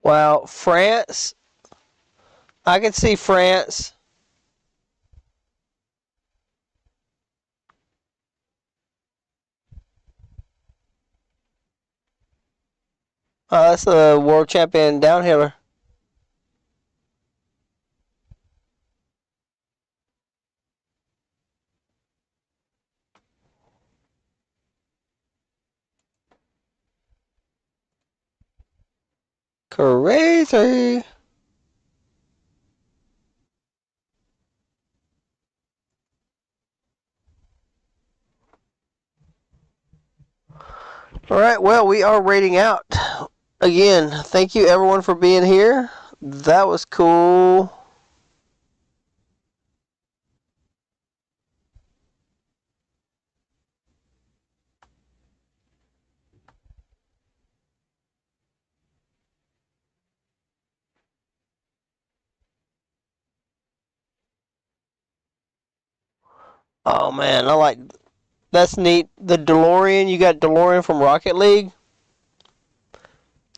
Wow, France. I can see France. That's the world champion downhiller. Crazy. Alright, well, we are rating out. Again, thank you everyone for being here. That was cool. Oh man, I like that's neat. The DeLorean, you got DeLorean from Rocket League.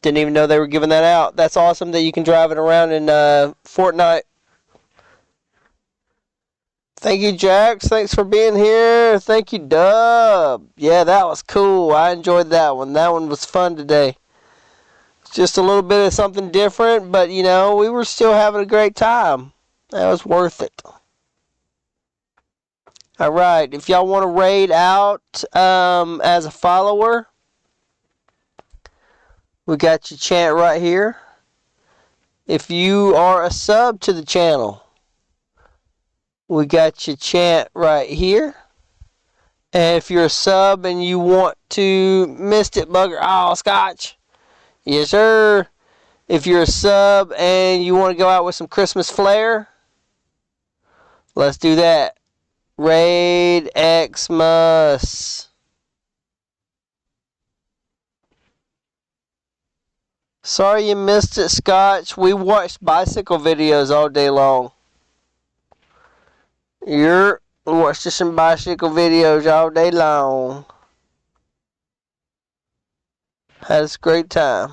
Didn't even know they were giving that out. That's awesome that you can drive it around in Fortnite. Thank you, Jax. Thanks for being here. Thank you, Dub. Yeah, that was cool. I enjoyed that one. That one was fun today. Just a little bit of something different, but, you know, we were still having a great time. That was worth it. Alright, if y'all want to raid out as a follower, we got your chant right here. If you are a sub to the channel, we got your chant right here. And if you're a sub and you want to missed it, bugger. Oh, Scotch. Yes, sir. If you're a sub and you want to go out with some Christmas flair, let's do that. Raid Xmas. Sorry you missed it, Scotch. We watched bicycle videos all day long. We watched some bicycle videos all day long. Had a great time.